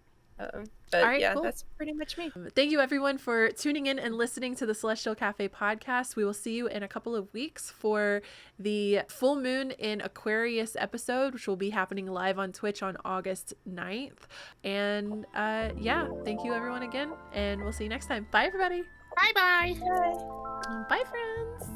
Speaker 3: But
Speaker 1: All right,
Speaker 3: yeah,
Speaker 1: cool.
Speaker 3: that's pretty much me.
Speaker 1: Thank you, everyone, for tuning in and listening to the Celestial Cafe podcast. We will see you in a couple of weeks for the full moon in Aquarius episode, which will be happening live on Twitch on August 9th. And yeah, thank you, everyone, again. And we'll see you next time. Bye, everybody.
Speaker 2: Bye bye.
Speaker 3: Bye.
Speaker 1: Bye, friends.